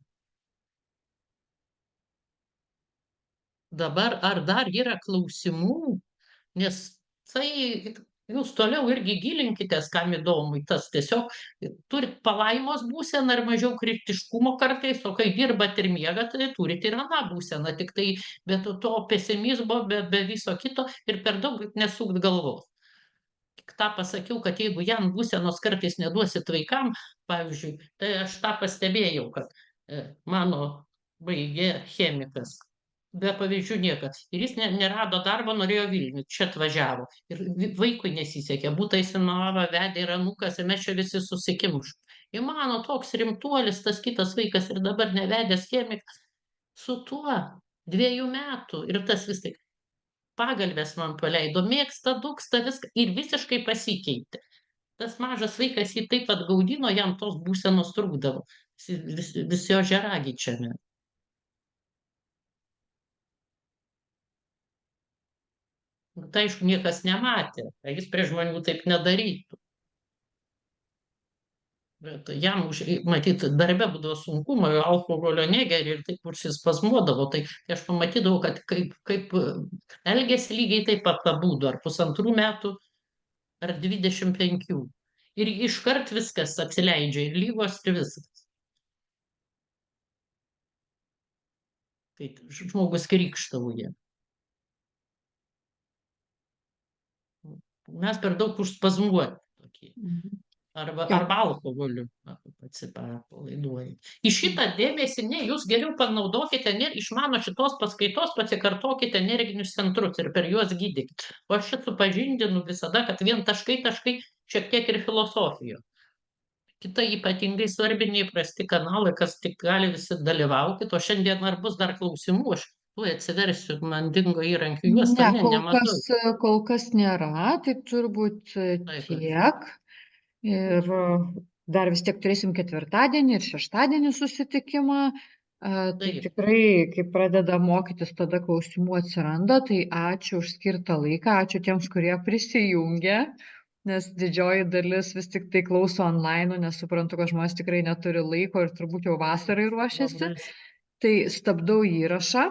Dabar ar dar yra klausimų, nes tai jūs toliau irgi gilinkitės, kam įdomu, tas tiesiog turit palaimos būseną ir mažiau kritiškumo kartais, o kai dirbat ir miegat, tai turit ir aną būseną, tik tai be to pesimizmo, be viso kito ir per daug nesukt galvos. Tik tą pasakiau, kad jeigu jam būsenos kartais neduosit vaikam, pavyzdžiui, tai aš tą pastebėjau, kad mano baigė chemikas. Be pavyzdžių niekas. Ir jis nerado darbo, norėjo Vilnių, čia atvažiavo. Ir vaikui nesisekė, būtai sinovą vedė ir anūkas, ir mes čia visi susikimš. Ir mano toks rimtuolis, tas kitas vaikas ir dabar nevedęs chemikas, su tuo 2 metų. Ir tas vis tik pagalbės man paleido, mėgsta, dūksta viską ir visiškai pasikeitė. Tas mažas vaikas jį taip atgaudino, jam tos būsenos trūkdavo. Visi ožiaragiai čia. Tai aišku, niekas nematė, jis prie žmonių taip nedarytų. Bet jam, matyt, darbe būdavo sunkumai, alkoholio negeria ir taip užsispazmuodavo. Tai aš pamatydavau, kad kaip elgėsi lygiai taip pat pabūdo, ar 1,5 metų, ar 25. Ir iškart viskas atsileidžia, ir lygos, ir viskas. Tai žmogus krykštauja. Mes per daug užspazmuoti tokie. Arba alkoholiu atsipalaiduoja. Į šitą dėmesį, ne, jūs geriau panaudokite, iš mano šitos paskaitos pasikartokite energinius centrus ir per juos gydykit. O aš čia supažindinu visada, kad vien taškai, šiek tiek ir filosofijos. Kita ypatingai svarbi neįprasti kanalai, kas tik gali visi dalyvaukit, o šiandien ar bus dar klausimų, aš tuoj atsiversiu, man dingo įrankių juostą, nematau. Kol kas nėra, tai turbūt tiek. Ir dar vis tiek turėsim ketvirtadienį ir šeštadienį susitikimą. Tai tikrai, kai pradeda mokytis, tada klausimų atsiranda. Tai ačiū už skirtą laiką, ačiū tiems, kurie prisijungia, nes didžioji dalis vis tik tai klauso online, nes suprantu, kad žmonės tikrai neturi laiko ir turbūt jau vasarai ruošiasi. Tai stabdau įrašą.